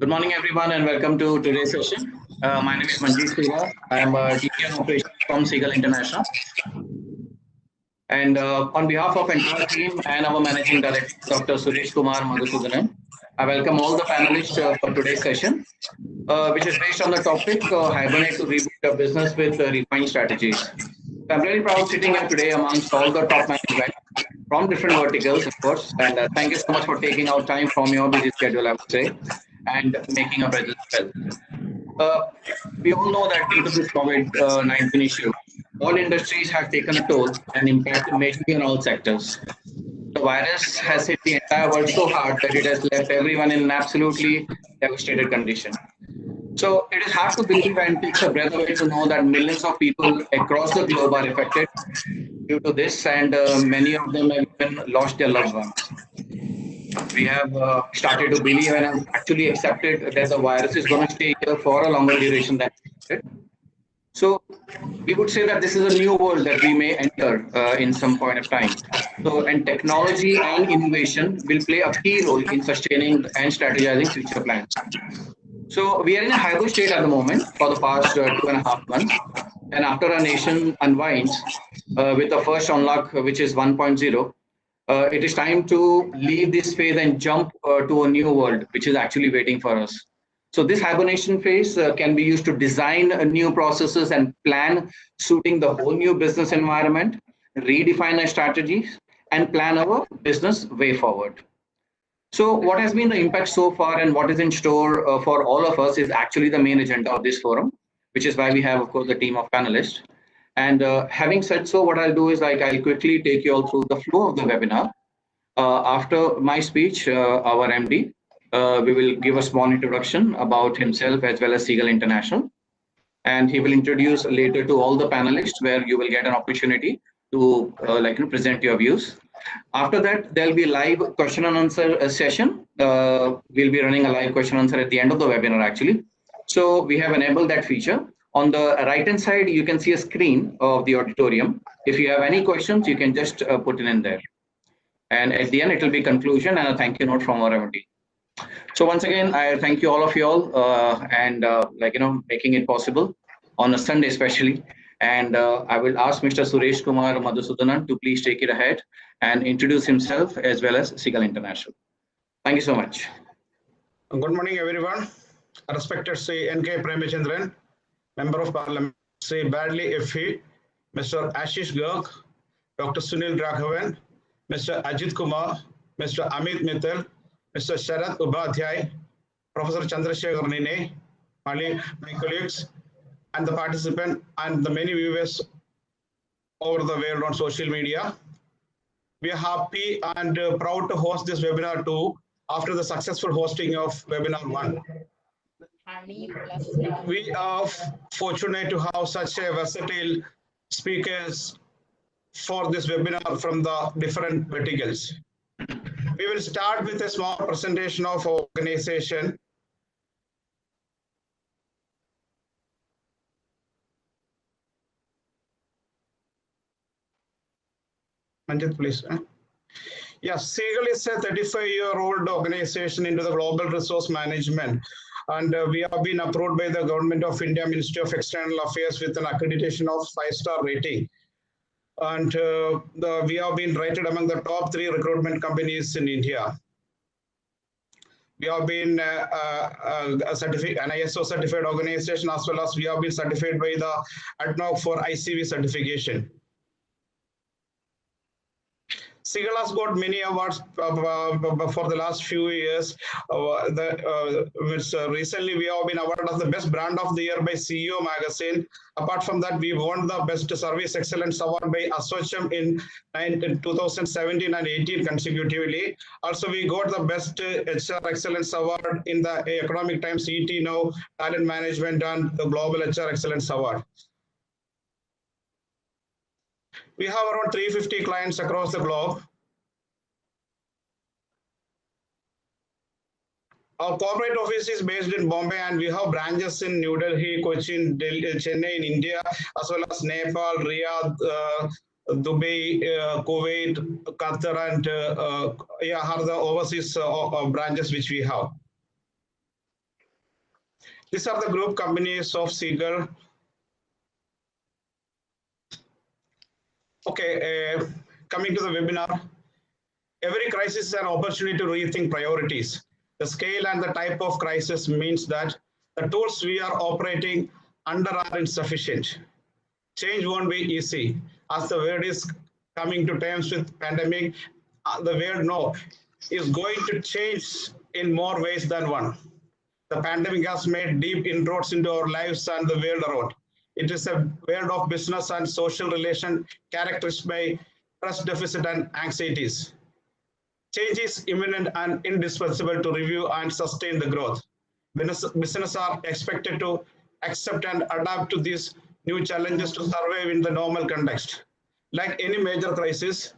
Good morning, everyone, and welcome to today's session. My name is Manjeet Sriva. I am a DP and Operations from Seagull International. And on behalf of entire team and our Managing Director, Dr. Suresh Kumar Madhusudanan, I welcome all the panelists for today's session, which is based on the topic Hibernate to Reboot Your Business with Refined Strategies. I'm really proud sitting here today amongst all the top management from different verticals, of course. And thank you so much for taking out time from your busy schedule, I would say, and making a presence well. We all know that due to this COVID-19 issue, all industries have taken a toll and impacted majorly on all sectors. The virus has hit the entire world so hard that it has left everyone in an absolutely devastated condition. So it is hard to believe and takes a breath away to know that millions of people across the globe are affected due to this, and many of them have even lost their loved ones. We have started to believe and have actually accepted that the virus is going to stay here for a longer duration than expected. So we would say that this is a new world that we may enter in some point of time. So, and technology and innovation will play a key role in sustaining and strategizing future plans. So we are in a hybrid state at the moment for the past 2.5 months. And after our nation unwinds with the first unlock, which is 1.0, it is time to leave this phase and jump to a new world, which is actually waiting for us. So this hibernation phase can be used to design new processes and plan suiting the whole new business environment, redefine our strategies, and plan our business way forward. So what has been the impact so far and what is in store for all of us is actually the main agenda of this forum, which is why we have, of course, the team of panelists. And having said so, what I'll do is I'll quickly take you all through the flow of the webinar. After my speech, our MD, we will give a small introduction about himself as well as Seagull International. And he will introduce later to all the panelists where you will get an opportunity to present your views. After that, there'll be a live question and answer session. We'll be running a live question and answer at the end of the webinar, actually. So we have enabled that feature. On the right-hand side, you can see a screen of the auditorium. If you have any questions, you can just put it in there. And at the end, it will be conclusion and a thank you note from our MD. So once again, I thank you all of you all and making it possible on a Sunday especially. And I will ask Mr. Suresh Kumar Madhusudanan to please take it ahead and introduce himself as well as Seagull International. Thank you so much. Good morning, everyone. Respected Sri N.K. Premachandran, Member of Parliament, Sri Badley F.E., Mr. Ashish Garg, Dr. Sunil Raghavan, Mr. Ajit Kumar, Mr. Amit Mittal, Mr. Sharath Upadhyay, Professor Chandrasekhar Nine, my colleagues, and the participant and the many viewers over the world on social media. We are happy and proud to host this webinar too after the successful hosting of webinar 1. We are fortunate to have such a versatile speakers for this webinar from the different verticals. We will start with a small presentation of our organization. Manjit, please. Yes, Seagull is a 35-year-old organization into the global resource management. And we have been approved by the Government of India Ministry of External Affairs with an accreditation of 5-star rating. And we have been rated among the top 3 recruitment companies in India. We have been an ISO certified organization, as well as we have been certified by the ADNOC for ICV certification. Seagull has got many awards for the last few years. Recently, we have been awarded as the Best Brand of the Year by CEO Magazine. Apart from that, we won the Best Service Excellence Award by Associam in 2017 and 18 consecutively. Also, we got the Best HR Excellence Award in the Economic Times ET Now Talent Management and the Global HR Excellence Award. We have around 350 clients across the globe. Our corporate office is based in Bombay, and we have branches in New Delhi, Cochin, Chennai in India, as well as Nepal, Riyadh, Dubai, Kuwait, Qatar, and are the overseas branches which we have. These are the group companies of Seagull. Okay, coming to the webinar. Every crisis is an opportunity to rethink priorities. The scale and the type of crisis means that the tools we are operating under are insufficient. Change won't be easy. As the world is coming to terms with pandemic, the world is going to change in more ways than one. The pandemic has made deep inroads into our lives and the world around. It is a world of business and social relation characterized by trust deficit and anxieties. Change is imminent and indispensable to review and sustain the growth. Businesses are expected to accept and adapt to these new challenges to survive in the normal context. Like any major crisis,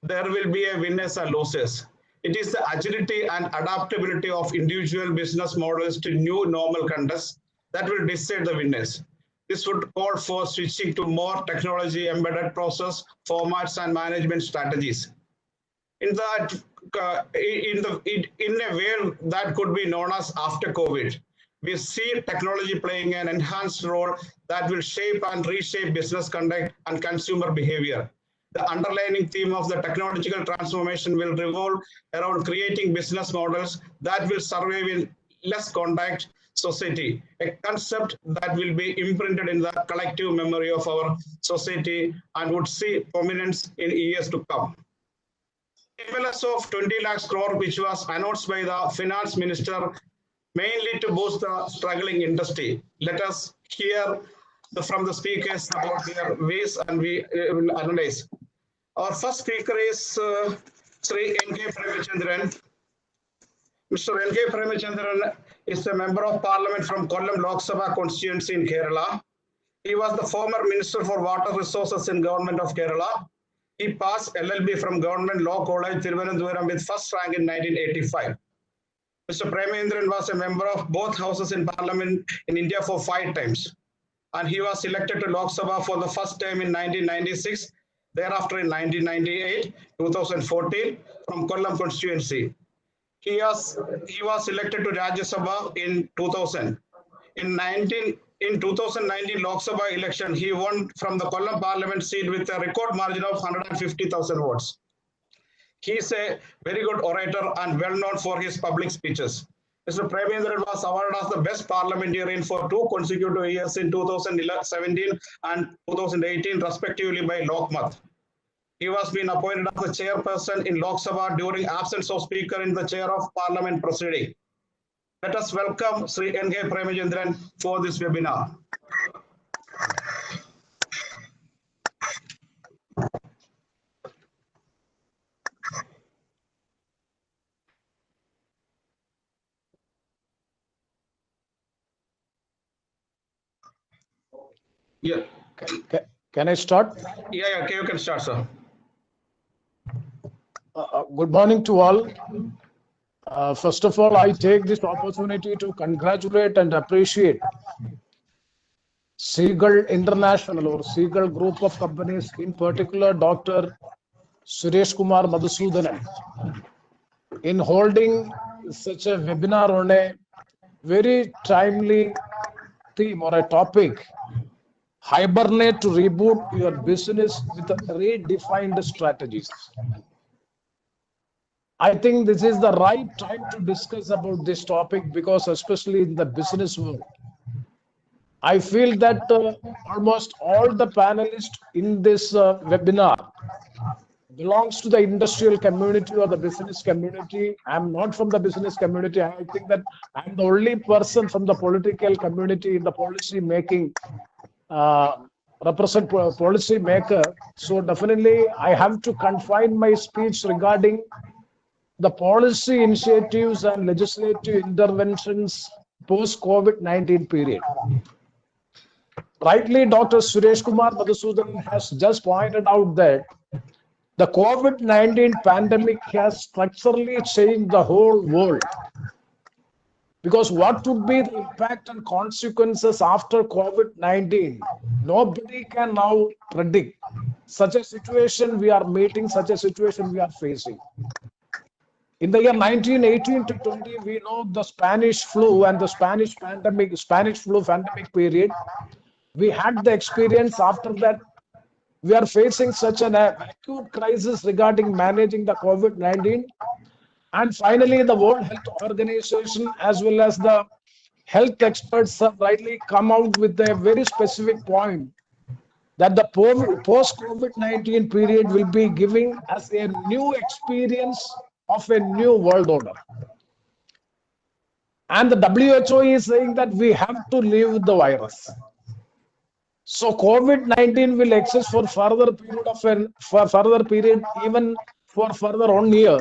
there will be a winners and losers. It is the agility and adaptability of individual business models to new normal contexts that will decide the winners. This would call for switching to more technology embedded process formats and management strategies. In a way that could be known as after COVID, we see technology playing an enhanced role that will shape and reshape business conduct and consumer behavior. The underlying theme of the technological transformation will revolve around creating business models that will survive in less contact society, a concept that will be imprinted in the collective memory of our society and would see prominence in years to come. MLS of 20 lakhs crore, which was announced by the finance minister, mainly to boost the struggling industry. Let us hear from the speakers about their ways and we will analyze. Our first speaker is Sri N.K. Premachandran. Mr. N.K. Premachandran is a member of parliament from Kollam Lok Sabha constituency in Kerala. He was the former Minister for Water Resources in Government of Kerala. He passed LLB from Government Law College, Thiruvananthapuram with first rank in 1985. Mr. Premendran was a member of both houses in Parliament in India for 5 times. And he was elected to Lok Sabha for the first time in 1996, thereafter in 1998, 2014 from Kollam constituency. He was elected to Rajya Sabha in 2000. In 2019 Lok Sabha election, he won from the Kollam Parliament seat with a record margin of 150,000 votes. He is a very good orator and well known for his public speeches. Mr. Premendran was awarded as the best parliamentarian for 2 consecutive years in 2017 and 2018 respectively by Lokmat. He was being appointed as the chairperson in Lok Sabha during absence of speaker in the chair of parliament proceeding. Let us welcome Sri N.K. Premachandran for this webinar. Yeah. Can I start? Yeah, okay, you can start, sir. Good morning to all. First of all, I take this opportunity to congratulate and appreciate Seagull International or Seagull Group of Companies, in particular Dr. Suresh Kumar Madhusudanan, in holding such a webinar on a very timely theme or a topic: hibernate to reboot your business with redefined strategies. I think this is the right time to discuss about this topic because, especially in the business world, I feel that almost all the panelists in this webinar belongs to the industrial community or the business community. I'm not from the business community. I think that I'm the only person from the political community in the policy making, represent policy maker. So definitely I have to confine my speech regarding the policy initiatives and legislative interventions post-COVID-19 period. Rightly, Dr. Suresh Kumar Madhusudanan has just pointed out that the COVID-19 pandemic has structurally changed the whole world. Because what would be the impact and consequences after COVID-19? Nobody can now predict. Such a situation we are meeting, such a situation we are facing. In the year 1918 to 20, we know the Spanish flu and the Spanish flu pandemic period. We had the experience. After that, we are facing such an acute crisis regarding managing the COVID-19. And finally, the World Health Organization, as well as the health experts, have rightly come out with a very specific point that the post-COVID-19 period will be giving us a new experience of a new world order. And the WHO is saying that we have to live with the virus. So COVID-19 will exist for further period, even for further 1 year.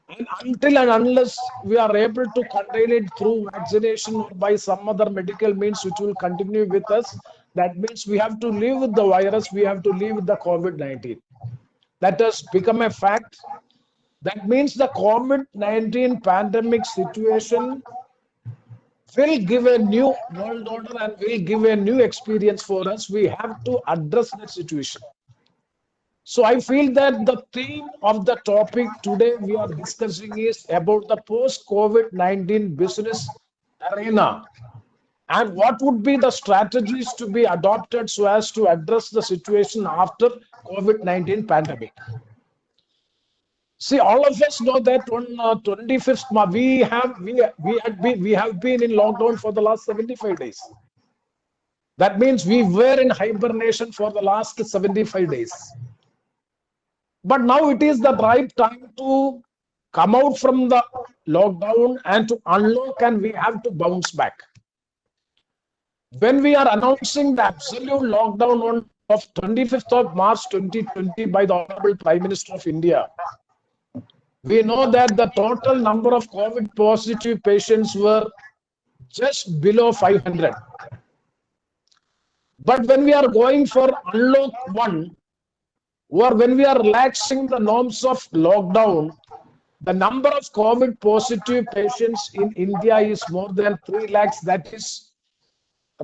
And until and unless we are able to contain it through vaccination or by some other medical means which will continue with us, that means we have to live with the virus, we have to live with the COVID-19. That has become a fact. That means the COVID-19 pandemic situation will give a new world order and will give a new experience for us. We have to address that situation. So I feel that the theme of the topic today we are discussing is about the post-COVID-19 business arena and what would be the strategies to be adopted so as to address the situation after COVID-19 pandemic. See, all of us know that on 25th we have been in lockdown for the last 75 days. That means we were in hibernation for the last 75 days. But now it is the right time to come out from the lockdown and to unlock, and we have to bounce back. When we are announcing the absolute lockdown of 25th of March 2020 by the Honorable Prime Minister of India, we know that the total number of COVID positive patients were just below 500. But when we are going for unlock 1, or when we are relaxing the norms of lockdown, the number of COVID positive patients in India is more than 3 lakhs. That is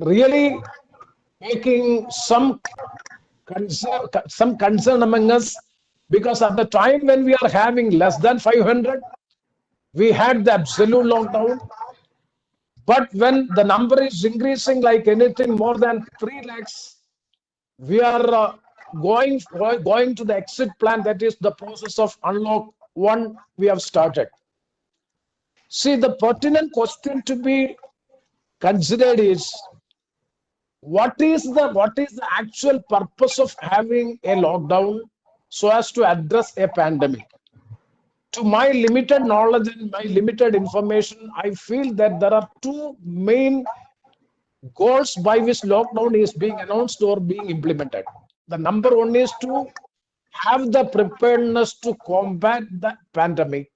really making some concern among us, because at the time when we are having less than 500, we had the absolute lockdown. But when the number is increasing like anything more than 3 lakhs, we are going to the exit plan, that is the process of unlock 1 we have started. See, the pertinent question to be considered is what is the actual purpose of having a lockdown so as to address a pandemic? To my limited knowledge and my limited information, I feel that there are 2 main goals by which lockdown is being announced or being implemented. The number 1 is to have the preparedness to combat the pandemic.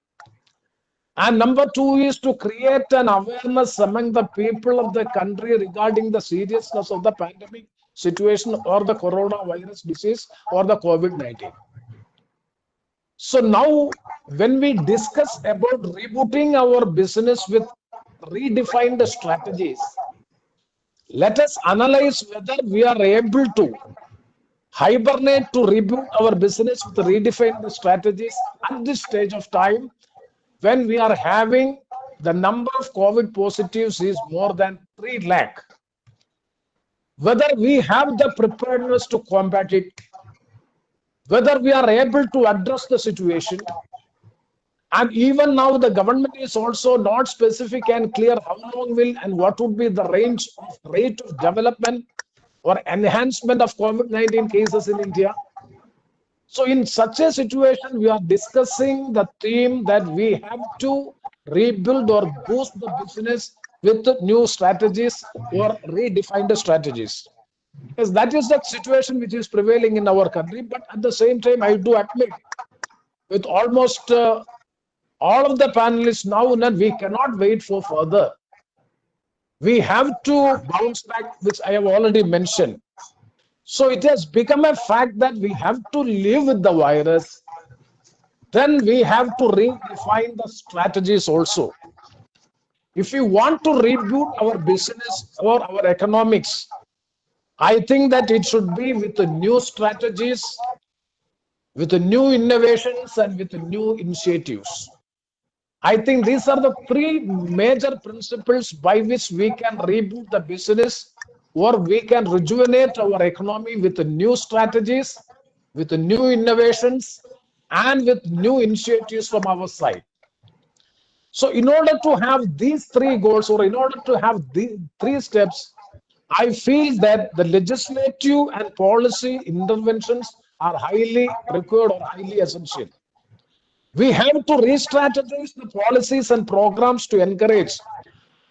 And number 2 is to create an awareness among the people of the country regarding the seriousness of the pandemic situation or the coronavirus disease or the COVID-19. So now when we discuss about rebooting our business with redefined strategies, let us analyze whether we are able to hibernate to reboot our business with redefined strategies at this stage of time when we are having the number of COVID positives is more than 3 lakh. Whether we have the preparedness to combat it, whether we are able to address the situation. And even now the government is also not specific and clear how long will and what would be the range of rate of development or enhancement of COVID-19 cases in India. So in such a situation, we are discussing the theme that we have to rebuild or boost the business with new strategies or redefined strategies. Yes, that is the situation which is prevailing in our country. But at the same time, I do admit, with almost all of the panelists now, we cannot wait for further. We have to bounce back, which I have already mentioned. So it has become a fact that we have to live with the virus. Then we have to redefine the strategies also. If we want to reboot our business or our economics, I think that it should be with the new strategies, with the new innovations and with the new initiatives. I think these are the three major principles by which we can reboot the business, or we can rejuvenate our economy with new strategies, with new innovations, and with new initiatives from our side. So in order to have these three goals, or in order to have the three steps, I feel that the legislative and policy interventions are highly required or highly essential. We have to re-strategize the policies and programs to encourage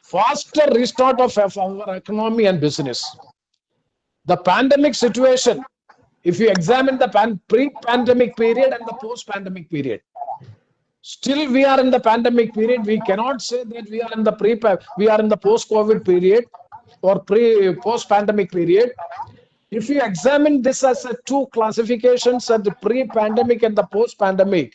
faster restart of our economy and business. The pandemic situation, if you examine the pre-pandemic period and the post-pandemic period, still we are in the pandemic period. We cannot say that we are in the post-COVID period or post-pandemic period. If you examine this as two classifications at the pre-pandemic and the post-pandemic,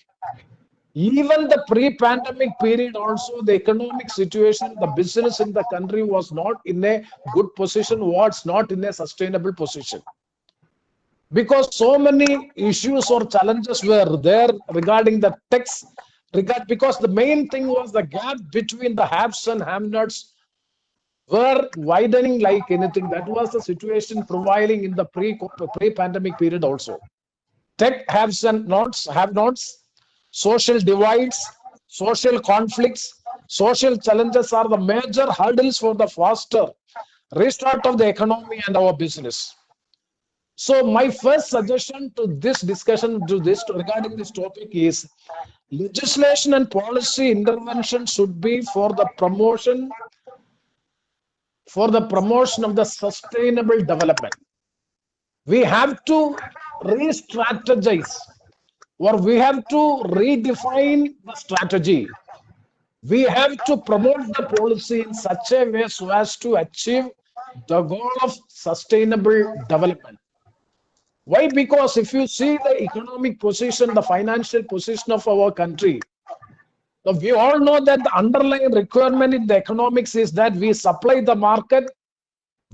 even the pre-pandemic period also, the economic situation, the business in the country was not in a good position, was not in a sustainable position. Because so many issues or challenges were there regarding the tax, because the main thing was the gap between the haves and have-nots were widening like anything. That was the situation prevailing in the pre-pandemic period also. Tech haves and have-nots, social divides, social conflicts, social challenges are the major hurdles for the faster restart of the economy and our business. So my first suggestion to this discussion regarding this topic is legislation and policy intervention should be for the promotion of the sustainable development. We have to re-strategize, or we have to redefine the strategy. We have to promote the policy in such a way so as to achieve the goal of sustainable development. Why? Because if you see the economic position, the financial position of our country, we all know that the underlying requirement in the economics is that we supply the market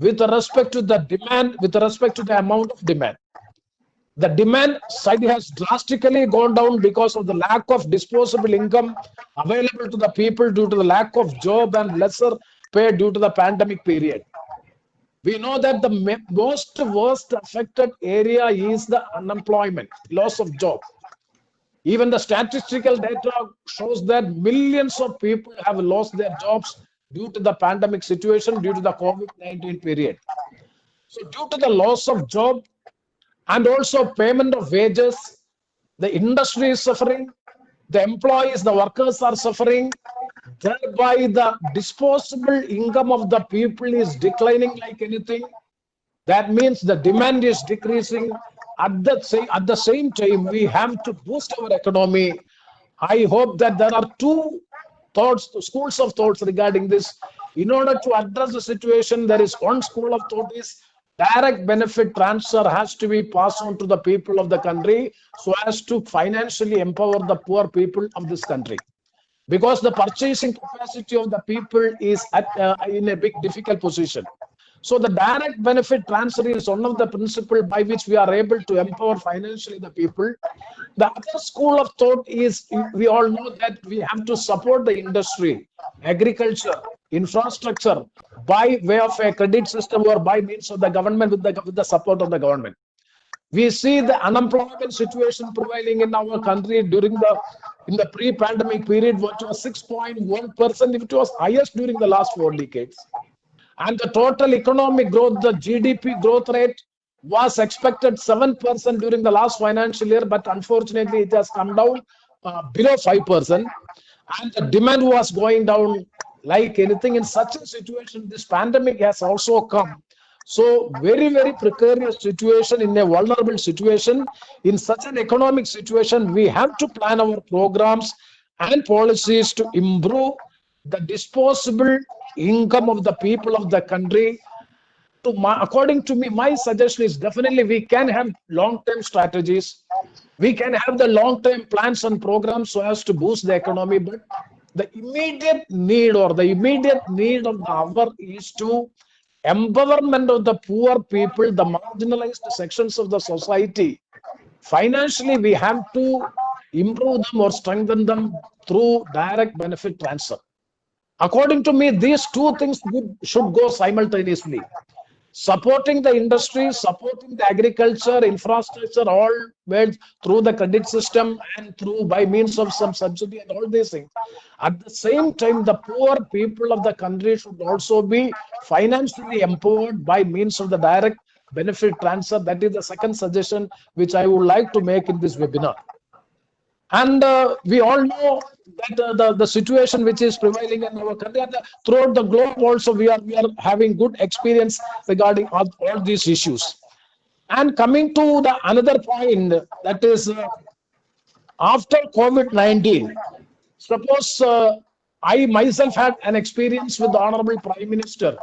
with respect to the demand, with respect to the amount of demand. The demand side has drastically gone down because of the lack of disposable income available to the people due to the lack of job and lesser pay due to the pandemic period. We know that the most worst affected area is the unemployment, loss of job. Even the statistical data shows that millions of people have lost their jobs due to the pandemic situation, due to the COVID-19 period. So due to the loss of job and also payment of wages, the industry is suffering, the employees, the workers are suffering, thereby the disposable income of the people is declining like anything. That means the demand is decreasing. At the same time, we have to boost our economy. I hope that there are two schools of thoughts regarding this. In order to address the situation, there is one school of thought is direct benefit transfer has to be passed on to the people of the country so as to financially empower the poor people of this country. Because the purchasing capacity of the people is in a big difficult position. So the direct benefit transfer is one of the principles by which we are able to empower financially the people. The other school of thought is, we all know that we have to support the industry, agriculture, infrastructure by way of a credit system or by means of the government with the support of the government. We see the unemployment situation prevailing in our country in the pre-pandemic period, which was 6.1%. It was highest during the last 4 decades. And the total economic growth, the GDP growth rate was expected 7% during the last financial year, but unfortunately it has come down below 5%. And the demand was going down like anything. In such a situation, this pandemic has also come. So very, very precarious situation, in a vulnerable situation. In such an economic situation, we have to plan our programs and policies to improve the disposable income of the people of the country. According to me, my suggestion is definitely we can have long-term strategies. We can have the long-term plans and programs so as to boost the economy. But the immediate need of the hour is to empowerment of the poor people, the marginalized sections of the society. Financially, we have to improve them or strengthen them through direct benefit transfer. According to me, these two things should go simultaneously. Supporting the industry, supporting the agriculture, infrastructure, all made through the credit system and through by means of some subsidy and all these things. At the same time, the poor people of the country should also be financially empowered by means of the direct benefit transfer. That is the second suggestion which I would like to make in this webinar. And we all know that the situation which is prevailing in our country and throughout the globe also we are having good experience regarding all these issues. And coming to the another point, that is after COVID-19, suppose I myself had an experience with the Honorable Prime Minister.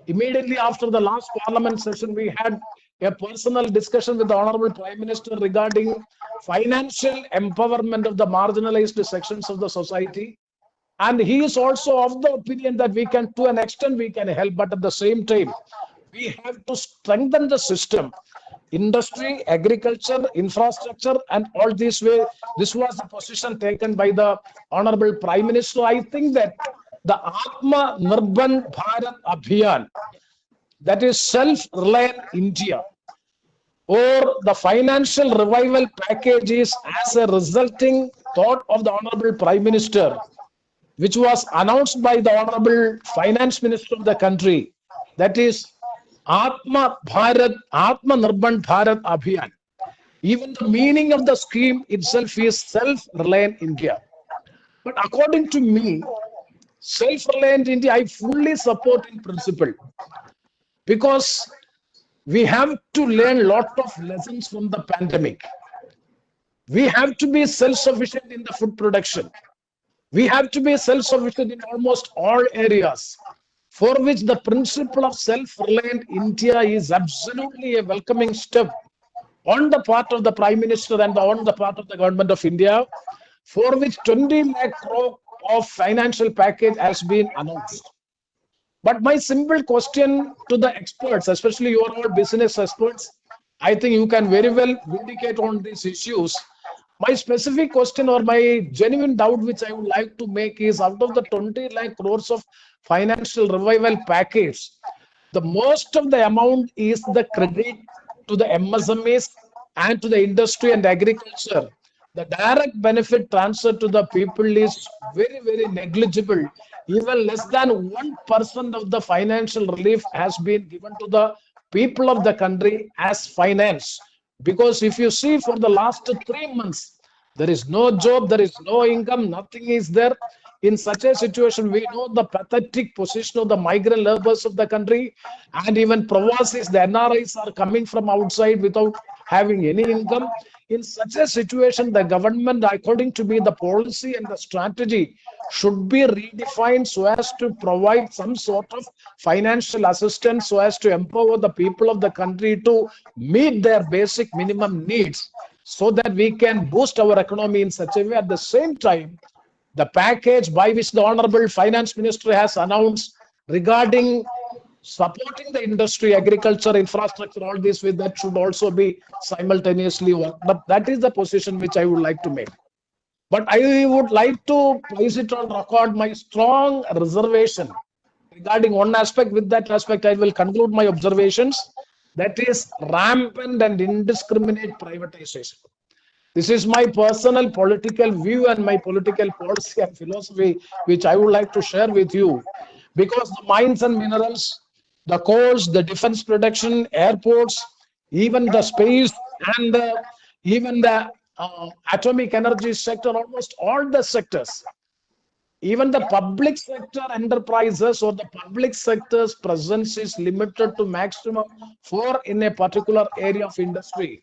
Immediately after the last Parliament session, we had a personal discussion with the Honorable Prime Minister regarding financial empowerment of the marginalized sections of the society. And he is also of the opinion that we can, to an extent, we can help, but at the same time, we have to strengthen the system. Industry, agriculture, infrastructure, and all this way. This was the position taken by the Honorable Prime Minister. I think that the Atma Nirbhan Bharat Abhiyan, that is self-reliant India, or the financial revival package is as a resulting thought of the Honorable Prime Minister, which was announced by the Honorable Finance Minister of the country. That is Atma Nirbhan Bharat Abhiyan. Even the meaning of the scheme itself is self-reliant India. But according to me, self-reliant India, I fully support in principle, because we have to learn a lot of lessons from the pandemic. We have to be self-sufficient in the food production. We have to be self-sufficient in almost all areas, for which the principle of self-reliant India is absolutely a welcoming step on the part of the Prime Minister and on the part of the Government of India, for which 20 lakh crore of financial package has been announced. But my simple question to the experts, especially you are all business experts, I think you can very well vindicate on these issues. My specific question or my genuine doubt which I would like to make is, out of the 20 lakh crores of financial revival package, the most of the amount is the credit to the MSMEs and to the industry and agriculture. The direct benefit transfer to the people is very, very negligible. Even less than 1% of the financial relief has been given to the people of the country as finance. Because if you see, for the last 3 months, there is no job, there is no income, nothing is there. In such a situation, we know the pathetic position of the migrant laborers of the country, and even Pravasis, the NRIs are coming from outside without having any income. In such a situation, the government, according to me, the policy and the strategy should be redefined so as to provide some sort of financial assistance, so as to empower the people of the country to meet their basic minimum needs, so that we can boost our economy in such a way. At the same time, the package by which the Honorable Finance Minister has announced regarding supporting the industry, agriculture, infrastructure, all this with that should also be simultaneously worked. But that is the position which I would like to make. But I would like to place it on record my strong reservation regarding one aspect. With that aspect, I will conclude my observations. That is rampant and indiscriminate privatization. This is my personal political view and my political policy and philosophy, which I would like to share with you. Because the mines and minerals, the coals, the defense production, airports, even the space, and even the atomic energy sector, almost all the sectors, even the public sector enterprises or the public sector's presence is limited to maximum 4 in a particular area of industry.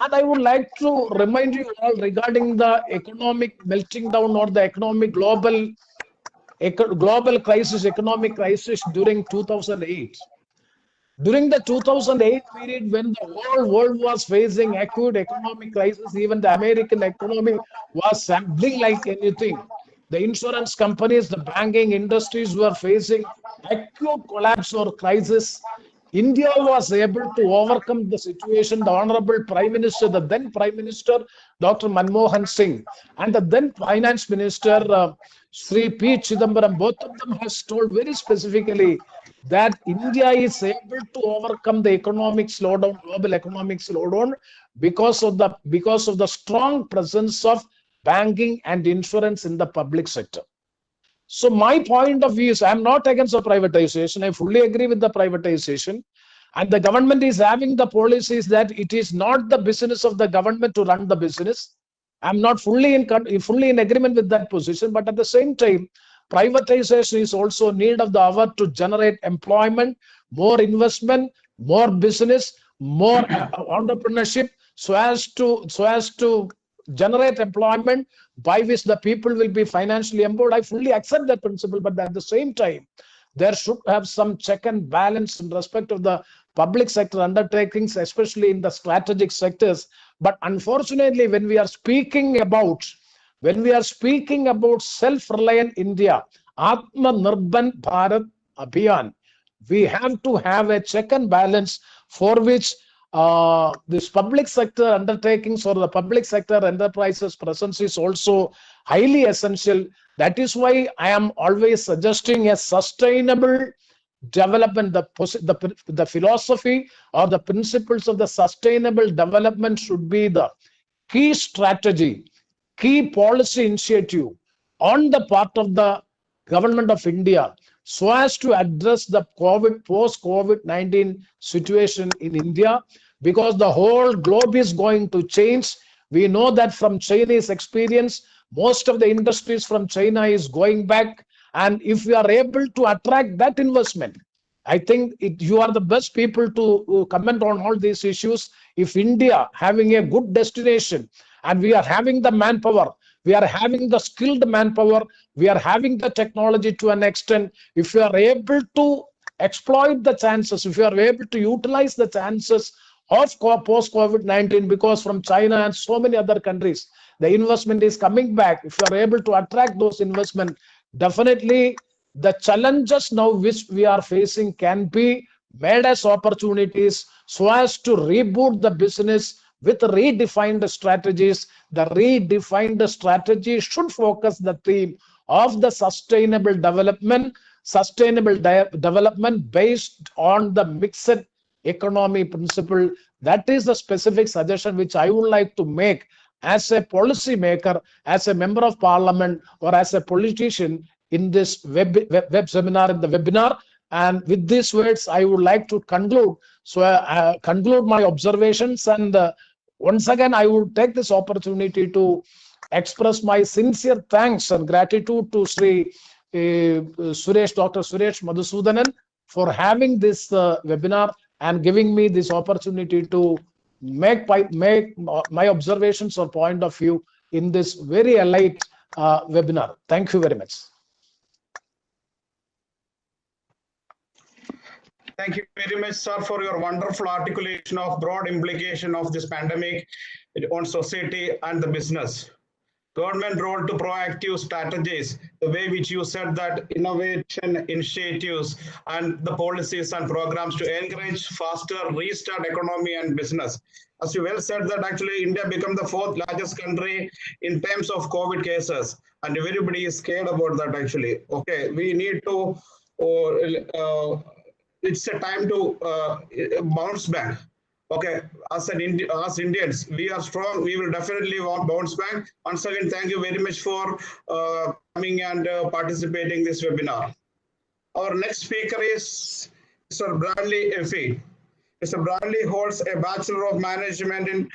And I would like to remind you all regarding the economic melting down or the economic global crisis, economic crisis during 2008. During the 2008 period, when the whole world was facing acute economic crisis, even the American economy was trembling like anything. The insurance companies, the banking industries were facing acute collapse or crisis. India was able to overcome the situation. The Honorable Prime Minister, the then Prime Minister, Dr. Manmohan Singh, and the then Finance Minister, Sri P. Chidambaram, both of them has told very specifically that India is able to overcome the economic slowdown, global economic slowdown, because of the strong presence of banking and insurance in the public sector. So my point of view is I'm not against the privatization. I fully agree with the privatization. And the government is having the policies that it is not the business of the government to run the business. I'm not fully in agreement with that position. But at the same time, privatization is also need of the hour to generate employment, more investment, more business, more entrepreneurship, so as to generate employment by which the people will be financially empowered. I fully accept that principle, but at the same time, there should have some check and balance in respect of the public sector undertakings, especially in the strategic sectors. But unfortunately, when we are speaking about self-reliant India, Atmanirbhar Bharat Abhiyan, we have to have a check and balance for which this public sector undertakings or the public sector enterprises presence is also highly essential. That is why I am always suggesting a sustainable development. The philosophy or the principles of the sustainable development should be the key strategy, key policy initiative on the part of the government of India so as to address the post-COVID-19 situation in India, because the whole globe is going to change. We know that from Chinese experience, most of the industries from China is going back. And if we are able to attract that investment, I think you are the best people to comment on all these issues. If India having a good destination and we are having the manpower, we are having the skilled manpower, we are having the technology to an extent, if you are able to exploit the chances, if you are able to utilize the chances of post-COVID-19, because from China and so many other countries, the investment is coming back. If you are able to attract those investment, definitely the challenges now which we are facing can be made as opportunities so as to reboot the business with redefined strategies. The redefined strategy should focus the theme of the sustainable development based on the mixed economy principle. That is the specific suggestion which I would like to make as a policy maker, as a member of parliament, or as a politician in this web seminar, in the webinar. And with these words, I would like to conclude. So conclude my observations. And once again, I would take this opportunity to express my sincere thanks and gratitude to Sri Dr. Suresh Madhusudanan for having this webinar and giving me this opportunity to make my observations or point of view in this very elite webinar. Thank you very much. Thank you very much, sir, for your wonderful articulation of broad implication of this pandemic on society and the business. Government role to proactive strategies, the way which you said that innovation initiatives and the policies and programs to encourage faster restart economy and business. As you well said that actually India became the fourth largest country in terms of COVID cases, and everybody is scared about that actually. Okay, we need to, it's a time to bounce back. Okay, as Indians, we are strong. We will definitely bounce back. Once again, thank you very much for coming and participating in this webinar. Our next speaker is Mr. Bradley Effie. Mr. Bradley holds a Bachelor of Management in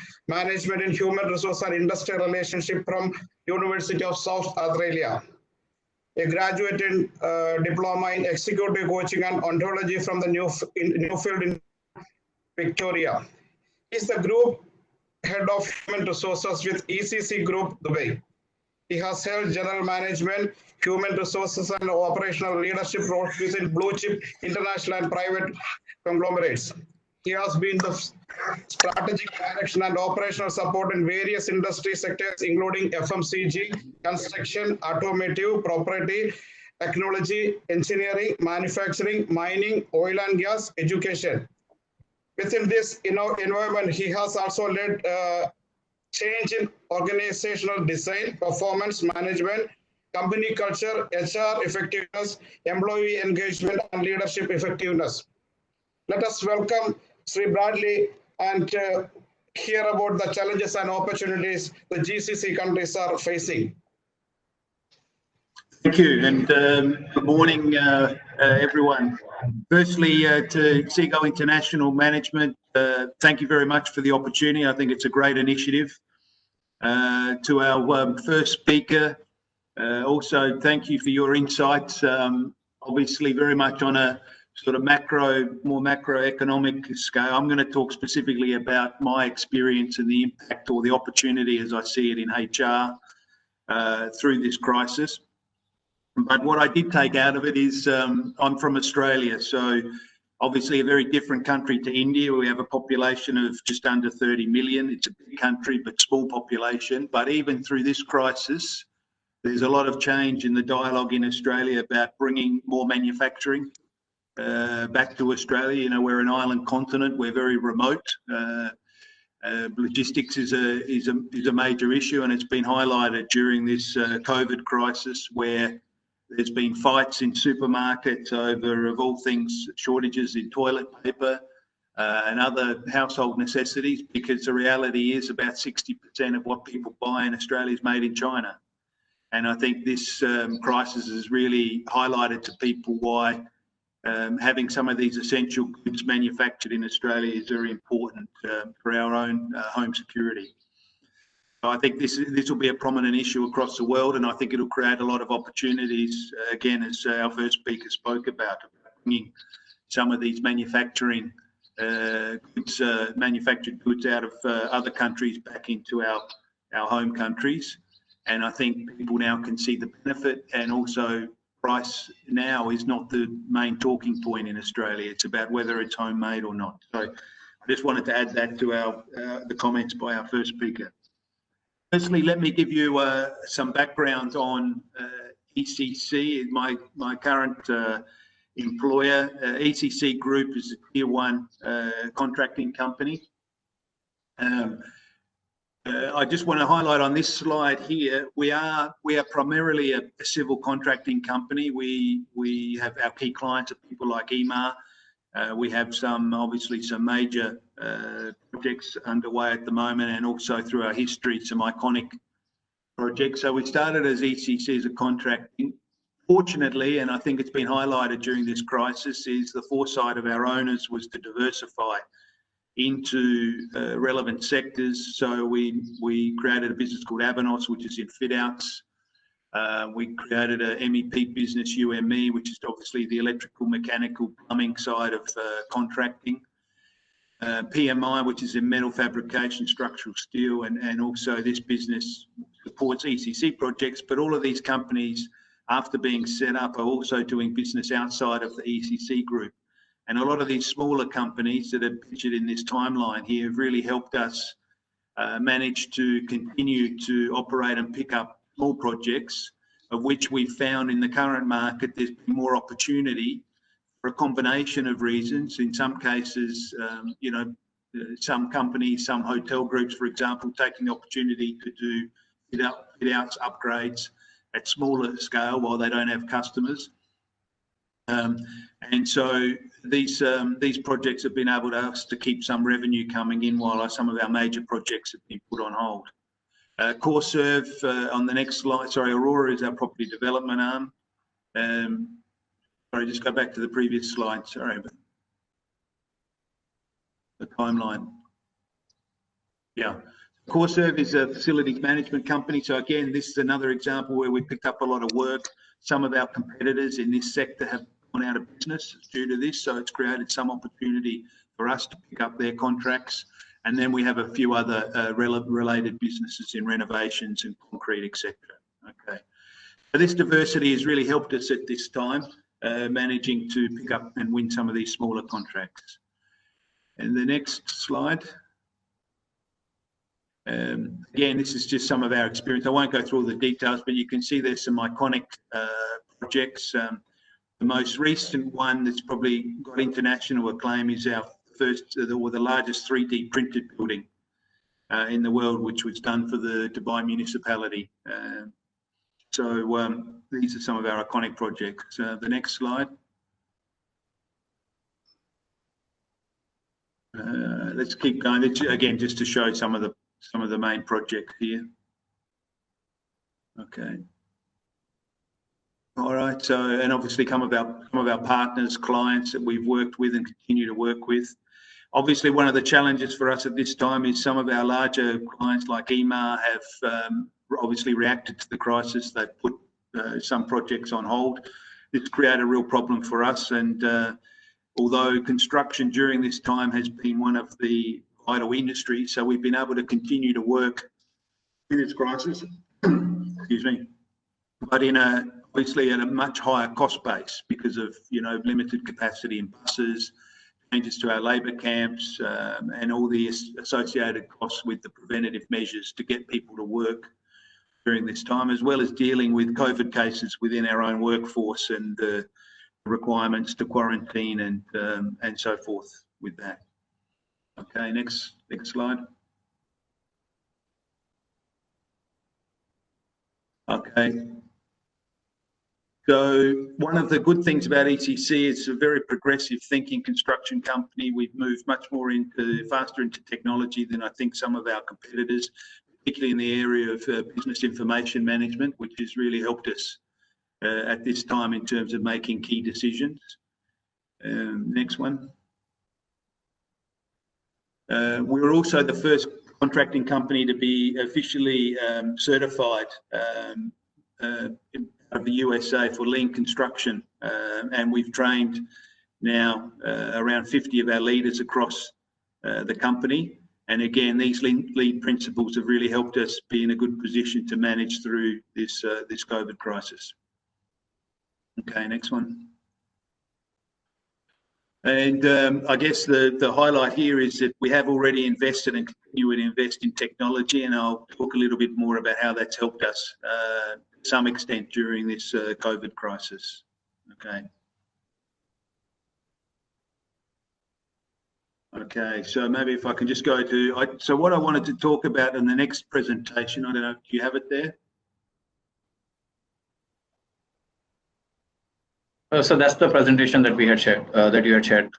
Human Resource and Industrial Relationship from University of South Australia, a graduate in diploma in executive coaching and ontology from the Newfield in Victoria. He's the group head of human resources with ECC Group Dubai. He has held general management, human resources and operational leadership roles within blue chip international and private conglomerates. He has been the strategic direction and operational support in various industry sectors, including FMCG, construction, automotive, property, technology, engineering, manufacturing, mining, oil and gas, education. Within this environment, he has also led change in organizational design, performance management, company culture, HR effectiveness, employee engagement, and leadership effectiveness. Let us welcome Sri Bradley and hear about the challenges and opportunities the GCC countries are facing. Thank you, and good morning, everyone. Firstly, to Seagull International Management, thank you very much for the opportunity. I think it's a great initiative. To our first speaker, also thank you for your insights. Obviously, very much on a sort of more macroeconomic scale. I'm going to talk specifically about my experience and the impact or the opportunity as I see it in HR through this crisis. But what I did take out of it is I'm from Australia, so obviously a very different country to India. We have a population of just under 30 million. It's a big country, but small population. But even through this crisis, there's a lot of change in the dialogue in Australia about bringing more manufacturing back to Australia. You know, we're an island continent. We're very remote. Logistics is a major issue, and it's been highlighted during this COVID crisis, where there's been fights in supermarkets over, of all things, shortages in toilet paper and other household necessities, because the reality is about 60% of what people buy in Australia is made in China. And I think this crisis has really highlighted to people why having some of these essential goods manufactured in Australia is very important for our own home security. I think this will be a prominent issue across the world, and I think it'll create a lot of opportunities, again, as our first speaker spoke about bringing some of these manufactured goods out of other countries back into our home countries. And I think people now can see the benefit, and also price now is not the main talking point in Australia. It's about whether it's homemade or not. So I just wanted to add that to the comments by our first speaker. Firstly, let me give you some background on ECC, my current employer. ECC Group is a tier 1 contracting company. I just want to highlight on this slide here, we are primarily a civil contracting company. We have our key clients are people like EMA. We have obviously some major projects underway at the moment, and also through our history, some iconic projects. So we started as ECC as a contracting. Fortunately, and I think it's been highlighted during this crisis, is the foresight of our owners was to diversify into relevant sectors. So we created a business called Avanos, which is in fit outs. We created a MEP business, UME, which is obviously the electrical, mechanical, plumbing side of contracting. PMI, which is in metal fabrication, structural steel, and also this business supports ECC projects. But all of these companies, after being set up, are also doing business outside of the ECC group. And a lot of these smaller companies that are pictured in this timeline here have really helped us manage to continue to operate and pick up small projects, of which we've found in the current market there's been more opportunity for a combination of reasons. In some cases, you know, some companies, some hotel groups, for example, taking the opportunity to do fit outs, upgrades at smaller scale while they don't have customers. And so these projects have been able to keep some revenue coming in while some of our major projects have been put on hold. CoreServe on the next slide. Sorry, Aurora is our property development arm. Sorry, just go back to the previous slide. Sorry, but the timeline. Yeah. CoreServe is a facilities management company. So again, this is another example where we picked up a lot of work. Some of our competitors in this sector have gone out of business due to this, so it's created some opportunity for us to pick up their contracts. And then we have a few other related businesses in renovations and concrete, etc. Okay, so this diversity has really helped us at this time, managing to pick up and win some of these smaller contracts. And the next slide. Again, this is just some of our experience. I won't go through all the details, but you can see there's some iconic projects. The most recent one that's probably got international acclaim is our first or the largest 3D printed building in the world, which was done for the Dubai municipality. So these are some of our iconic projects. The next slide. Let's keep going. It's, again, just to show some of the main projects here. Okay. All right. So, and obviously some of our partners, clients that we've worked with and continue to work with. Obviously, one of the challenges for us at this time is some of our larger clients like EMA have obviously reacted to the crisis. They've put some projects on hold. It's created a real problem for us. And although construction during this time has been one of the vital industries, so we've been able to continue to work in this crisis, excuse me, but obviously at a much higher cost base because of, limited capacity in buses, changes to our labour camps, and all the associated costs with the preventative measures to get people to work during this time, as well as dealing with COVID cases within our own workforce and the requirements to quarantine and so forth with that. Okay, next slide. Okay. So one of the good things about ECC is a very progressive thinking construction company. We've moved much more faster into technology than I think some of our competitors, particularly in the area of business information management, which has really helped us at this time in terms of making key decisions. Next one. We're also the first contracting company to be officially certified out of the USA for lean construction, and we've trained now around 50 of our leaders across the company. And again, these lean principles have really helped us be in a good position to manage through this COVID crisis. Okay, next one. And I guess the highlight here is that we have already invested and continue to invest in technology, and I'll talk a little bit more about how that's helped us to some extent during this COVID crisis. Okay. Okay, so maybe if I can just go to, so what I wanted to talk about in the next presentation, I don't know, do you have it there? So that's the presentation that we had shared, that you had shared.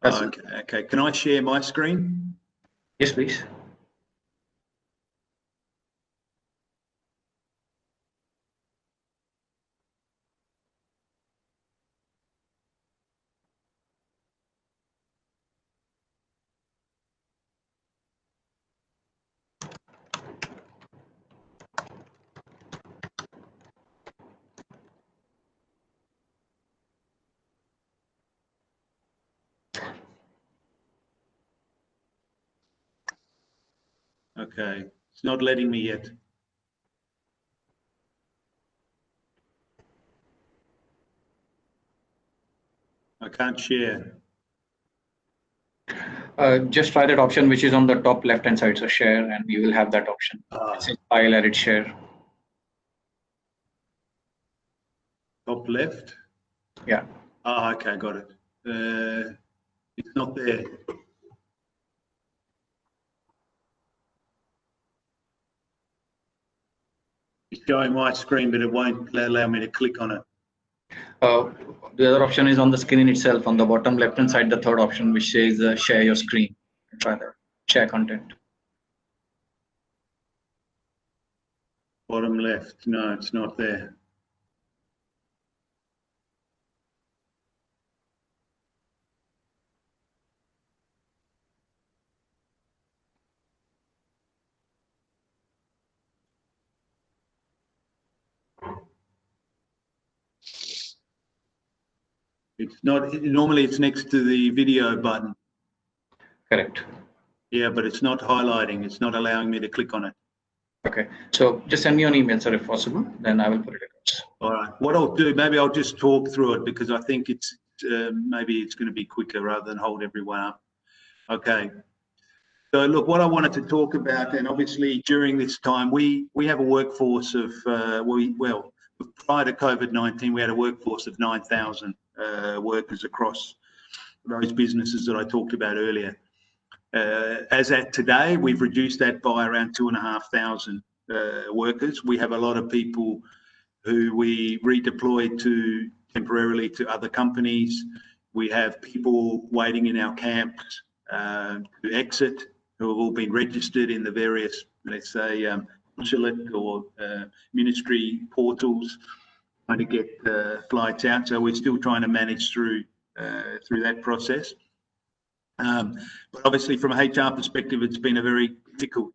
Okay. Can I share my screen? Yes, please. Okay, it's not letting me yet. I can't share. Just try that option which is on the top left hand side, so share, and you will have that option. It's in file, edit, share. Top left? Yeah. Oh, okay, got it. It's not there. It's showing my screen, but it won't allow me to click on it. The other option is on the screen itself, on the bottom left hand side, the third option which says share your screen. Try that. Share content. Bottom left. No, it's not there. It's not, normally it's next to the video button. Correct. Yeah, but it's not highlighting. It's not allowing me to click on it. Okay, so just send me an email, sir, if possible, then I will put it across. All right. What I'll do, maybe I'll just talk through it because I think it's maybe it's going to be quicker rather than hold everyone up. Okay. So look, what I wanted to talk about, and obviously during this time, we have a workforce of, prior to COVID-19, we had a workforce of 9,000 workers across those businesses that I talked about earlier. As at today, we've reduced that by around 2,500 workers. We have a lot of people who we redeployed temporarily to other companies. We have people waiting in our camps to exit, who have all been registered in the various, let's say, consulate or ministry portals, trying to get flights out. So we're still trying to manage through that process. But obviously, from a HR perspective, it's been a very difficult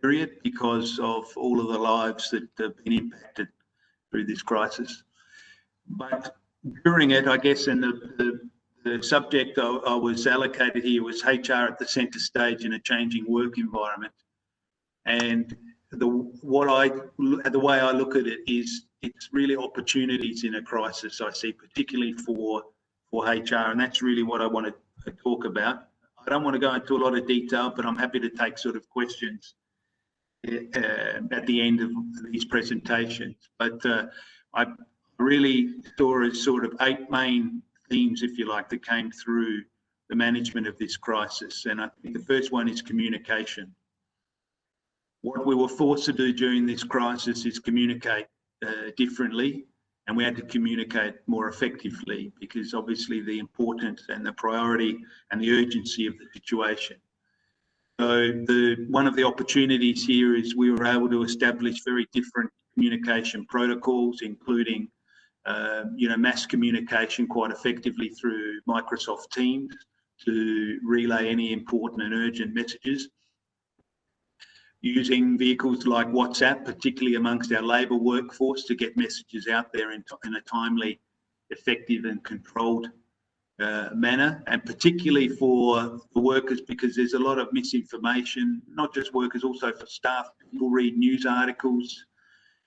period because of all of the lives that have been impacted through this crisis. But during it, I guess, and the subject I was allocated here was HR at the centre stage in a changing work environment. And the way I look at it is it's really opportunities in a crisis I see, particularly for HR, and that's really what I want to talk about. I don't want to go into a lot of detail, but I'm happy to take sort of questions at the end of these presentations. But I really saw as sort of 8 main themes, if you like, that came through the management of this crisis. And I think the first one is communication. What we were forced to do during this crisis is communicate differently, and we had to communicate more effectively because obviously the importance and the priority and the urgency of the situation. So one of the opportunities here is we were able to establish very different communication protocols, including mass communication quite effectively through Microsoft Teams to relay any important and urgent messages, using vehicles like WhatsApp, particularly amongst our labour workforce, to get messages out there in a timely, effective and controlled manner, and particularly for workers, because there's a lot of misinformation, not just workers, also for staff. People read news articles,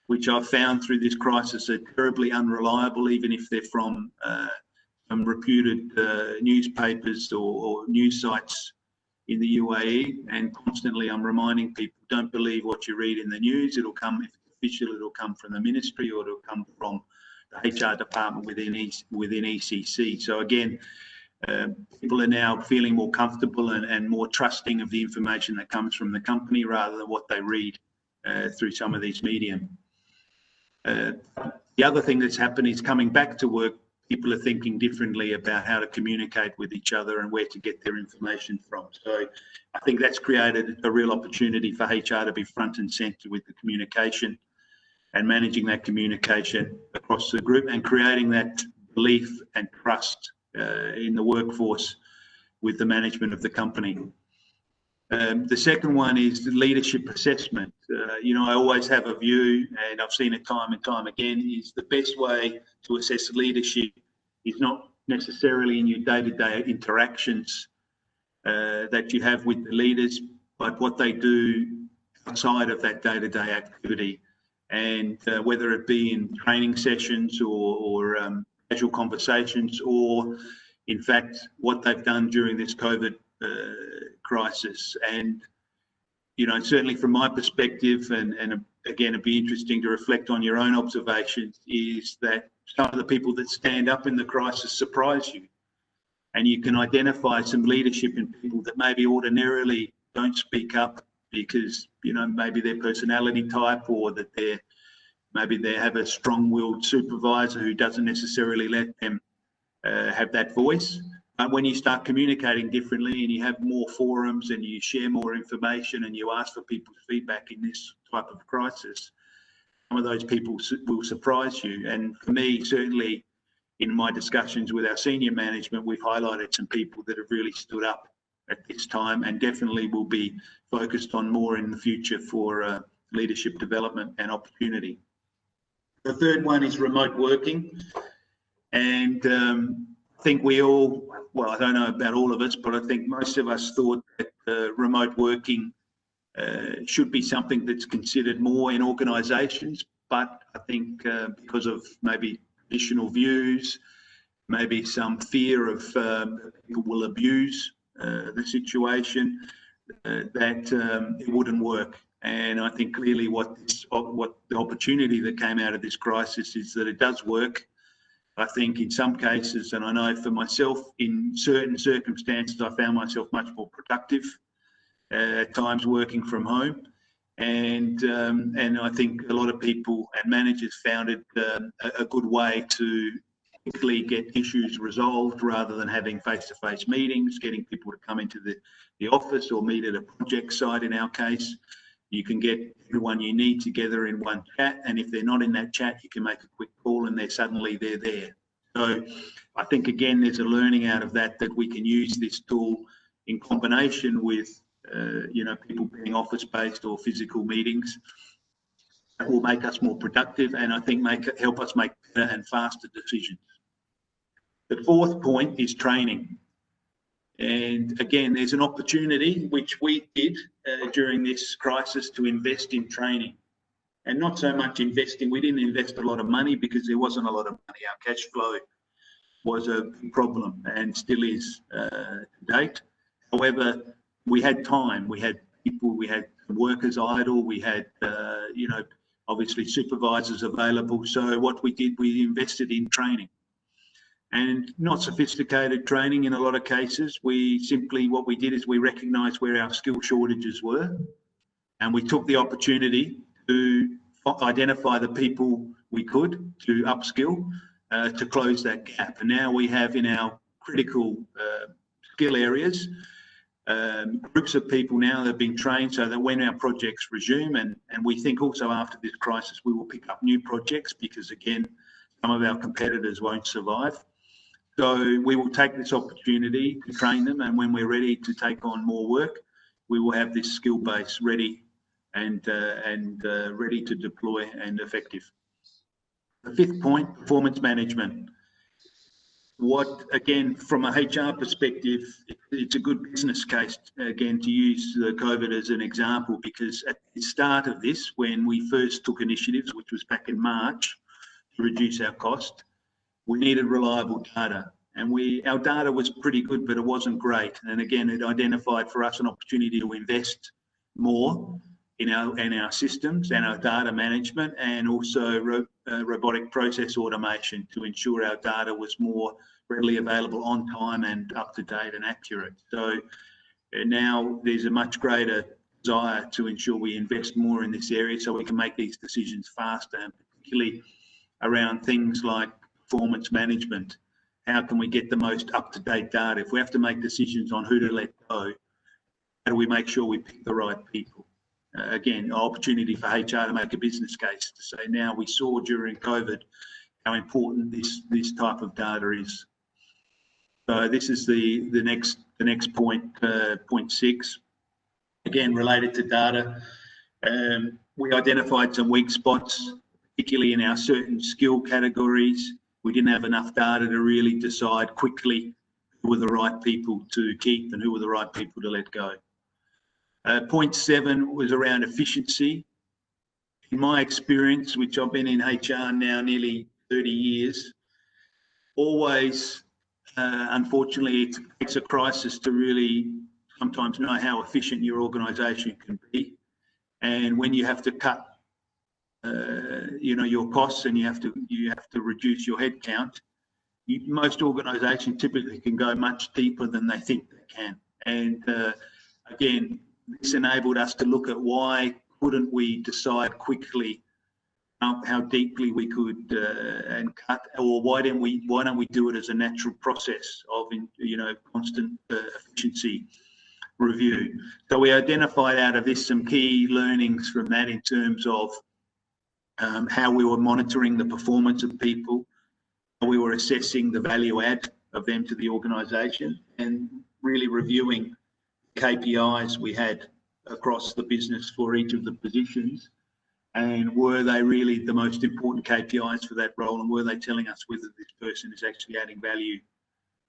which I've found through this crisis are terribly unreliable, even if they're from some reputed newspapers or news sites in the UAE. And constantly I'm reminding people, don't believe what you read in the news. It'll come, if it's official, it'll come from the ministry or it'll come from the HR department within ECC. So again, people are now feeling more comfortable and more trusting of the information that comes from the company rather than what they read through some of these medium. The other thing that's happened is coming back to work, people are thinking differently about how to communicate with each other and where to get their information from. So I think that's created a real opportunity for HR to be front and centre with the communication and managing that communication across the group and creating that belief and trust in the workforce with the management of the company. The second one is the leadership assessment. I always have a view, and I've seen it time and time again, is the best way to assess leadership is not necessarily in your day-to-day interactions that you have with the leaders, but what they do outside of that day-to-day activity. And whether it be in training sessions or casual conversations, or in fact, what they've done during this COVID crisis. And certainly from my perspective, and again, it'd be interesting to reflect on your own observations, is that some of the people that stand up in the crisis surprise you, and you can identify some leadership in people that maybe ordinarily don't speak up because maybe their personality type, or that maybe they have a strong-willed supervisor who doesn't necessarily let them have that voice. But when you start communicating differently and you have more forums and you share more information and you ask for people's feedback in this type of crisis, some of those people will surprise you. And for me, certainly in my discussions with our senior management, we've highlighted some people that have really stood up at this time and definitely will be focused on more in the future for leadership development and opportunity. The third one is remote working. And I think we all, well, I don't know about all of us, but I think most of us thought that remote working should be something that's considered more in organisations. But I think because of maybe traditional views, maybe some fear of people will abuse the situation, that it wouldn't work. And I think clearly what the opportunity that came out of this crisis is that it does work. I think in some cases, and I know for myself, in certain circumstances, I found myself much more productive at times working from home. And I think a lot of people and managers found it a good way to quickly get issues resolved rather than having face-to-face meetings, getting people to come into the office or meet at a project site in our case. You can get everyone you need together in one chat, and if they're not in that chat, you can make a quick call and they're there. So I think, again, there's a learning out of that we can use this tool in combination with people being office-based or physical meetings. That will make us more productive, and I think help us make better and faster decisions. The fourth point is training. And again, there's an opportunity, which we did during this crisis, to invest in training. And not so much investing, we didn't invest a lot of money because there wasn't a lot of money. Our cash flow was a problem and still is to date. However, we had time, we had people, we had workers idle, we had, obviously supervisors available. So what we did, we invested in training. And not sophisticated training in a lot of cases. What we did is we recognised where our skill shortages were, and we took the opportunity to identify the people we could to upskill to close that gap. And now we have in our critical skill areas groups of people now that have been trained so that when our projects resume, and we think also after this crisis we will pick up new projects because, again, some of our competitors won't survive. So we will take this opportunity to train them, and when we're ready to take on more work, we will have this skill base ready and ready to deploy and effective. The fifth point, performance management. Again, from a HR perspective, it's a good business case, again, to use the COVID as an example, because at the start of this, when we first took initiatives, which was back in March, to reduce our cost, we needed reliable data, and our data was pretty good, but it wasn't great. And again, it identified for us an opportunity to invest more in our systems and our data management, and also robotic process automation to ensure our data was more readily available, on time and up to date and accurate. So now there's a much greater desire to ensure we invest more in this area so we can make these decisions faster, and particularly around things like performance management. How can we get the most up-to-date data? If we have to make decisions on who to let go, how do we make sure we pick the right people? Again, opportunity for HR to make a business case to say, now we saw during COVID how important this type of data is. So this is the next point, point 6. Again, related to data, we identified some weak spots, particularly in our certain skill categories. We didn't have enough data to really decide quickly who were the right people to keep and who were the right people to let go. Point 7 was around efficiency. In my experience, which I've been in HR now nearly 30 years, always, unfortunately, it takes a crisis to really sometimes know how efficient your organisation can be. And when you have to cut your costs and you have to reduce your headcount, most organisations typically can go much deeper than they think they can. And again, this enabled us to look at why couldn't we decide quickly how deeply we could and cut, or why don't we do it as a natural process of constant efficiency review. So we identified out of this some key learnings from that in terms of how we were monitoring the performance of people, how we were assessing the value add of them to the organisation, and really reviewing KPIs we had across the business for each of the positions, and were they really the most important KPIs for that role, and were they telling us whether this person is actually adding value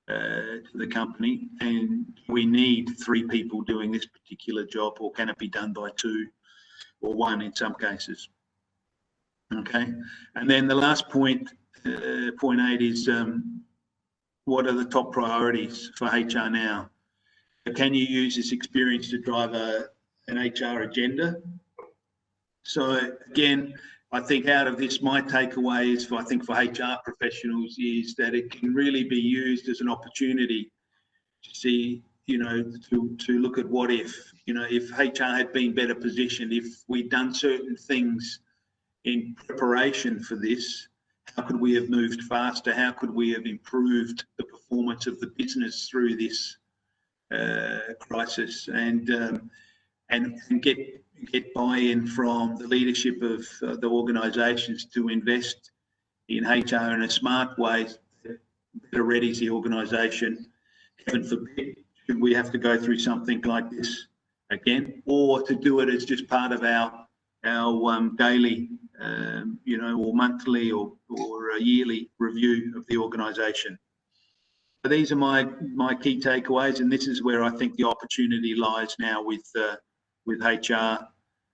to the company, and we need 3 people doing this particular job, or can it be done by 2 or 1 in some cases. Okay, and then the last point, point 8, is what are the top priorities for HR now? Can you use this experience to drive an HR agenda? So again, I think out of this, my takeaway is for HR professionals is that it can really be used as an opportunity to see, to look at what if, if HR had been better positioned, if we'd done certain things in preparation for this, how could we have moved faster? How could we have improved the performance of the business through this crisis, and get buy-in from the leadership of the organisations to invest in HR in a smart way that better readies the organisation. Heaven forbid, should we have to go through something like this again, or to do it as just part of our daily, or monthly or a yearly review of the organisation. So these are my key takeaways, and this is where I think the opportunity lies now with HR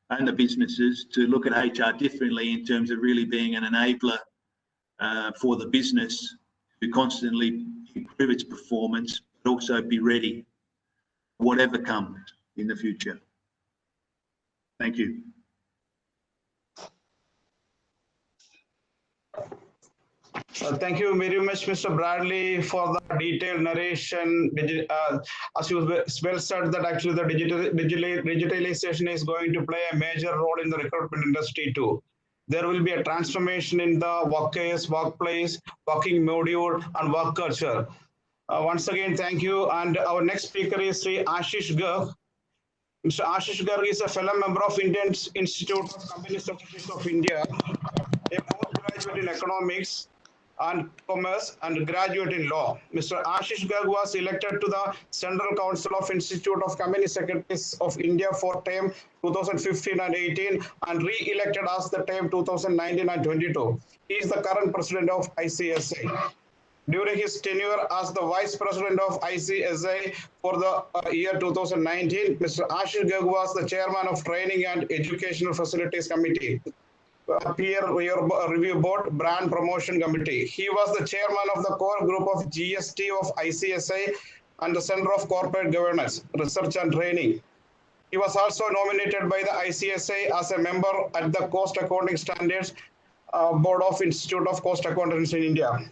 and the businesses to look at HR differently in terms of really being an enabler for the business to constantly improve its performance, but also be ready whatever comes in the future. Thank you. Thank you very much, Mr. Bradley, for the detailed narration. As you well said, that actually the digitalization is going to play a major role in the recruitment industry too. There will be a transformation in the workplace, working module, and work culture. Once again, thank you. And our next speaker is Sri Ashish Garg. Mr. Ashish Garg is a fellow member of Indian Institute of Company Secretaries of India, a postgraduate in economics and commerce and graduate in law. Mr. Ashish Garg was elected to the Central Council of Institute of Company Secretaries of India for term 2015 and 18 and re-elected as the term 2019 and 22. He is the current president of ICSI. During his tenure as the Vice President of ICSI for the year 2019, Mr. Ashish Garg was the Chairman of Training and Educational Facilities Committee, Peer Review Board, Brand Promotion Committee. He was the Chairman of the core group of GST of ICSI and the Center of Corporate Governance, Research and Training. He was also nominated by the ICSI as a member at the Cost Accounting Standards Board of Institute of Cost Accountants in India.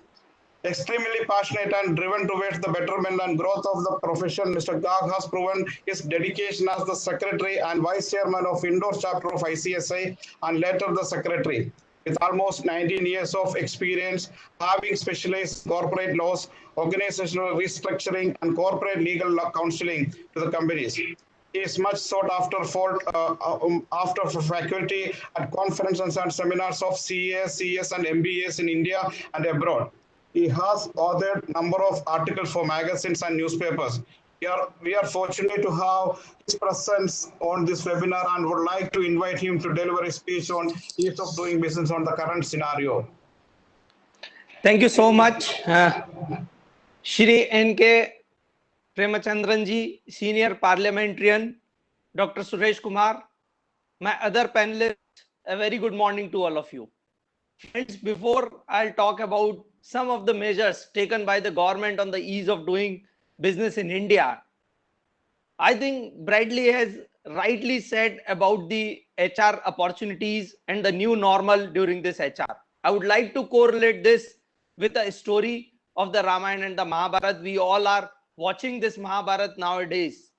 Extremely passionate and driven towards the betterment and growth of the profession, Mr. Garg has proven his dedication as the Secretary and Vice Chairman of Indore chapter of ICSI and later the Secretary. With almost 19 years of experience, having specialized corporate laws, organizational restructuring, and corporate legal counseling to the companies. He is much sought after for faculty at conferences and seminars of CAS, CS, and MBAs in India and abroad. He has authored a number of articles for magazines and newspapers. We are fortunate to have his presence on this webinar and would like to invite him to deliver a speech on ease of doing business on the current scenario. Thank you so much, Shri N.K. Premachandran ji, Senior Parliamentarian, Dr. Suresh Kumar, my other panelists, a very good morning to all of you. Friends, before I'll talk about some of the measures taken by the government on the ease of doing business in India, I think Bradley has rightly said about the HR opportunities and the new normal during this HR. I would like to correlate this with a story of the Ramayana and the Mahabharata. We all are watching this Mahabharata nowadays.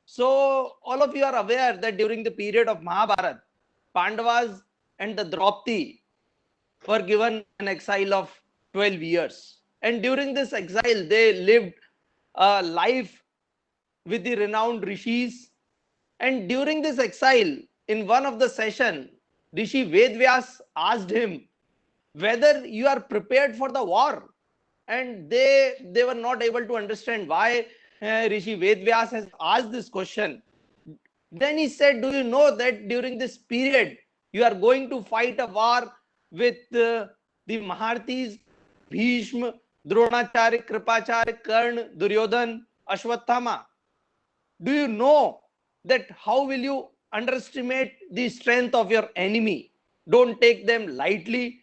So all of you are aware that during the period of Mahabharata, Pandavas and the Draupadi were given an exile of 12 years. And during this exile, they lived a life with the renowned rishis. And during this exile, in one of the session, Rishi Vedvyas asked him whether you are prepared for the war. And they were not able to understand why Rishi Vedvyas has asked this question. Then he said, do you know that during this period, you are going to fight a war with the Maharthis, Bhishma, Dronacharya, Kripacharya, Karna, Duryodhan, Ashwatthama. Do you know that how will you underestimate the strength of your enemy? Don't take them lightly.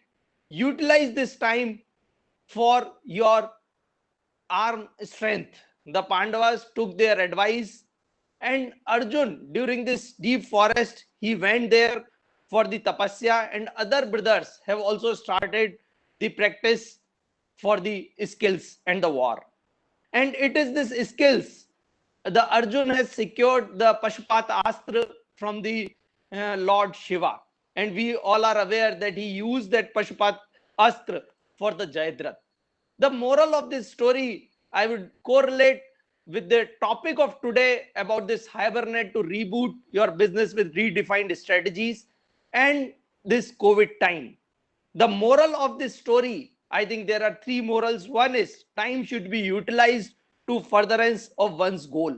Utilize this time for your arm strength. The Pandavas took their advice, and Arjun, during this deep forest, he went there for the tapasya, and other brothers have also started the practice for the skills and the war. And it is this skills, the Arjun has secured the Pashupata Astra from the Lord Shiva. And we all are aware that he used that Pashupata Astra for the Jayadratha. The moral of this story, I would correlate with the topic of today about this hibernate to reboot your business with redefined strategies and this COVID time. The moral of this story, I think there are three morals. One is time should be utilized to furtherance of one's goal.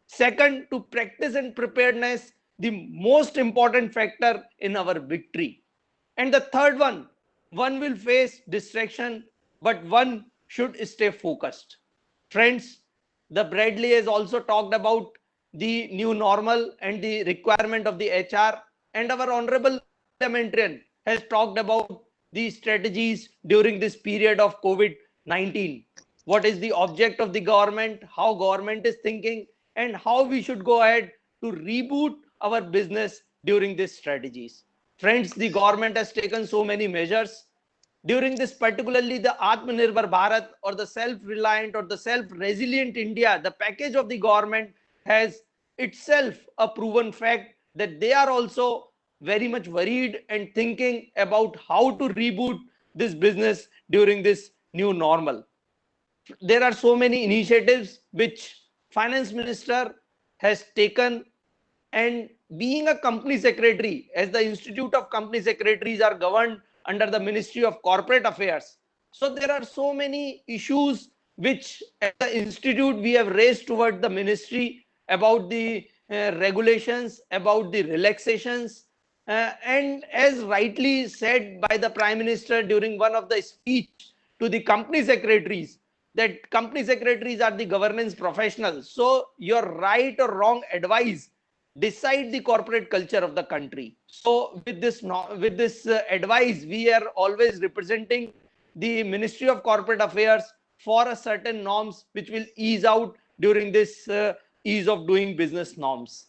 Second, to practice and preparedness, the most important factor in our victory. And the third one will face distraction, but one should stay focused. Friends, the Bradley has also talked about the new normal and the requirement of the HR, and our honorable parliamentarian has talked about the strategies during this period of COVID-19. What is the object of the government, how government is thinking, and how we should go ahead to reboot our business during these strategies. Friends, the government has taken so many measures. During this, particularly the Atmanirbhar Bharat or the self-reliant or the self-resilient India, the package of the government has itself a proven fact that they are also very much worried and thinking about how to reboot this business during this new normal. There are so many initiatives which finance minister has taken, and being a company secretary, as the Institute of Company Secretaries are governed under the Ministry of Corporate Affairs, so there are so many issues which as the institute we have raised toward the ministry about the regulations, about the relaxations, and as rightly said by the Prime Minister during one of the speech to the company secretaries, that company secretaries are the governance professionals. So your right or wrong advice decide the corporate culture of the country. So with this advice, we are always representing the Ministry of Corporate Affairs for a certain norms which will ease out during this ease of doing business norms.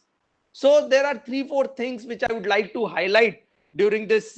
So there are 3-4 things which I would like to highlight during this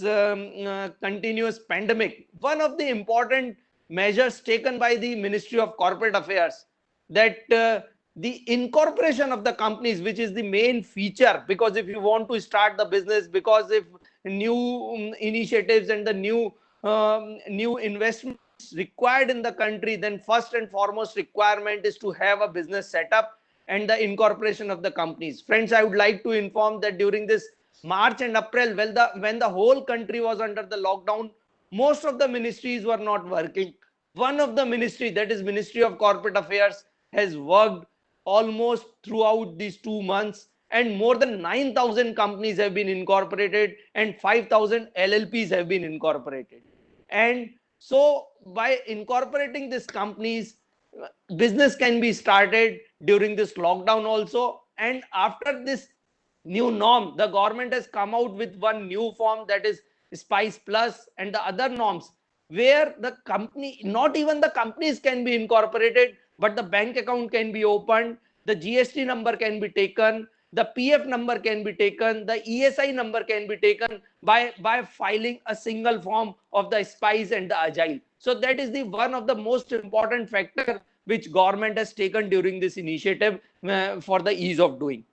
continuous pandemic. One of the important measures taken by the Ministry of Corporate Affairs, that the incorporation of the companies, which is the main feature, because if you want to start the business, because if new initiatives and the new investments required in the country, then first and foremost requirement is to have a business setup and the incorporation of the companies. Friends, I would like to inform that during this March and April, when the whole country was under the lockdown, most of the ministries were not working. One of the ministry, that is Ministry of Corporate Affairs, has worked almost throughout these 2 months, and more than 9,000 companies have been incorporated and 5,000 LLPs have been incorporated. And so by incorporating these companies, business can be started during this lockdown also. And after this new norm, the government has come out with one new form, that is Spice Plus and the other norms, where the company, not even the companies can be incorporated, but the bank account can be opened, the GST number can be taken, the PF number can be taken, the ESI number can be taken by filing a single form of the Spice and the Agile. So that is the one of the most important factor which government has taken during this initiative for the ease of doing.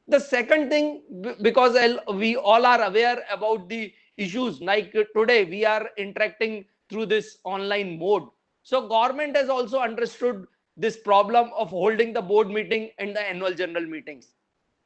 The second thing, because we all are aware about the issues, like today we are interacting through this online mode. So government has also understood this problem of holding the board meeting and the annual general meetings.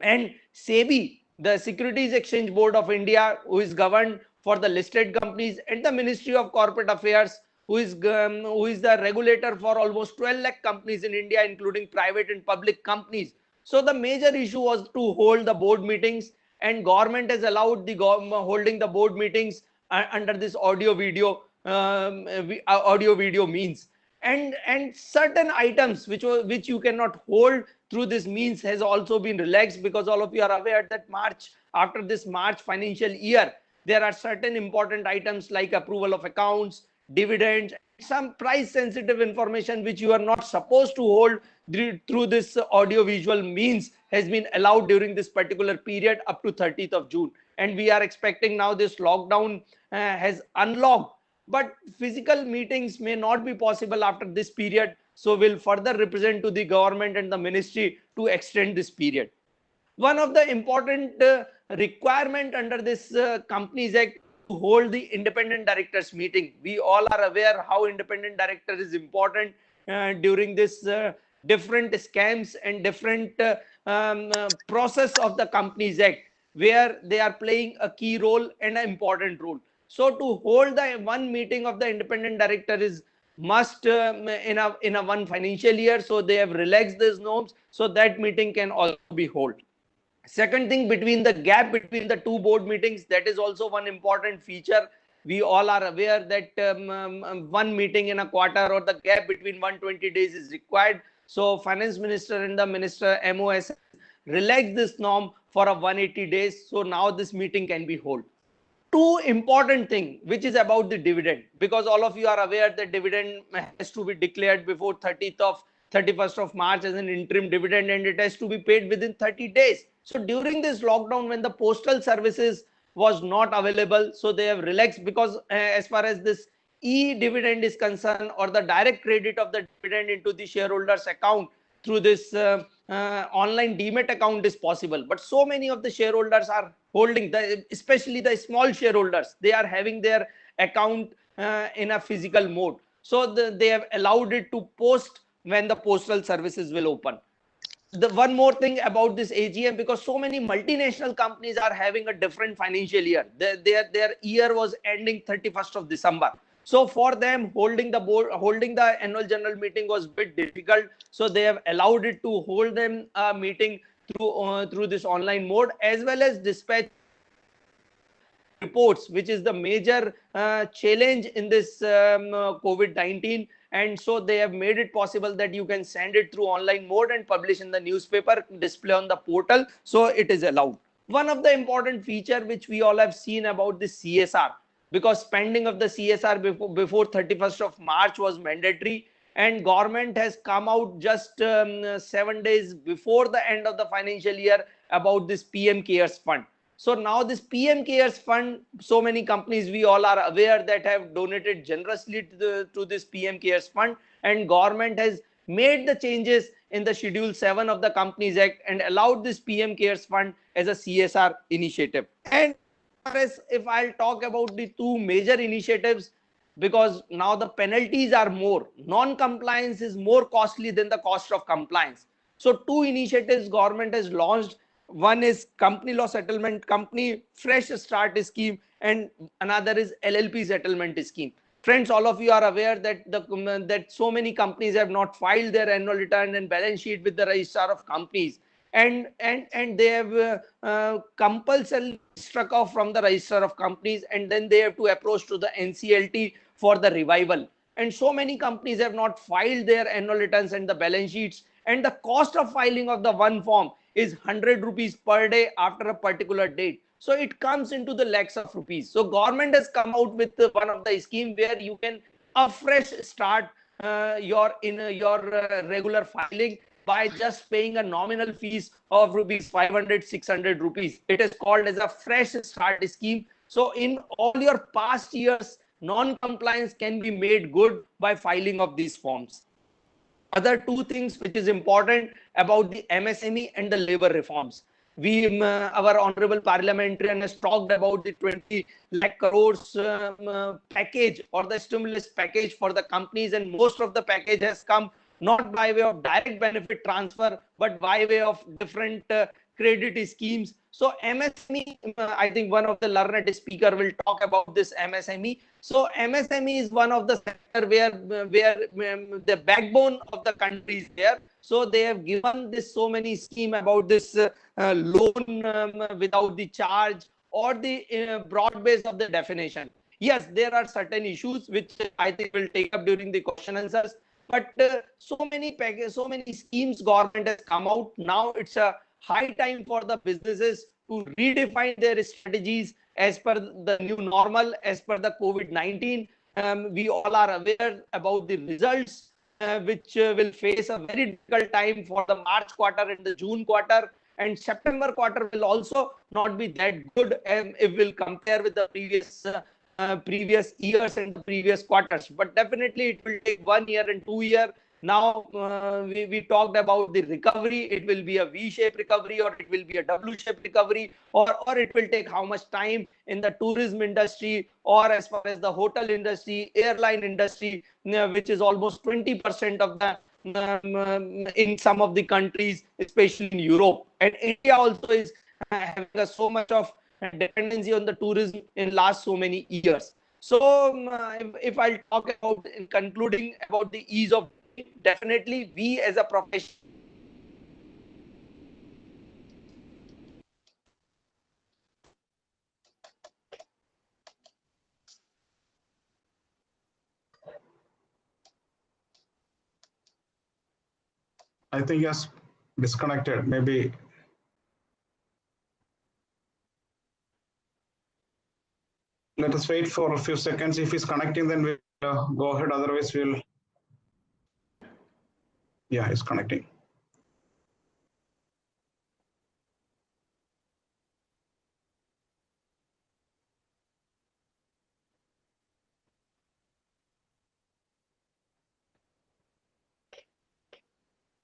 And SEBI, the Securities Exchange Board of India, who is governed for the listed companies, and the Ministry of Corporate Affairs, who is the regulator for almost 12 lakh companies in India, including private and public companies. So the major issue was to hold the board meetings, and government has allowed the holding the board meetings under this audio video means. And certain items which you cannot hold through this means has also been relaxed, because all of you are aware that after this March financial year, there are certain important items like approval of accounts, dividends, some price sensitive information which you are not supposed to hold through this audio visual means has been allowed during this particular period up to 30th of June. and we are expecting now this lockdown has unlocked, but physical meetings may not be possible after this period. So we'll further represent to the government and the ministry to extend this period. One of the important requirement under this Companies Act to hold the independent directors meeting. We all are aware how independent director is important during this different scams and different process of the Companies Act, where they are playing a key role and an important role. So to hold the one meeting of the independent director is must in a one financial year. So they have relaxed these norms, so that meeting can also be held. Second thing, between the gap between the two board meetings, that is also one important feature. We all are aware that one meeting in a quarter or the gap between 120 days is required. So finance minister and the minister MOS relaxed this norm for a 180 days. So now this meeting can be held. Two important thing, which is about the dividend, because all of you are aware that dividend has to be declared before 31st of March as an interim dividend, and it has to be paid within 30 days. So during this lockdown, when the postal services was not available, so they have relaxed, because as far as this e-dividend is concerned, or the direct credit of the dividend into the shareholders account through this online demat account is possible. But so many of the shareholders are holding, especially the small shareholders, they are having their account in a physical mode. So they have allowed it to post when the postal services will open. The one more thing about this AGM, because so many multinational companies are having a different financial year. Their year was ending 31st of December. So for them, holding the annual general meeting was a bit difficult. So they have allowed it to hold them a meeting through this online mode, as well as dispatch reports, which is the major challenge in this COVID-19. And so they have made it possible that you can send it through online mode and publish in the newspaper, display on the portal. So it is allowed. One of the important feature which we all have seen about the CSR, because spending of the CSR before 31st of March was mandatory, and government has come out just 7 days before the end of the financial year about this PM Cares Fund. So now this PM Cares Fund, so many companies we all are aware that have donated generously to this PM Cares Fund, and government has made the changes in the Schedule 7 of the Companies Act and allowed this PM Cares Fund as a CSR initiative. And if I'll talk about the two major initiatives, because now the penalties are more, non-compliance is more costly than the cost of compliance. So two initiatives government has launched. One is company law settlement company fresh start scheme, and another is LLP settlement scheme. Friends, all of you are aware that that so many companies have not filed their annual return and balance sheet with the registrar of companies, and they have compulsorily struck off from the registrar of companies, and then they have to approach to the NCLT for the revival. And so many companies have not filed their annual returns and the balance sheets, and the cost of filing of the one form is 100 rupees per day after a particular date. So it comes into the lakhs of rupees. So government has come out with one of the scheme where you can afresh start your regular filing by just paying a nominal fees of rupees 500, 600 rupees. It is called as a fresh start scheme. So in all your past years, non-compliance can be made good by filing of these forms. Other two things which is important about the MSME and the labor reforms. Our honorable parliamentarian has talked about the 20 lakh crores package or the stimulus package for the companies, and most of the package has come not by way of direct benefit transfer, but by way of different credit schemes. So MSME, I think one of the learned speaker will talk about this MSME. So MSME is one of the sector where the backbone of the country is there. So they have given this so many scheme about this loan without the charge or the broad base of the definition. Yes, there are certain issues which I think will take up during the question answers. But so many schemes government has come out. Now it's a high time for the businesses to redefine their strategies as per the new normal, as per the COVID-19. We all are aware about the results which will face a very difficult time for the March quarter and the June quarter. and September quarter will also not be that good if we'll compare with the previous years and the previous quarters. But definitely it will take 1 year and 2 years. Now we talked about the recovery. It will be a V-shaped recovery, or it will be a W-shaped recovery, or it will take how much time in the tourism industry, or as far as the hotel industry, airline industry, which is almost 20% of the in some of the countries, especially in Europe. And India also is having so much of dependency on the tourism in last so many years. So if I'll talk about, in concluding, about the ease of doing, definitely we as a profession. I think yes, disconnected. Maybe let us wait for a few seconds. If he's connecting, then we'll go ahead. Otherwise, we'll. Yeah, he's connecting.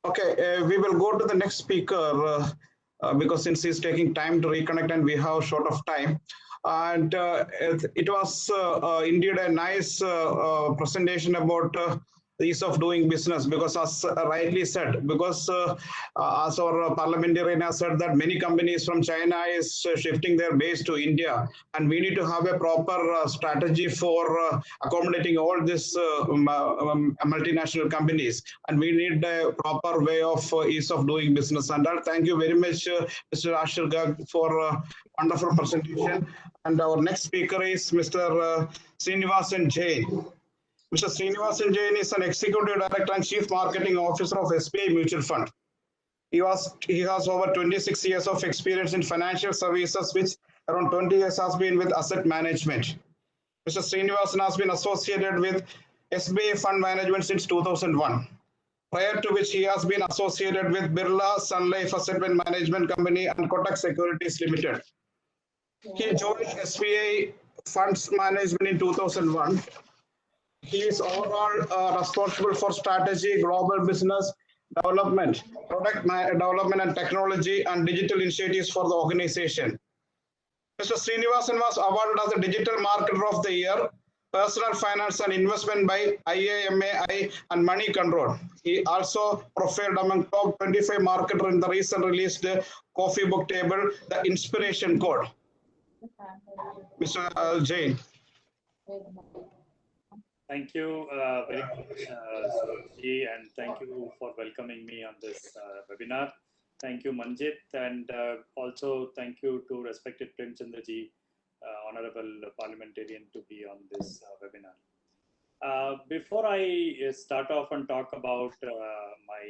Okay, we will go to the next speaker because since he's taking time to reconnect and we have short of time. And it was indeed a nice presentation about the ease of doing business, because as rightly said, because as our parliamentarian has said that many companies from China is shifting their base to India, and we need to have a proper strategy for accommodating all these multinational companies, and we need a proper way of ease of doing business. And thank you very much, Mr. Ashir Garg, for wonderful presentation. And our next speaker is Mr. Srinivasan Jain. Mr. Srinivasan Jain is an Executive Director and Chief Marketing Officer of SBI Mutual Fund. He has over 26 years of experience in financial services, which around 20 years has been with asset management. Mr. Srinivasan has been associated with SBI Fund Management since 2001. Prior to which he has been associated with Birla Sun Life Asset Management Company and Kotak Securities Limited. He joined SBI Funds Management in 2001. He is overall responsible for strategy, global business development, product development and technology, and digital initiatives for the organization. Mr. Srinivasan was awarded as the Digital Marketer of the Year, Personal Finance and Investment by IAMAI and Money Control. He also profiled among top 25 marketers in the recently released Coffee Book Table, The Inspiration Code. Mr. Jain. Thank you very much, Surajji, and thank you for welcoming me on this webinar. Thank you, Manjit, and also thank you to respected Premchandra ji, Honorable Parliamentarian, to be on this webinar. Before I start off and talk about my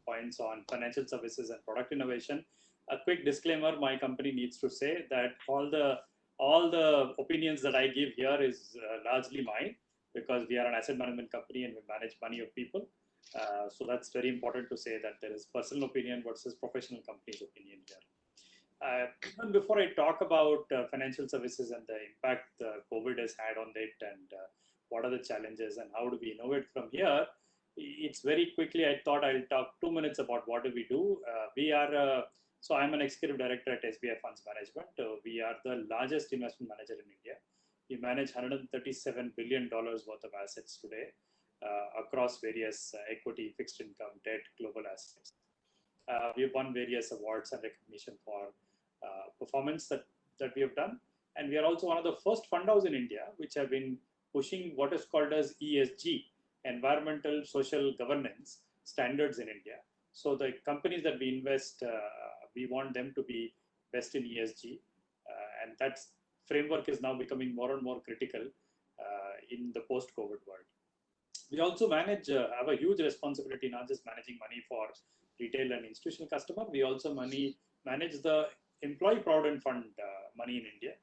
points on financial services and product innovation, a quick disclaimer: my company needs to say that all the opinions that I give here is largely mine, because we are an asset management company and we manage money of people. So that's very important to say, that there is personal opinion versus professional company's opinion here. Even before I talk about financial services and the impact COVID has had on it, and what are the challenges and how do we innovate from here, it's very quickly, I thought I'll talk 2 minutes about what do we do. So I'm an executive director at SBI Funds Management. We are the largest investment manager in India. We manage $137 billion worth of assets today across various equity, fixed income, debt, global assets. We've won various awards and recognition for performance that we have done. And we are also one of the first fund house in India which have been pushing what is called as ESG, environmental social governance standards in India. So the companies that we invest, we want them to be best in ESG, and that framework is now becoming more and more critical in the post-COVID world. We also have a huge responsibility, not just managing money for retail and institutional customer. We also manage the employee provident fund money in India,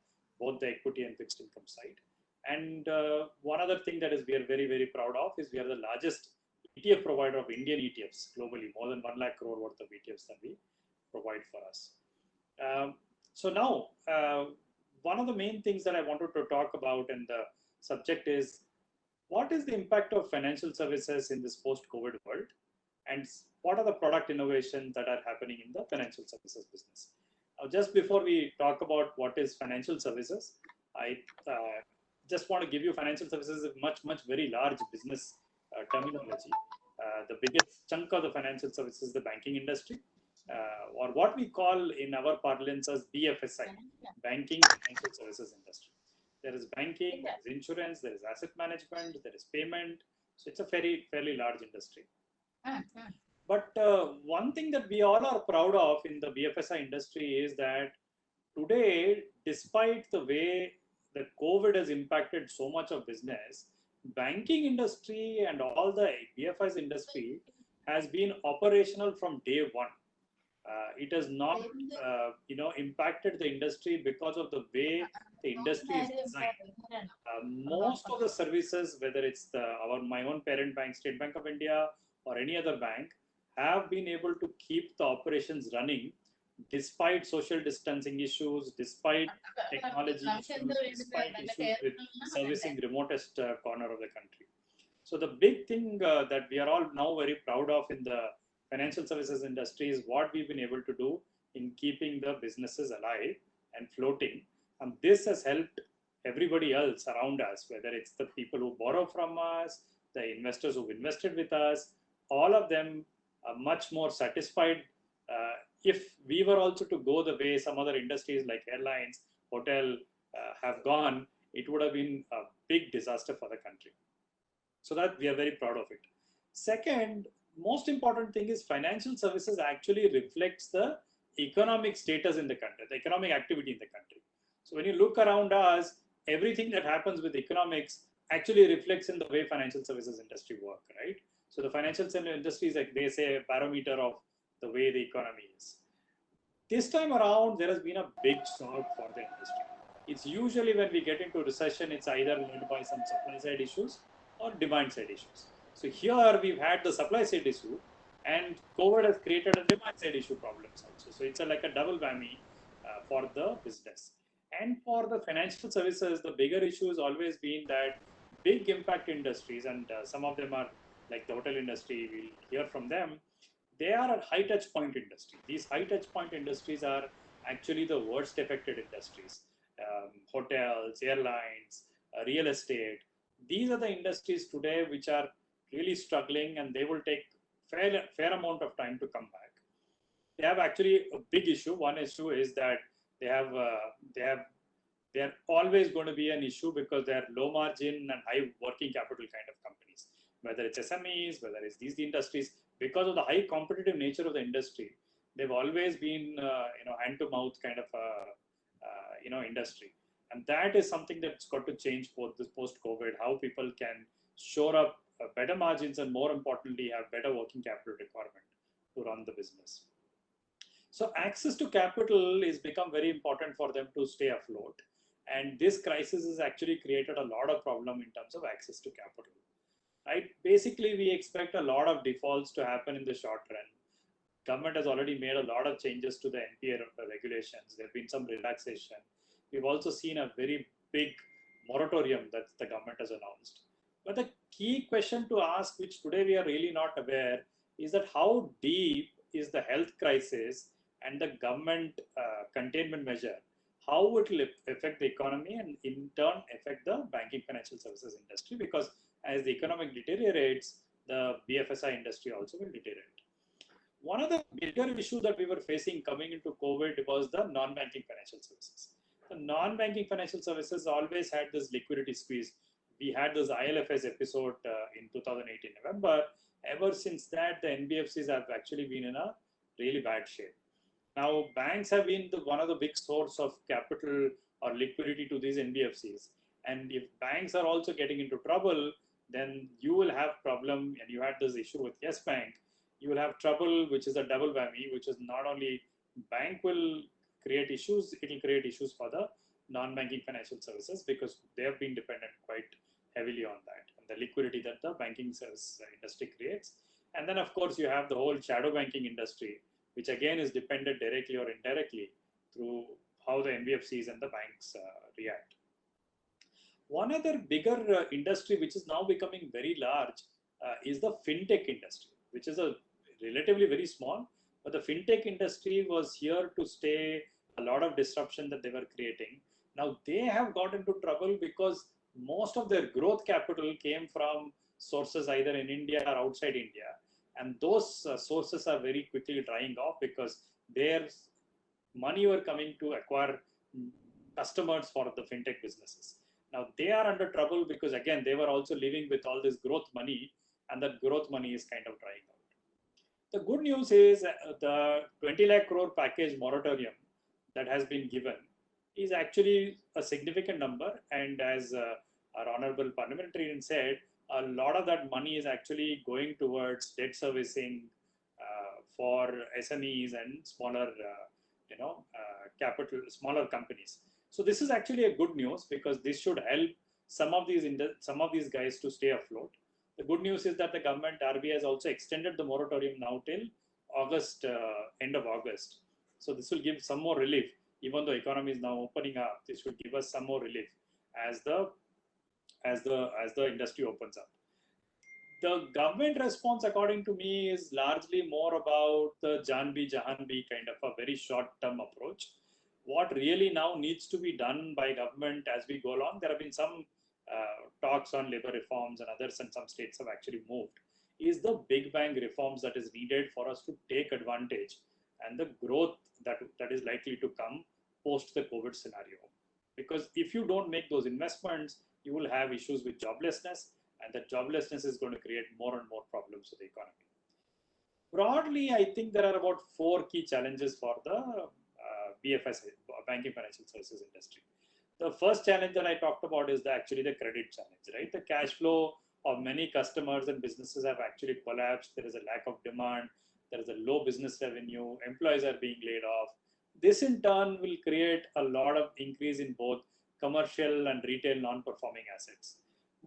both the equity and fixed income side. And one other thing that we are very, very proud of is we are the largest ETF provider of Indian ETFs globally, more than 1 lakh crore worth of ETFs that we provide for us. So now, one of the main things that I wanted to talk about in the subject is what is the impact of financial services in this post-COVID world, and what are the product innovations that are happening in the financial services business. Now, just before we talk about what is financial services, I just want to give you financial services is much very large business terminology. The biggest chunk of the financial services is the banking industry, or what we call in our parlance as BFSI, banking financial services industry. There is banking, there is insurance, there is asset management, there is payment. So it's a fairly large industry. But one thing that we all are proud of in the BFSI industry is that today, despite the way that COVID has impacted so much of business, banking industry and all the BFSI industry has been operational from day one. It has not, impacted the industry because of the way the industry is designed. Most of the services, whether it's my own parent bank, State Bank of India, or any other bank, have been able to keep the operations running despite social distancing issues, despite technology issues, despite issues with servicing remotest corner of the country. So the big thing that we are all now very proud of in the financial services industry is what we've been able to do in keeping the businesses alive and floating. And this has helped everybody else around us, whether it's the people who borrow from us, the investors who've invested with us, all of them are much more satisfied. If we were also to go the way some other industries like airlines, hotel have gone, it would have been a big disaster for the country. So that we are very proud of it. Second, most important thing is financial services actually reflects the economic status in the country, the economic activity in the country. So when you look around us, everything that happens with economics actually reflects in the way financial services industry work, right? So the financial industry is, like they say, a barometer of the way the economy is. This time around, there has been a big shock for the industry. It's usually when we get into recession, it's either led by some supply side issues or demand side issues. So here we've had the supply side issue, and COVID has created a demand side issue problems also. So it's like a double whammy for the business. And for the financial services, the bigger issue has always been that big impact industries, and some of them are like the hotel industry, we'll hear from them, they are a high touch point industry. These high touch point industries are actually the worst affected industries. Hotels, airlines, real estate. These are the industries today which are really struggling, and they will take fair amount of time to come back. They have actually a big issue. One issue is that they're always going to be an issue because they're low margin and high working capital kind of companies. Whether it's SMEs, whether it's these industries, because of the high competitive nature of the industry, they've always been hand to mouth kind of industry. And that is something that's got to change post-COVID, how people can shore up better margins and, more importantly, have better working capital requirement to run the business. So access to capital is become very important for them to stay afloat. And this crisis has actually created a lot of problem in terms of access to capital. Right? Basically, we expect a lot of defaults to happen in the short run. Government has already made a lot of changes to the NPA regulations. There have been some relaxation. We've also seen a very big moratorium that the government has announced. But the key question to ask, which today we are really not aware, is that how deep is the health crisis and the government containment measure, how it will affect the economy and in turn affect the banking financial services industry, because as the economic deteriorates, the BFSI industry also will deteriorate. One of the bigger issues that we were facing coming into COVID was the non-banking financial services. The non-banking financial services always had this liquidity squeeze. We had this ILFS episode in 2018 November. Ever since that, the NBFCs have actually been in a really bad shape. Now, banks have been one of the big source of capital or liquidity to these NBFCs. And if banks are also getting into trouble, then you will have problem. And you had this issue with Yes Bank. You will have trouble, which is a double whammy, which is not only bank will create issues, it will create issues for the non-banking financial services because they have been dependent quite heavily on that and the liquidity that the banking service industry creates. And then, of course, you have the whole shadow banking industry, which again is dependent directly or indirectly through how the NBFCs and the banks react. One other bigger industry which is now becoming very large is the fintech industry, which is a relatively very small, but the fintech industry was here to stay. A lot of disruption that they were creating. Now they have got into trouble because most of their growth capital came from sources either in India or outside India, and those sources are very quickly drying off because their money were coming to acquire customers for the fintech businesses. Now they are under trouble because again they were also living with all this growth money, and that growth money is kind of drying out. The good news is the 20 lakh crore package moratorium that has been given is actually a significant number, and as our honorable parliamentarian said, a lot of that money is actually going towards debt servicing for SMEs and smaller smaller companies. So this is actually a good news because this should help some of these guys to stay afloat. The good news is that the government, RBI, has also extended the moratorium now till August, end of August. So this will give some more relief, even though economy is now opening up. This will give us some more relief as the industry opens up. The government response, according to me, is largely more about the Jan Bhi Jahan Bhi kind of a very short-term approach. What really now needs to be done by government as we go along, there have been some talks on labor reforms and others, and some states have actually moved, is the big bang reforms that is needed for us to take advantage and the growth that is likely to come post the COVID scenario. Because if you don't make those investments, you will have issues with joblessness, and that joblessness is going to create more and more problems to the economy. Broadly, I think there are about 4 key challenges for the BFS, banking financial services industry. The first challenge that I talked about is actually the credit challenge, right? The cash flow of many customers and businesses have actually collapsed. There is a lack of demand. There is a low business revenue. Employees are being laid off. This in turn will create a lot of increase in both commercial and retail non-performing assets.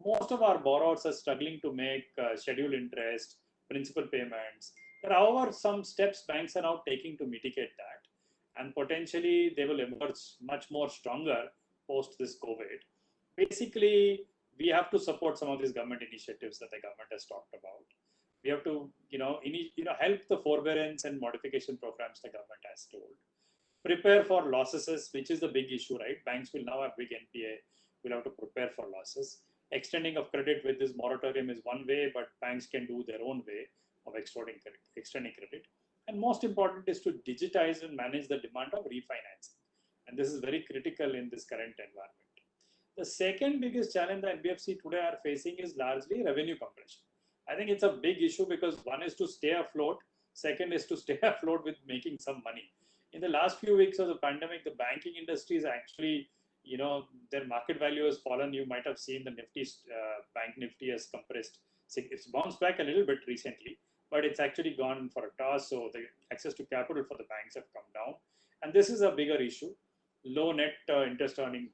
Most of our borrowers are struggling to make scheduled interest, principal payments. There are, however, some steps banks are now taking to mitigate that, and potentially they will emerge much more stronger post this COVID. Basically, we have to support some of these government initiatives that the government has talked about. We have to, help the forbearance and modification programs the government has told. Prepare for losses, which is the big issue, right? Banks will now have big NPA. We'll have to prepare for losses. Extending of credit with this moratorium is one way, but banks can do their own way of extending credit. And most important is to digitize and manage the demand of refinancing. And this is very critical in this current environment. The second biggest challenge the NBFC today are facing is largely revenue compression. I think it's a big issue because one is to stay afloat. Second is to stay afloat with making some money. In the last few weeks of the pandemic, the banking industry is actually, their market value has fallen. You might have seen the bank Nifty has compressed. It's bounced back a little bit recently, but it's actually gone for a toss. So the access to capital for the banks have come down. And this is a bigger issue. Low net interest earning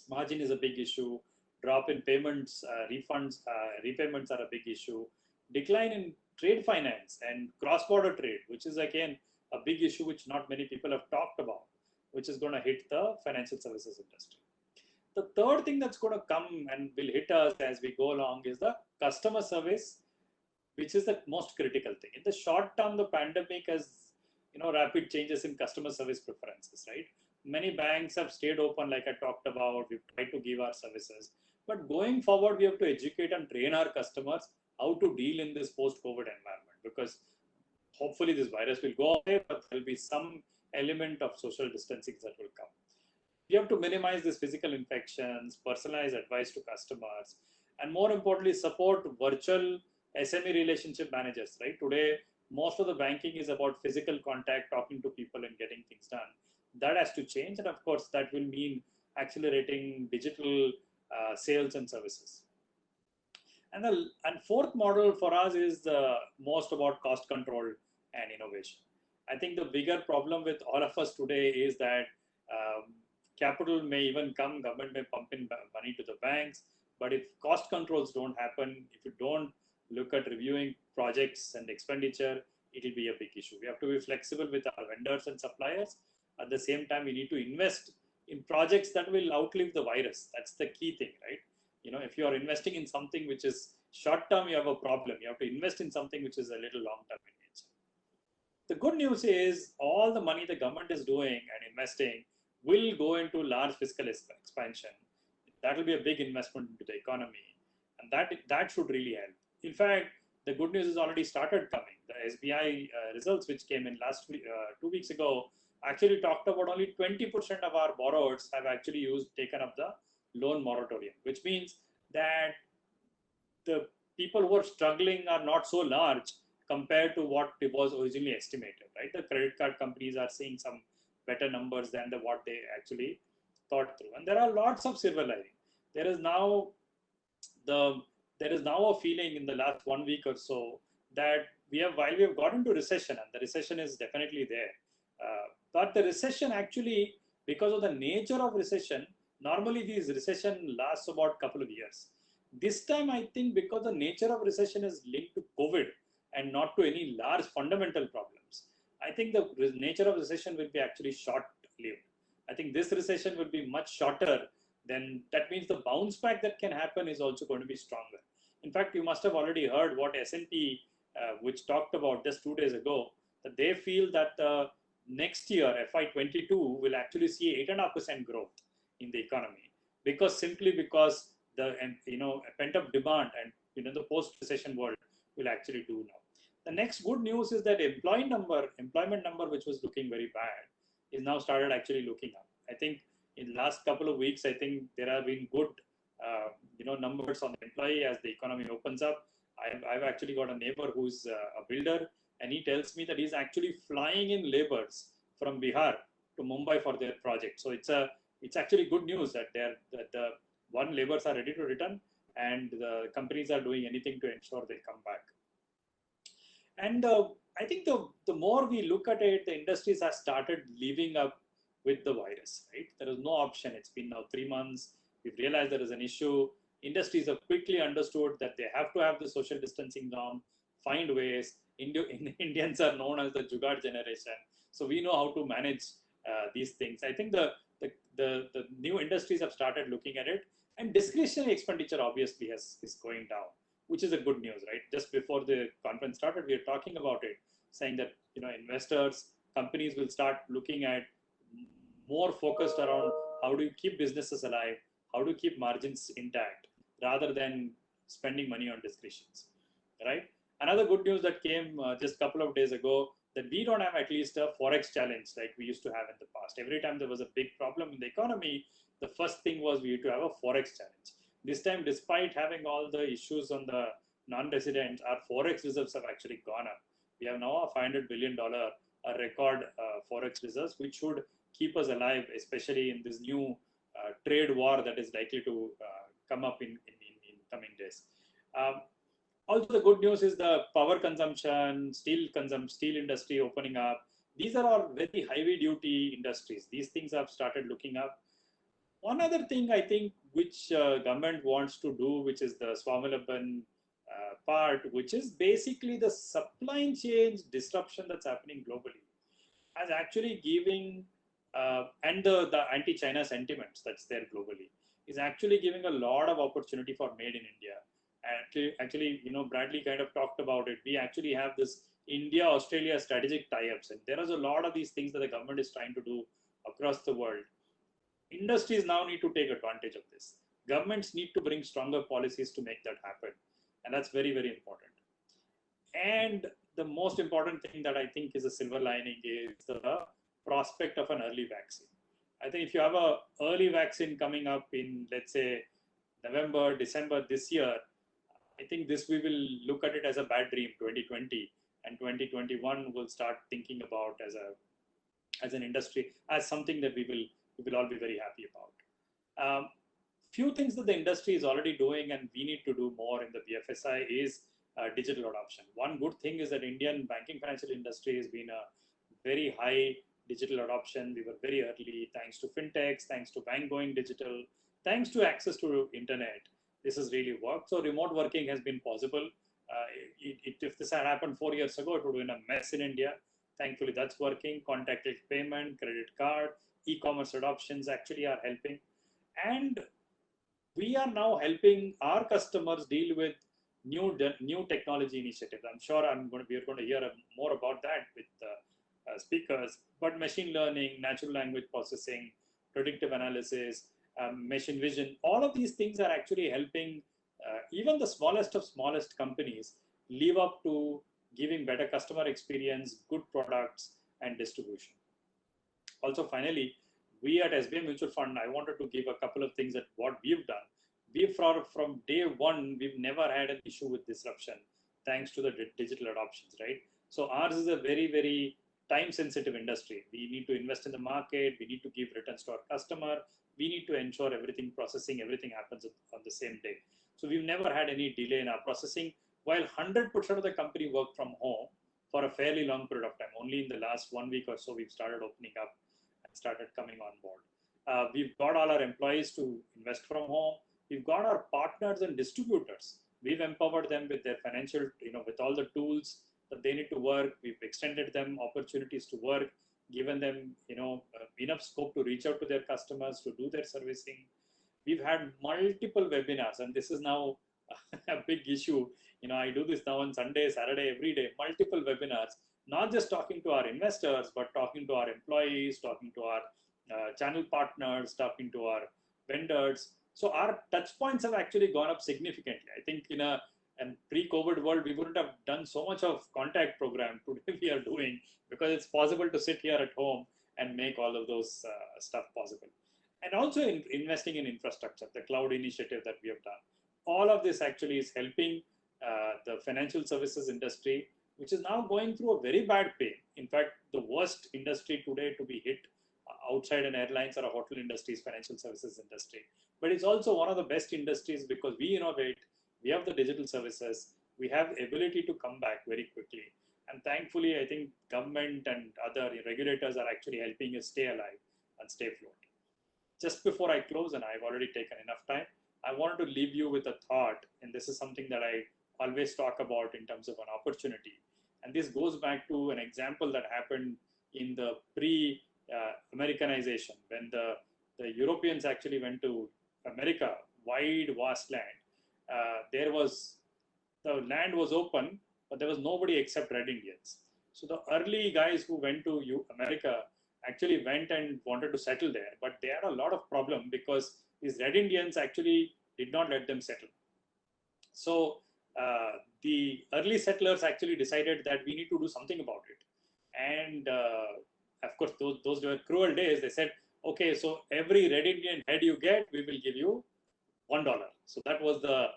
margin is a big issue. Drop in payments, repayments are a big issue. Decline in trade finance and cross-border trade, which is again a big issue which not many people have talked about, which is going to hit the financial services industry. The third thing that's going to come and will hit us as we go along is the customer service, which is the most critical thing. In the short term, the pandemic has, rapid changes in customer service preferences, right? Many banks have stayed open, like I talked about. We've tried to give our services. But going forward, we have to educate and train our customers how to deal in this post-COVID environment, because hopefully this virus will go away, but there will be some element of social distancing that will come. We have to minimize these physical infections, personalize advice to customers, and more importantly, support virtual SME relationship managers, right? Today, most of the banking is about physical contact, talking to people and getting things done. That has to change. And of course, that will mean accelerating digital sales and services. And fourth model for us is most about cost control and innovation. I think the bigger problem with all of us today is that capital may even come, government may pump in money to the banks, but if cost controls don't happen, if you don't look at reviewing projects and expenditure, it will be a big issue. We have to be flexible with our vendors and suppliers. At the same time, we need to invest in projects that will outlive the virus. That's the key thing, right? If you are investing in something which is short term, you have a problem. You have to invest in something which is a little long term in nature. The good news is all the money the government is doing and investing will go into large fiscal expansion. That will be a big investment into the economy, and that should really help. In fact, the good news has already started coming. The SBI results, which came in last week, 2 weeks ago, actually talked about only 20% of our borrowers have actually taken up the loan moratorium, which means that the people who are struggling are not so large compared to what it was originally estimated, right? The credit card companies are seeing some better numbers than what they actually thought through. And there are lots of silver lining. There is now a feeling in the last 1 week or so that while we have got into recession, and the recession is definitely there, but the recession actually, because of the nature of recession, normally these recession lasts about a couple of years. This time, I think because the nature of recession is linked to COVID and not to any large fundamental problems, I think the nature of recession will be actually short-lived. I think this recession will be much shorter. Then that means the bounce back that can happen is also going to be stronger. In fact, you must have already heard what S&P, which talked about just 2 days ago, that they feel that next year, FY22, will actually see 8.5% growth in the economy, because the pent-up demand and the post-recession world will actually do now. The next good news is that employment number, which was looking very bad, is now started actually looking up. I think in the last couple of weeks, I think there have been good, numbers on the employee as the economy opens up. I've actually got a neighbor who's a builder, and he tells me that he's actually flying in laborers from Bihar to Mumbai for their project. So it's actually good news that the laborers are ready to return, and the companies are doing anything to ensure they come back. And I think the more we look at it, the industries have started living up with the virus, right? There is no option. It's been now 3 months. We've realized there is an issue. Industries have quickly understood that they have to have the social distancing down, find ways. Indians are known as the Jugaad generation. So we know how to manage these things. I think the new industries have started looking at it, and discretionary expenditure obviously is going down, which is a good news, right? Just before the conference started, we were talking about it, saying that investors, companies will start looking at more focused around how do you keep businesses alive, how do you keep margins intact, rather than spending money on discretions, right? Another good news that came just a couple of days ago, that we don't have at least a forex challenge like we used to have in the past. Every time there was a big problem in the economy, the first thing was we had to have a forex challenge. This time, despite having all the issues on the non-residents, our forex reserves have actually gone up. We have now a $500 billion record forex reserves, which should keep us alive, especially in this new trade war that is likely to come up in coming days. Also, the good news is the power consumption, steel industry opening up. These are all very heavy duty industries. These things have started looking up. One other thing I think which government wants to do, which is the Swamilaban part, which is basically the supply chain disruption that's happening globally, as actually giving, and the anti-China sentiments that's there globally, is actually giving a lot of opportunity for Made in India. Actually, Bradley kind of talked about it. We actually have this India-Australia strategic tie-ups, and there is a lot of these things that the government is trying to do across the world. Industries now need to take advantage of this. Governments need to bring stronger policies to make that happen. And that's very, very important. And the most important thing that I think is a silver lining is the prospect of an early vaccine. I think if you have an early vaccine coming up in, let's say, November, December this year, I think we will look at it as a bad dream, 2020, and 2021 will start thinking about as an industry, as something that we will all be very happy about. Few things that the industry is already doing and we need to do more in the BFSI is digital adoption. One good thing is that Indian banking financial industry has been a very high digital adoption. We were very early, thanks to fintechs, thanks to bank going digital, thanks to access to internet. This has really worked. So remote working has been possible. If this had happened 4 years ago, it would have been a mess in India. Thankfully, that's working. Contactless payment, credit card, e-commerce adoptions actually are helping. And we are now helping our customers deal with new technology initiatives. I'm sure we're going to hear more about that with speakers. But machine learning, natural language processing, predictive analysis, machine vision, all of these things are actually helping even the smallest of smallest companies live up to giving better customer experience, good products, and distribution. Also, finally, we at SBI Mutual Fund, I wanted to give a couple of things that what we've done. From day one, we've never had an issue with disruption, thanks to the digital adoptions, right? So ours is a very, very time-sensitive industry. We need to invest in the market. We need to give returns to our customer. We need to ensure everything happens on the same day. So we've never had any delay in our processing, while 100% of the company worked from home for a fairly long period of time. Only in the last 1 week or so, we've started opening up and started coming on board. We've got all our employees to invest from home. We've got our partners and distributors. We've empowered them with their financial, with all the tools that they need to work. We've extended them opportunities to work, given them, enough scope to reach out to their customers, to do their servicing. We've had multiple webinars, and this is now a big issue. I do this now on Sunday, Saturday, every day, multiple webinars, not just talking to our investors, but talking to our employees, talking to our channel partners, talking to our vendors. So our touch points have actually gone up significantly. I think in a pre-COVID world, we wouldn't have done so much of contact program today we are doing, because it's possible to sit here at home and make all of those stuff possible. And also investing in infrastructure, the cloud initiative that we have done. All of this actually is helping the financial services industry, which is now going through a very bad pain. In fact, the worst industry today to be hit outside an airlines or a hotel industry is financial services industry. But it's also one of the best industries because we innovate, we have the digital services, we have ability to come back very quickly. And thankfully, I think government and other regulators are actually helping us stay alive and stay afloat. Just before I close, and I've already taken enough time, I wanted to leave you with a thought, and this is something that I always talk about in terms of an opportunity. And this goes back to an example that happened in the pre-Americanization, when the Europeans actually went to America, wide, vast land. The land was open, but there was nobody except Red Indians. So the early guys who went to America actually went and wanted to settle there, but they had a lot of problem because these Red Indians actually did not let them settle. So the early settlers actually decided that we need to do something about it. And of course, those were cruel days. They said, okay, so every Red Indian head you get, we will give you $1. So that was the,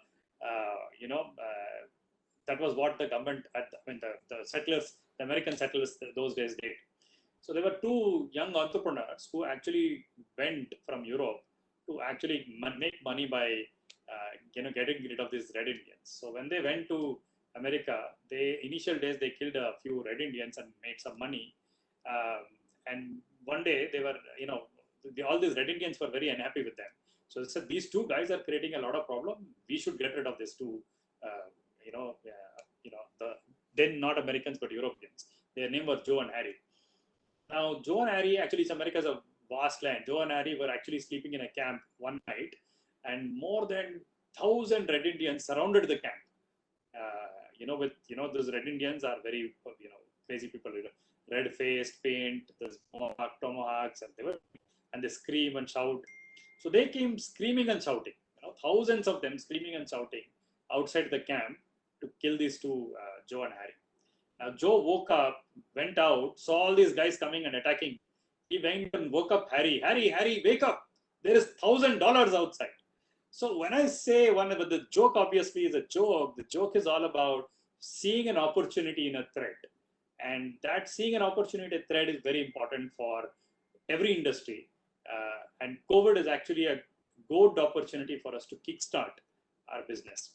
that was what the government, the settlers, the American settlers those days did. So there were two young entrepreneurs who actually went from Europe to actually make money by, getting rid of these Red Indians. So when they went to America, initial days they killed a few Red Indians and made some money. And one day they were, all these Red Indians were very unhappy with them. So they said, these two guys are creating a lot of problem. We should get rid of these two, then not Americans, but Europeans. Their name was Joe and Harry. Now, Joe and Harry, actually, America is a vast land. Joe and Harry were actually sleeping in a camp one night, and more than 1,000 Red Indians surrounded the camp. Those Red Indians are very, crazy people, red-faced, paint, there's tomahawks, and they scream and shout. So they came screaming and shouting, thousands of them screaming and shouting outside the camp to kill these two, Joe and Harry. Now, Joe woke up, went out, saw all these guys coming and attacking. He went and woke up Harry. Harry, wake up. There is $1,000 outside. So when I say the joke obviously is a joke, the joke is all about seeing an opportunity in a threat. And that seeing an opportunity in a threat is very important for every industry. And COVID is actually a good opportunity for us to kickstart our business.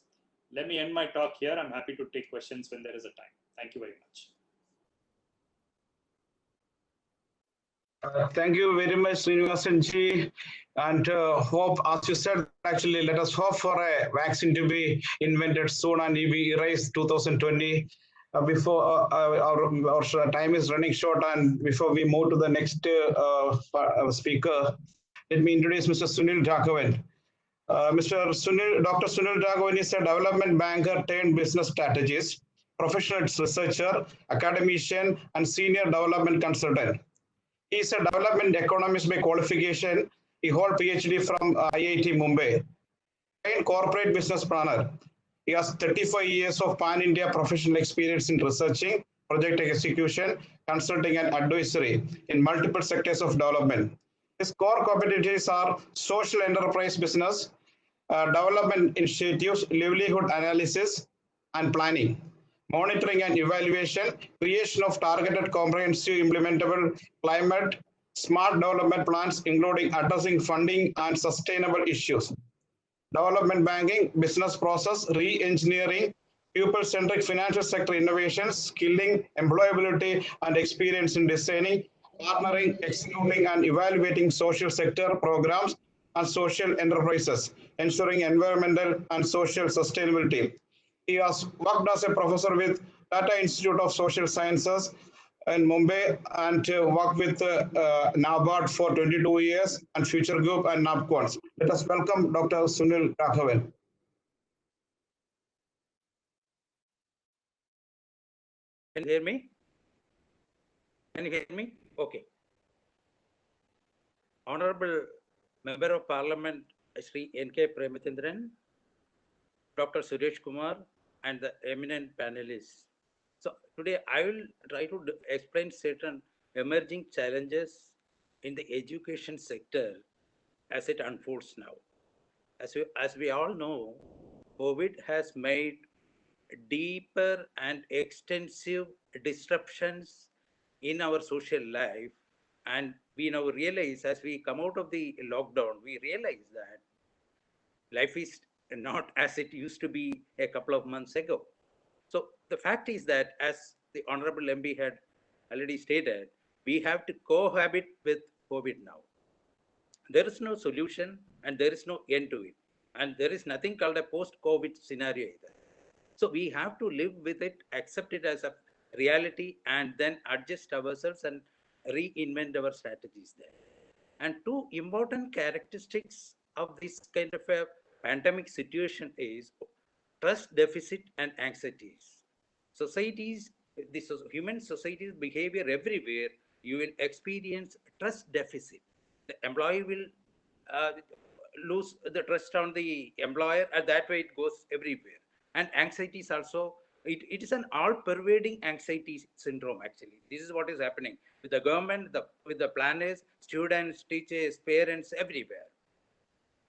Let me end my talk here. I'm happy to take questions when there is a time. Thank you very much. Thank you very much, Srinivasanji. And hope, as you said, actually, let us hope for a vaccine to be invented soon and be erased 2020. Before our time is running short, and before we move to the next speaker, let me introduce Mr. Sunil Raghavan. Dr. Sunil Raghavan is a development banker turned business strategist, professional researcher, academician, and senior development consultant. He is a development economist by qualification. He holds PhD from IIT Mumbai. A corporate business planner. He has 35 years of pan-India professional experience in researching, project execution, consulting, and advisory in multiple sectors of development. His core competencies are social enterprise business, development initiatives, livelihood analysis, and planning, monitoring and evaluation, creation of targeted comprehensive implementable climate smart development plans, including addressing funding and sustainable issues, development banking, business process, re-engineering, people-centric financial sector innovations, skilling, employability, and experience in designing, partnering, executing, and evaluating social sector programs and social enterprises, ensuring environmental and social sustainability. He has worked as a professor with Tata Institute of Social Sciences in Mumbai and worked with NABARD for 22 years and Future Group and NABQuants. Let us welcome Dr. Sunil Raghavan. Can you hear me? Can you hear me? Okay. Honorable Member of Parliament, Sri N.K. Premachandran, Dr. Suresh Kumar, and the eminent panelists. So today I will try to explain certain emerging challenges in the education sector as it unfolds now. As we all know, COVID has made deeper and extensive disruptions in our social life, and we now realize, as we come out of the lockdown, we realize that life is not as it used to be a couple of months ago. So the fact is that, as the Honorable MB had already stated, we have to cohabit with COVID now. There is no solution and there is no end to it. And there is nothing called a post-COVID scenario either. So we have to live with it, accept it as a reality, and then adjust ourselves and reinvent our strategies there. And two important characteristics of this kind of a pandemic situation is trust deficit and anxieties. Societies, this human societies behavior everywhere, you will experience trust deficit. The employee will lose the trust on the employer, and that way it goes everywhere. And anxieties also, it is an all-pervading anxiety syndrome actually. This is what is happening with the government, with the planners, students, teachers, parents, everywhere.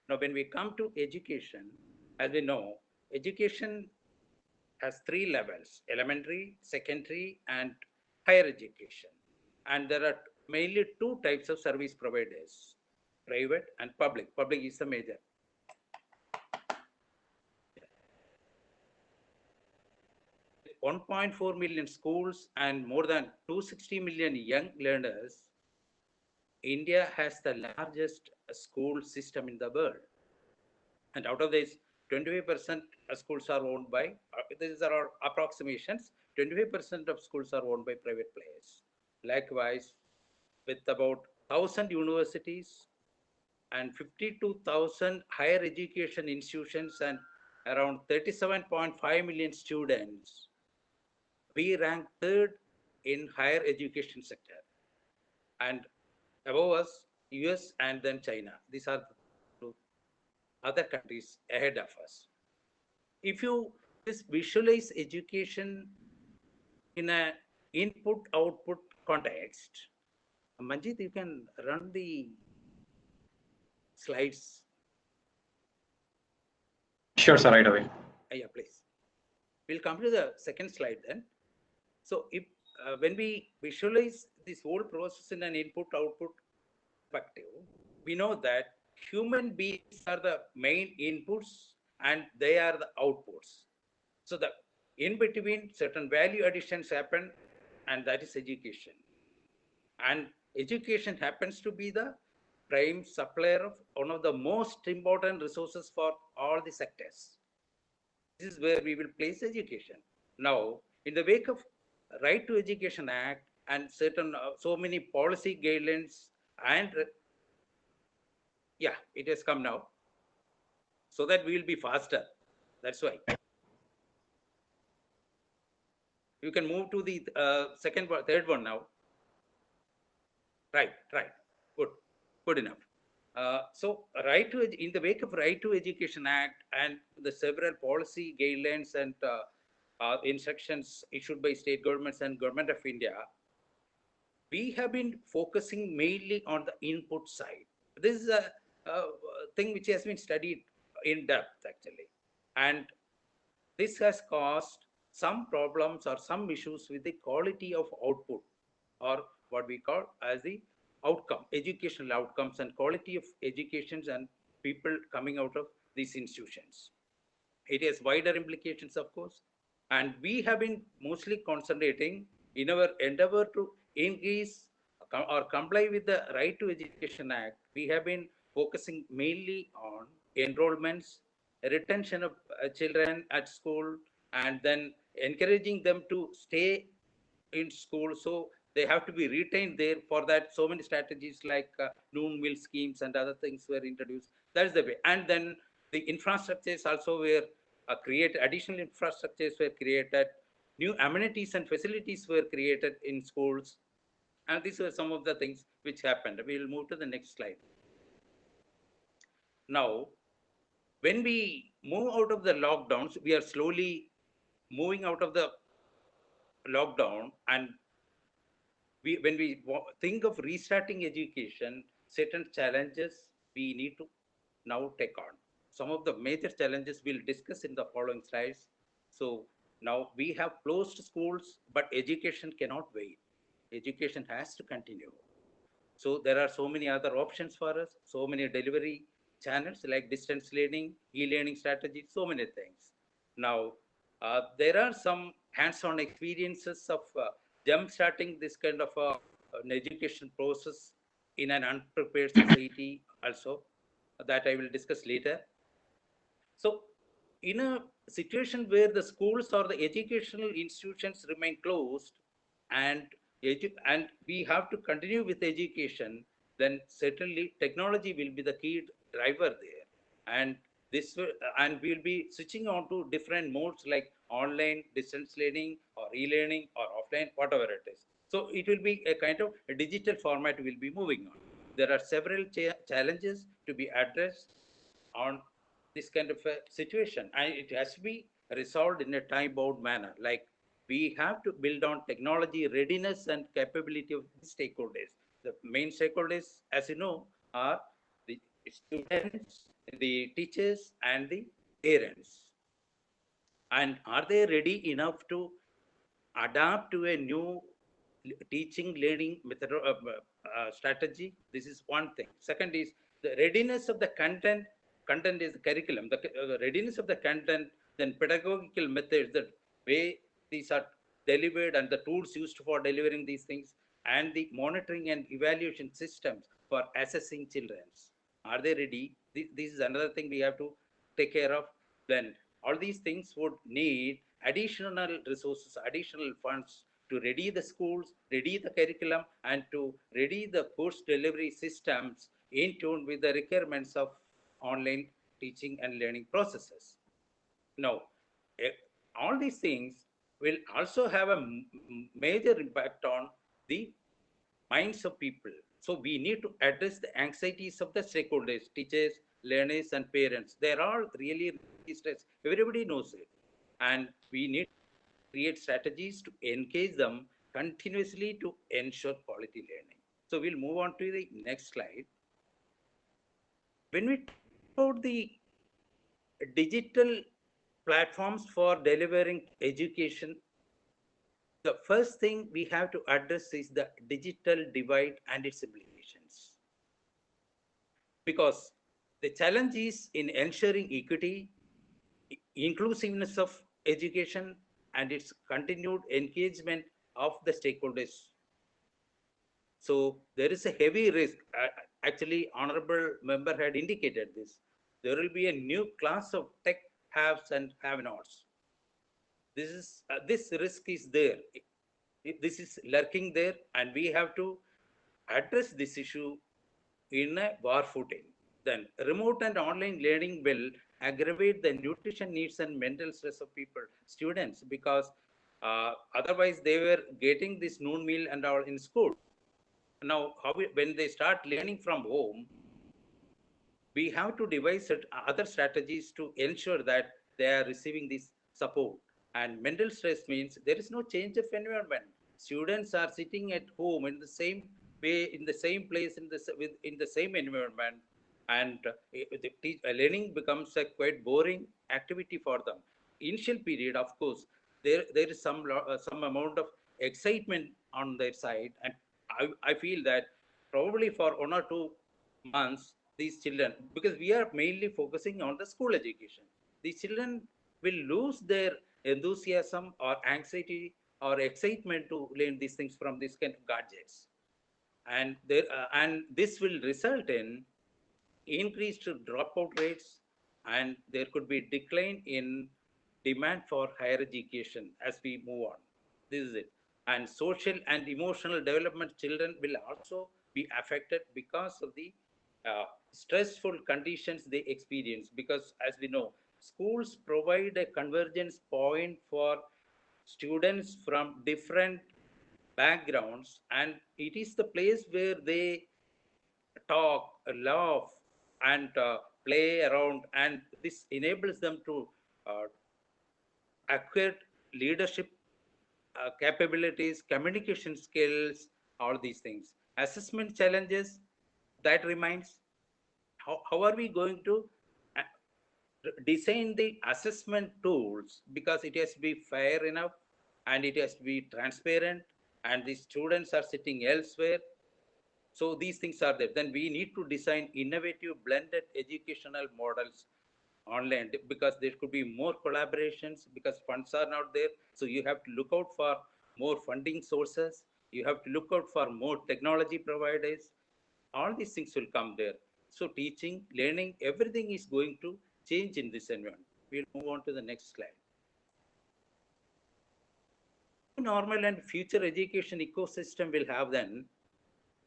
Now, when we come to education, as we know, education has three levels: elementary, secondary, and higher education. And there are mainly two types of service providers: private and public. Public is the major. 1.4 million schools and more than 260 million young learners, India has the largest school system in the world. And out of this, 25% schools are owned by, these are our approximations, 25% of schools are owned by private players. Likewise, with about 1,000 universities and 52,000 higher education institutions and around 37.5 million students, we rank third in higher education sector. And above us, US and then China. These are the other countries ahead of us. If you just visualize education in an input-output context, Manjit, you can run the slides. Sure, sir, right away. Yeah, please. We'll come to the second slide then. So if when we visualize this whole process in an input-output perspective, we know that human beings are the main inputs and they are the outputs. So the in between certain value additions happen, and that is education. And education happens to be the prime supplier of one of the most important resources for all the sectors. This is where we will place education. Now, in the wake of Right to Education Act and certain so many policy guidelines and yeah, it has come now, so that we will be faster. That's why. You can move to the third one now. Right. Good enough. So, in the wake of Right to Education Act and the several policy guidelines and instructions issued by state governments and Government of India, we have been focusing mainly on the input side. This is a thing which has been studied in depth actually, and this has caused some problems or some issues with the quality of output, or what we call as the outcome, educational outcomes and quality of educations and people coming out of these institutions. It has wider implications, of course, and we have been mostly concentrating in our endeavor to increase or comply with the Right to Education Act. We have been focusing mainly on enrollments, retention of children at school, and then encouraging them to stay in school. So they have to be retained there. For that, so many strategies like noon meal schemes and other things were introduced. That is the way. And then the infrastructures also were created, additional infrastructures were created, new amenities and facilities were created in schools. And these were some of the things which happened. We will move to the next slide. Now, when we move out of the lockdowns, we are slowly moving out of the lockdown, and when we think of restarting education, certain challenges we need to now take on. Some of the major challenges we'll discuss in the following slides. So now we have closed schools, but education cannot wait. Education has to continue. So there are so many other options for us, so many delivery channels like distance learning, e-learning strategies, so many things. Now, there are some hands-on experiences of jump-starting this kind of an education process in an unprepared society also, that I will discuss later. So in a situation where the schools or the educational institutions remain closed, and and we have to continue with education, then certainly technology will be the key driver there. And this will, and we'll be switching on to different modes like online, distance learning, or e-learning, or offline, whatever it is. So it will be a kind of a digital format will be moving on. There are several challenges to be addressed on this kind of a situation, and it has to be resolved in a time-bound manner. Like, we have to build on technology readiness and capability of the stakeholders. The main stakeholders, as you know, are the students, the teachers, and the parents. And are they ready enough to adapt to a new teaching learning method strategy? This is one thing. Second is the readiness of the content. Content is the curriculum. The readiness of the content, then pedagogical methods, the way these are delivered and the tools used for delivering these things, and the monitoring and evaluation systems for assessing children. Are they ready? This is another thing we have to take care of. Then all these things would need additional resources, additional funds to ready the schools, ready the curriculum, and to ready the course delivery systems in tune with the requirements of online teaching and learning processes. Now, all these things will also have a major impact on the minds of people. So we need to address the anxieties of the stakeholders, teachers, learners, and parents. They're all really stressed. Everybody knows it. And we need to create strategies to engage them continuously to ensure quality learning. So we'll move on to the next slide. When we talk about the digital platforms for delivering education, the first thing we have to address is the digital divide and its implications. Because the challenge is in ensuring equity, inclusiveness of education, and its continued engagement of the stakeholders. So there is a heavy risk. Actually, honorable member had indicated this. There will be a new class of tech haves and have-nots. This risk is there. This is lurking there, and we have to address this issue in a war footing. Then remote and online learning will aggravate the nutrition needs and mental stress of people, students, because otherwise they were getting this noon meal and all in school. Now, when they start learning from home, we have to devise other strategies to ensure that they are receiving this support. And mental stress means there is no change of environment. Students are sitting at home in the same way, in the same place, in the same environment, and learning becomes a quite boring activity for them. Initial period, of course, there is some amount of excitement on their side, and I feel that probably for 1 or 2 months these children, because we are mainly focusing on the school education, these children will lose their enthusiasm or anxiety or excitement to learn these things from these kind of gadgets, and this will result in increased dropout rates, and there could be decline in demand for higher education as we move on. This is it. And social and emotional development children will also be affected because of the stressful conditions they experience. Because as we know, schools provide a convergence point for students from different backgrounds, and it is the place where they talk, laugh, and play around, and this enables them to uh, acquire leadership capabilities, communication skills, all these things. Assessment challenges, that remains. How are we going to uh, design the assessment tools, because it has to be fair enough and it has to be transparent, and the students are sitting elsewhere. So these things are there. Then we need to design innovative blended educational models online, because there could be more collaborations because funds are not there. So you have to look out for more funding sources. You have to look out for more technology providers. All these things will come there. So teaching, learning, everything is going to change in this environment. We'll move on to the next slide. Normal and future education ecosystem will have then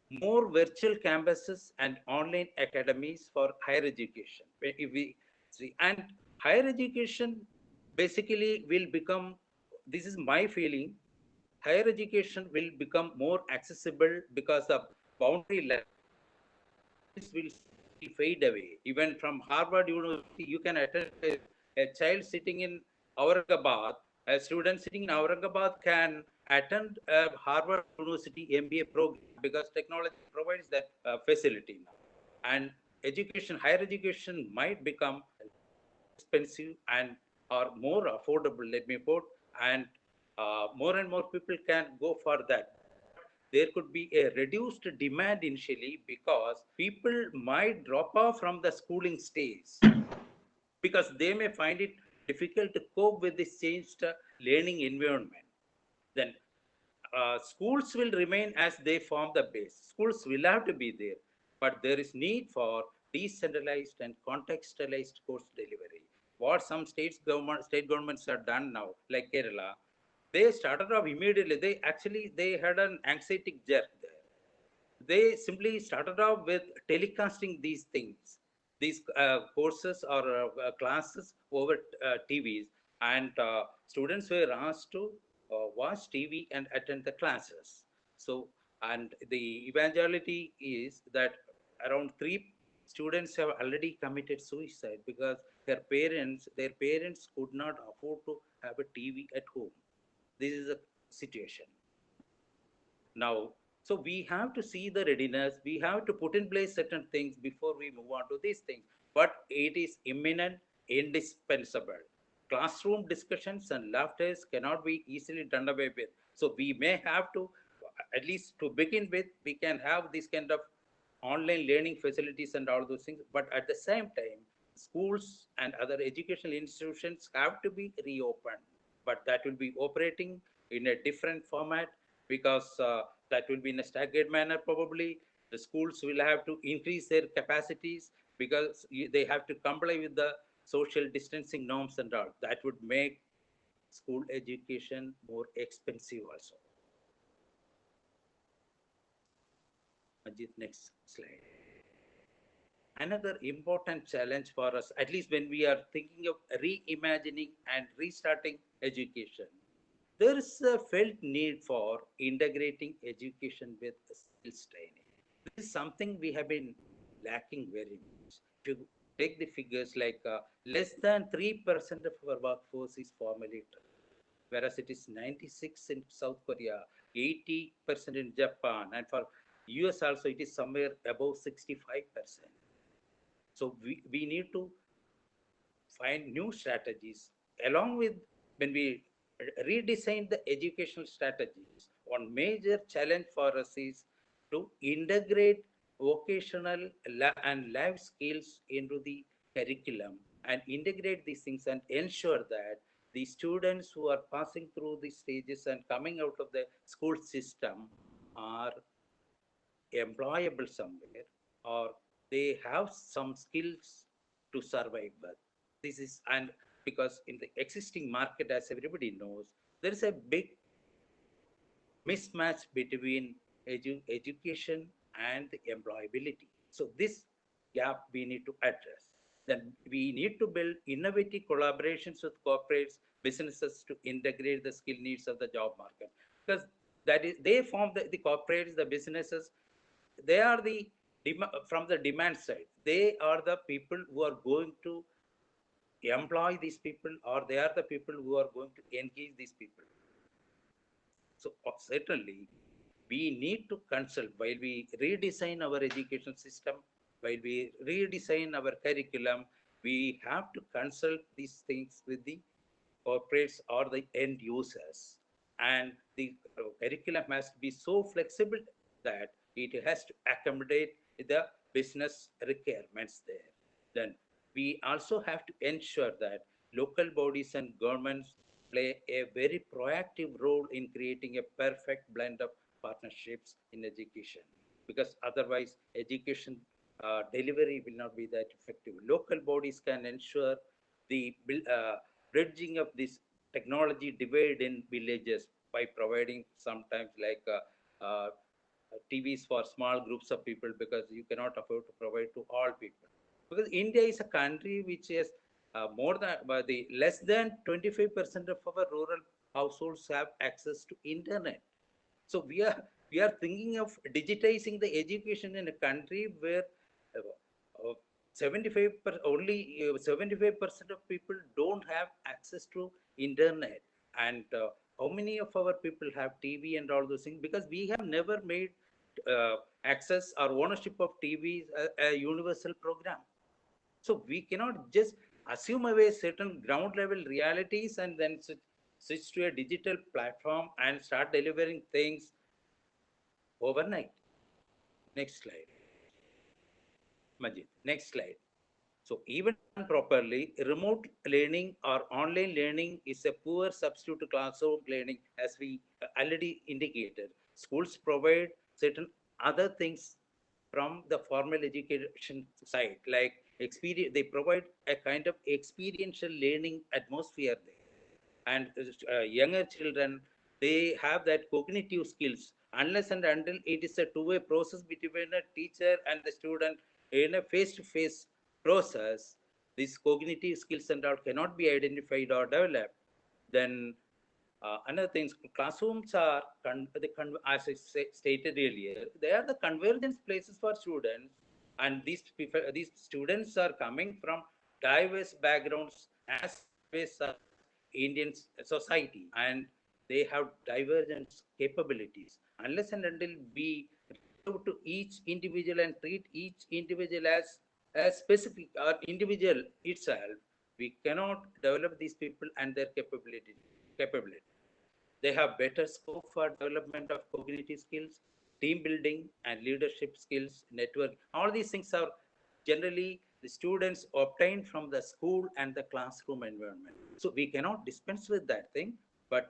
more virtual campuses and online academies for higher education. If we see, and higher education basically will become, this is my feeling, higher education will become more accessible because the boundary lines will fade away. Even from Harvard University, you can attend a child sitting in Aurangabad, a student sitting in Aurangabad can attend a Harvard University MBA program because technology provides that facility now. And education, higher education might become expensive and or more affordable, let me put, and more and more people can go for that. There could be a reduced demand initially because people might drop off from the schooling stage because they may find it difficult to cope with this changed learning environment. Then schools will remain as they form the base. Schools will have to be there, but there is need for decentralized and contextualized course delivery. What some state governments have done now, like Kerala, they started off immediately. They had an anxiety jerk there. They simply started off with telecasting these things, these courses or classes over TVs, and students were asked to watch TV and attend the classes. So, and the eventuality is that around 3 students have already committed suicide because their parents could not afford to have a TV at home. This is a situation now. So we have to see the readiness. We have to put in place certain things before we move on to these things. But it is imminent, indispensable. Classroom discussions and laughters cannot be easily done away with. So we may have to, at least to begin with, we can have this kind of online learning facilities and all those things. But at the same time, schools and other educational institutions have to be reopened. But that will be operating in a different format, because that will be in a staggered manner probably. The schools will have to increase their capacities because they have to comply with the social distancing norms and all. That would make school education more expensive also. Ajit, next slide. Another important challenge for us, at least when we are thinking of reimagining and restarting education, there is a felt need for integrating education with skills training. This is something we have been lacking very much. If you take the figures, like less than 3% of our workforce is formally trained, whereas it is 96 in South Korea, 80% in Japan, and for US also it is somewhere above 65%. So we need to find new strategies along with when we redesign the educational strategies. One major challenge for us is to integrate vocational and life skills into the curriculum and integrate these things and ensure that the students who are passing through these stages and coming out of the school system are employable somewhere, or they have some skills to survive with. This is, and because in the existing market, as everybody knows, there is a big mismatch between education and the employability. So this gap we need to address. Then we need to build innovative collaborations with corporates, businesses to integrate the skill needs of the job market. Because that is, they form the corporates, the businesses, they are the from the demand side. They are the people who are going to employ these people, or they are the people who are going to engage these people. So certainly, we need to consult while we redesign our education system, while we redesign our curriculum. We have to consult these things with the corporates or the end users, and the curriculum has to be so flexible that it has to accommodate the business requirements there. Then we also have to ensure that local bodies and governments play a very proactive role in creating a perfect blend of partnerships in education, because otherwise education delivery will not be that effective. Local bodies can ensure the bridging of this technology divide in villages by providing sometimes like TVs for small groups of people, because you cannot afford to provide to all people. Because India is a country which is more than the less than 25% of our rural households have access to internet. So we are thinking of digitizing the education in a country where 75 only 75% of people don't have access to internet. And how many of our people have TV and all those things? Because we have never made access or ownership of TV a universal program. So we cannot just assume away certain ground level realities and then switch to a digital platform and start delivering things overnight. Next slide. Majid, next slide. So even done properly, remote learning or online learning is a poor substitute to classroom learning, as we already indicated. Schools provide certain other things from the formal education side, like experience. They provide a kind of experiential learning atmosphere there, and younger children, they have that cognitive skills. Unless and until it is a two-way process between a teacher and the student in a face-to-face process, these cognitive skills and all cannot be identified or developed. Then another thing, classrooms are, as I stated earlier, they are the convergence places for students, and these people, these students are coming from diverse backgrounds as diverse as Indian society, and they have divergent capabilities. Unless and until we reach out to each individual and treat each individual as specific or individual itself, we cannot develop these people and their capability. They have better scope for development of cognitive skills, team building, and leadership skills, network. All these things are generally the students obtain from the school and the classroom environment. So we cannot dispense with that thing, but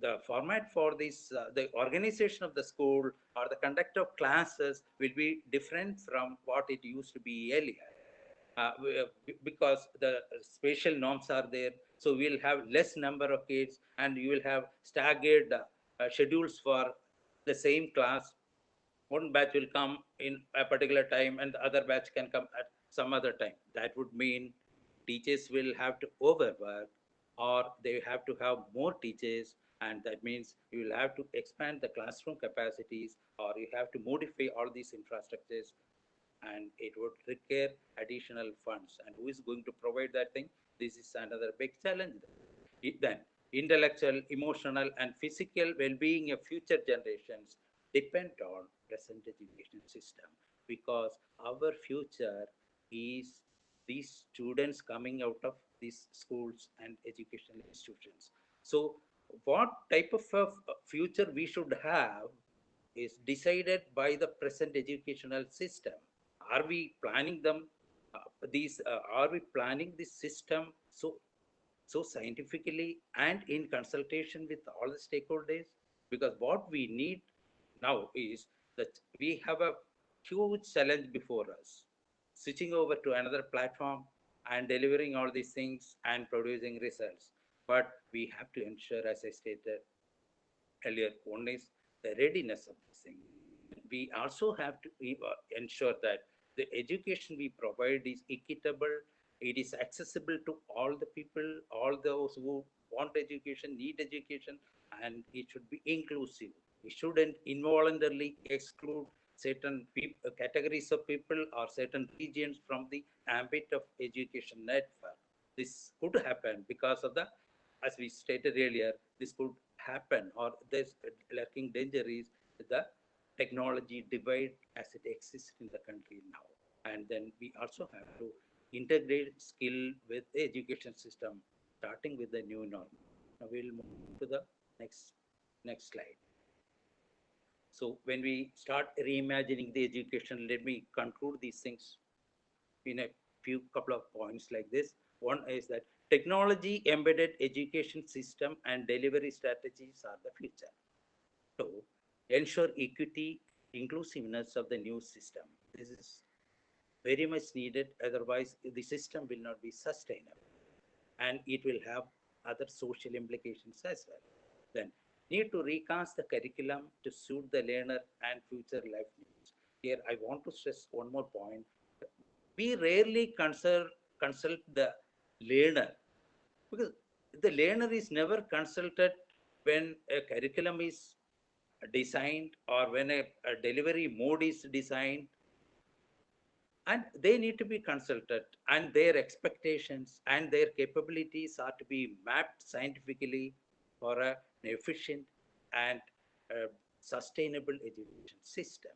the format for this, the organization of the school or the conduct of classes will be different from what it used to be earlier. Because the spatial norms are there, so we'll have less number of kids, and you will have staggered schedules for the same class. One batch will come in a particular time and the other batch can come at some other time. That would mean teachers will have to overwork, or they have to have more teachers, and that means you will have to expand the classroom capacities, or you have to modify all these infrastructures, and it would require additional funds. And who is going to provide that thing? This is another big challenge. Then intellectual, emotional, and physical well-being of future generations depend on present education system, because our future is these students coming out of these schools and educational institutions. So what type of future we should have is decided by the present educational system. Are we planning them? Are we planning this system so scientifically and in consultation with all the stakeholders? Because what we need now is that we have a huge challenge before us, switching over to another platform and delivering all these things and producing results. But we have to ensure, as I stated earlier, one is the readiness of this thing. We also have to ensure that the education we provide is equitable, it is accessible to all the people, all those who want education, need education, and it should be inclusive. We shouldn't involuntarily exclude certain categories of people or certain regions from the ambit of education network. This could happen because of the, as we stated earlier, this could happen, or there's lurking danger is the technology divide as it exists in the country now. And then we also have to integrate skill with the education system, starting with the new norm. Now we'll move to the next slide. So when we start reimagining the education, let me conclude these things in a few couple of points like this. One is that technology embedded education system and delivery strategies are the future. So ensure equity, inclusiveness of the new system. This is very much needed. Otherwise, the system will not be sustainable, and it will have other social implications as well. Then need to recast the curriculum to suit the learner and future life needs. Here, I want to stress one more point. We rarely consult the learner, because the learner is never consulted when a curriculum is designed or when a delivery mode is designed, and they need to be consulted, and their expectations and their capabilities are to be mapped scientifically for an efficient and sustainable education system.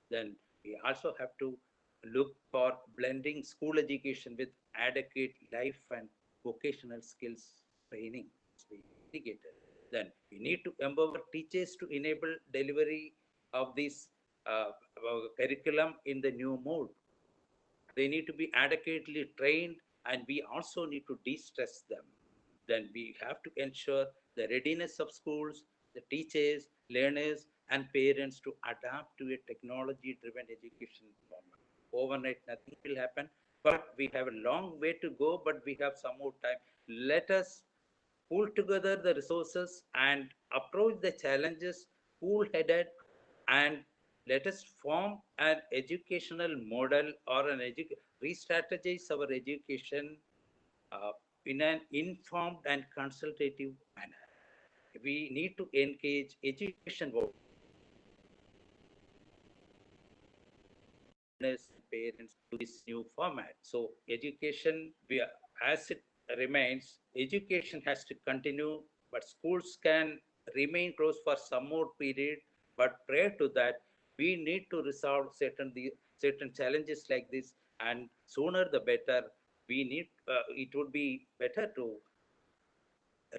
Then we also have to look for blending school education with adequate life and vocational skills training to be indicated. Then we need to empower teachers to enable delivery of this curriculum in the new mode. They need to be adequately trained, and we also need to de-stress them. Then we have to ensure the readiness of schools, the teachers, learners, and parents to adapt to a technology-driven education format. Overnight, nothing will happen, but we have a long way to go, but we have some more time. Let us pull together the resources and approach the challenges cool-headed, and let us form an educational model or re-strategize our education in an informed and consultative manner. We need to engage education parents to this new format. So education, as it remains, education has to continue, but schools can remain closed for some more period. But prior to that, we need to resolve certain challenges like this, and sooner the better. We need. It would be better to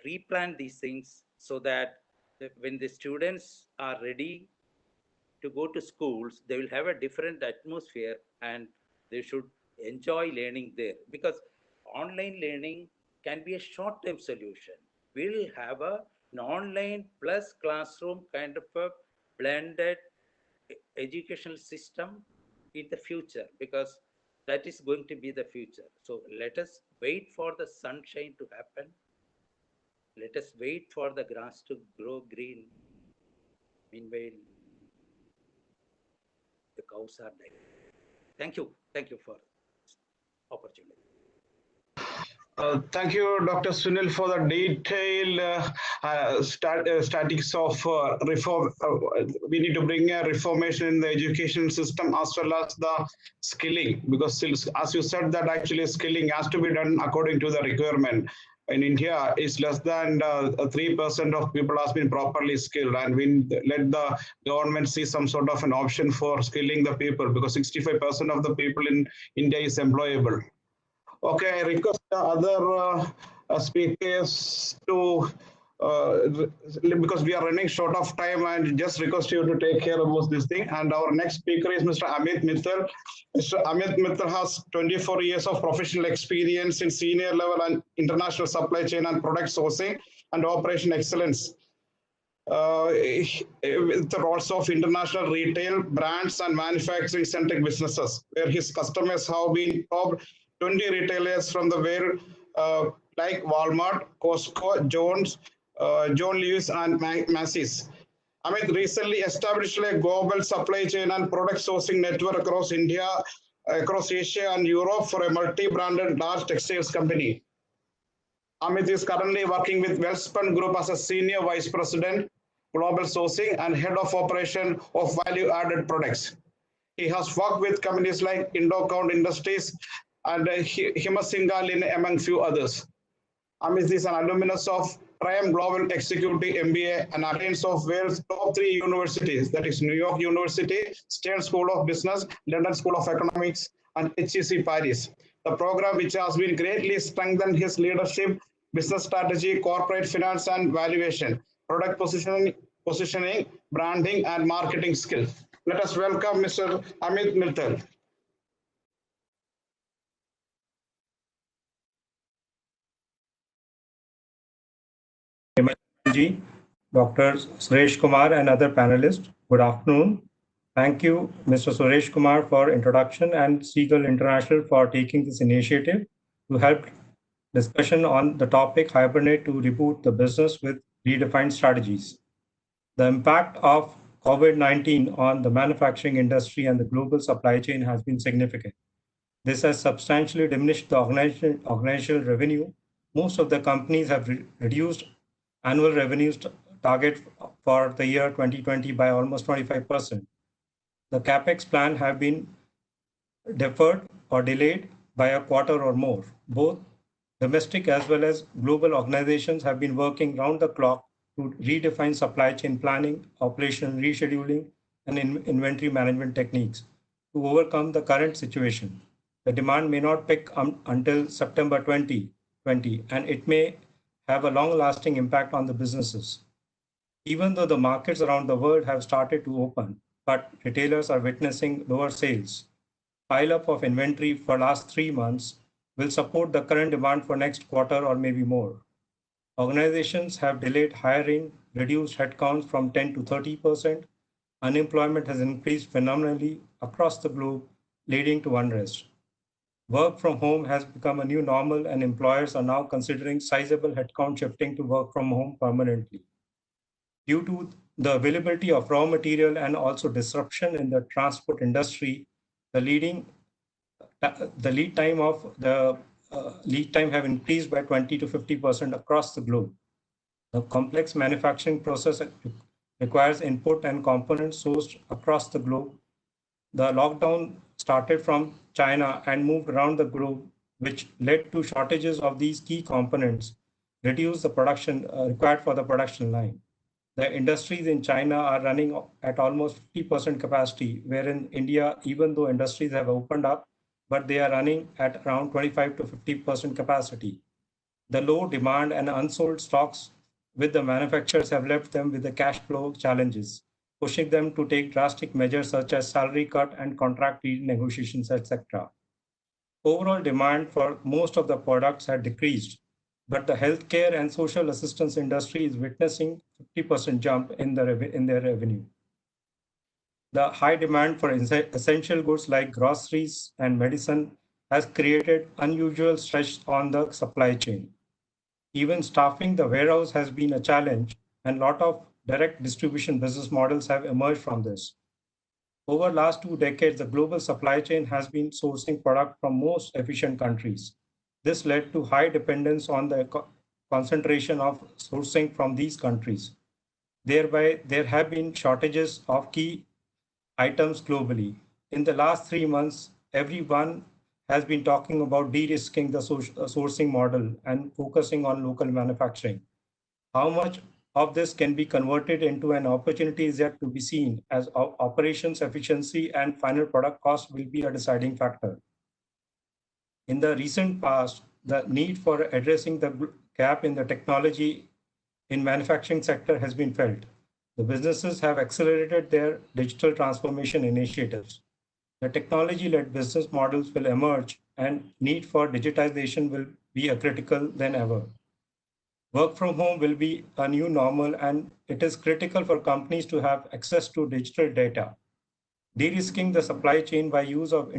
replan these things so that when the students are ready to go to schools, they will have a different atmosphere, and they should enjoy learning there, because online learning can be a short-term solution. We'll have a an online plus classroom kind of a blended educational system in the future, because that is going to be the future. So let us wait for the sunshine to happen. Let us wait for the grass to grow green. Meanwhile, the cows are dying. Thank you. Thank you for this opportunity. Thank you, Dr. Sunil, for the detailed statistics of reform. We need to bring a reformation in the education system as well as the skilling, because as you said that actually skilling has to be done according to the requirement. In India, is less than 3% of people has been properly skilled, and we let the government see some sort of an option for skilling the people, because 65% of the people in India is employable. Okay, I request the other speakers to, because we are running short of time, and just request you to take care about this thing. And our next speaker is Mr. Amit Mittal. Mr. Amit Mittal has 24 years of professional experience in senior level and international supply chain and product sourcing and operation excellence. With the roles of international retail, brands, and manufacturing centric businesses, where his customers have been top 20 retailers from the world, like Walmart, Costco, Jones, John Lewis, and Macy's. Amit recently established a global supply chain and product sourcing network across India, across Asia, and Europe for a multi-branded large textiles company. Amit is currently working with Wellspun Group as a Senior Vice President, Global Sourcing, and Head of Operation of Value-Added Products. He has worked with companies like Indocount Industries and Himasingal, among few others. Amit is an alumnus of Triumph Global Executive MBA and attends of world's top 3 universities, that is New York University, Stern School of Business, London School of Economics, and HEC Paris. The program, which has been greatly strengthened his leadership, business strategy, corporate finance and valuation, product positioning, branding, and marketing skills. Let us welcome Mr. Amit Mittal. Dr. Suresh Kumar and other panelists, good afternoon. Thank you, Mr. Suresh Kumar, for introduction, and Seagull International for taking this initiative to help discussion on the topic Hibernate to Reboot the Business with Redefined Strategies. The impact of COVID-19 on the manufacturing industry and the global supply chain has been significant. This has substantially diminished the organizational revenue. Most of the companies have reduced annual revenues target for the year 2020 by almost 25%. The capex plan have been deferred or delayed by a quarter or more. Both domestic as well as global organizations have been working round the clock to redefine supply chain planning, operational rescheduling, and inventory management techniques to overcome the current situation. The demand may not pick up until September 2020, and it may have a long-lasting impact on the businesses. Even though the markets around the world have started to open, but retailers are witnessing lower sales. Pile-up of inventory for last 3 months will support the current demand for next quarter or maybe more. Organizations have delayed hiring, reduced headcounts from 10 to 30%. Unemployment has increased phenomenally across the globe, leading to unrest. Work from home has become a new normal, and employers are now considering sizable headcount shifting to work from home permanently. Due to the availability of raw material and also disruption in the transport industry, the lead time have increased by 20 to 50% across the globe. The complex manufacturing process requires input and components sourced across the globe. The lockdown started from China and moved around the globe, which led to shortages of these key components, reduced the production required for the production line. The industries in China are running at almost 50% capacity, wherein India, even though industries have opened up, but they are running at around 25 to 50% capacity. The low demand and unsold stocks with the manufacturers have left them with the cash flow challenges, pushing them to take drastic measures such as salary cut and contract renegotiations, etc. Overall demand for most of the products had decreased. but the healthcare and social assistance industry is witnessing 50% jump in their revenue. The high demand for essential goods like groceries and medicine has created unusual stress on the supply chain. Even staffing the warehouse has been a challenge, and a lot of direct distribution business models have emerged from this. Over the last 2 decades, the global supply chain has been sourcing product from most efficient countries. This led to high dependence on the concentration of sourcing from these countries. Thereby, there have been shortages of key items globally. In the last 3 months, everyone has been talking about de-risking the sourcing model and focusing on local manufacturing. How much of this can be converted into an opportunity is yet to be seen, as operations efficiency and final product cost will be a deciding factor. In the recent past, the need for addressing the gap in the technology in manufacturing sector has been felt. The businesses have accelerated their digital transformation initiatives. The technology-led business models will emerge, and need for digitization will be a critical than ever. Work from home will be a new normal, and it is critical for companies to have access to digital data. De-risking the supply chain by use of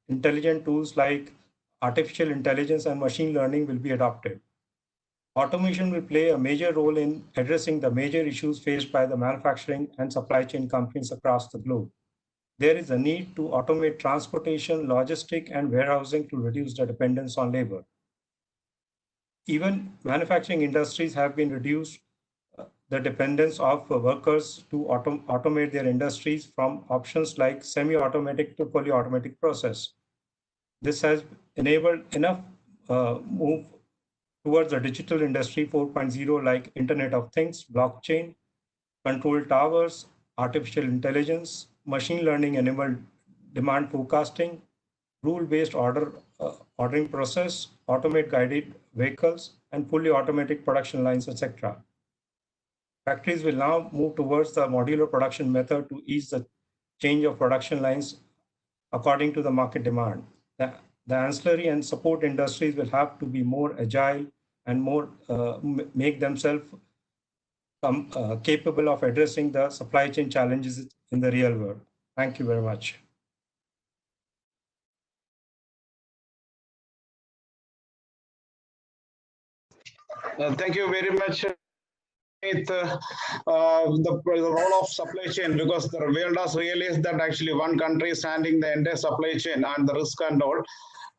intelligent tools like artificial intelligence and machine learning will be adopted. Automation will play a major role in addressing the major issues faced by the manufacturing and supply chain companies across the globe. There is a need to automate transportation, logistics, and warehousing to reduce the dependence on labor. Even manufacturing industries have been reduced the dependence of workers to automate their industries from options like semi-automatic to fully automatic process. This has enabled enough move towards the digital industry 4.0 like Internet of Things, blockchain, control towers, artificial intelligence, machine learning enabled demand forecasting, rule-based ordering process, automate guided vehicles, and fully automatic production lines, etc. Factories will now move towards the modular production method to ease the change of production lines according to the market demand. The ancillary and support industries will have to be more agile and more make themselves capable of addressing the supply chain challenges in the real world. Thank you very much. Thank you very much. The role of supply chain, because the world has realized that actually one country is handling the entire supply chain and the risk and all.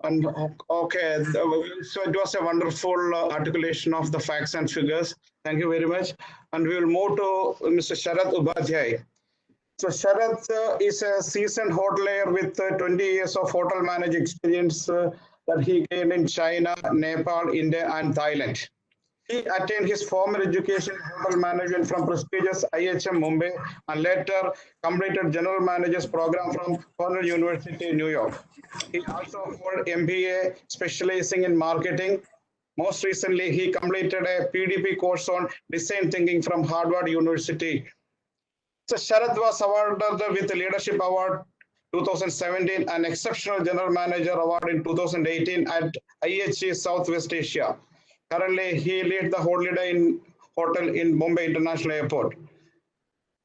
And okay, so it was a wonderful articulation of the facts and figures. Thank you very much. And we will move to Mr. Sharath Upadhyay. So Sharath is a seasoned hotelier with 20 years of hotel management experience that he gained in China, Nepal, India, and Thailand. He attained his formal education in hotel management from prestigious IHM Mumbai and later completed general manager's program from Cornell University in New York. He also held MBA specializing in marketing. Most recently, he completed a PDP course on design thinking from Harvard University. So Sharath was awarded with the Leadership Award 2017 and Exceptional General Manager Award in 2018 at IHG Southwest Asia. Currently, he leads the hotel in Mumbai International Airport.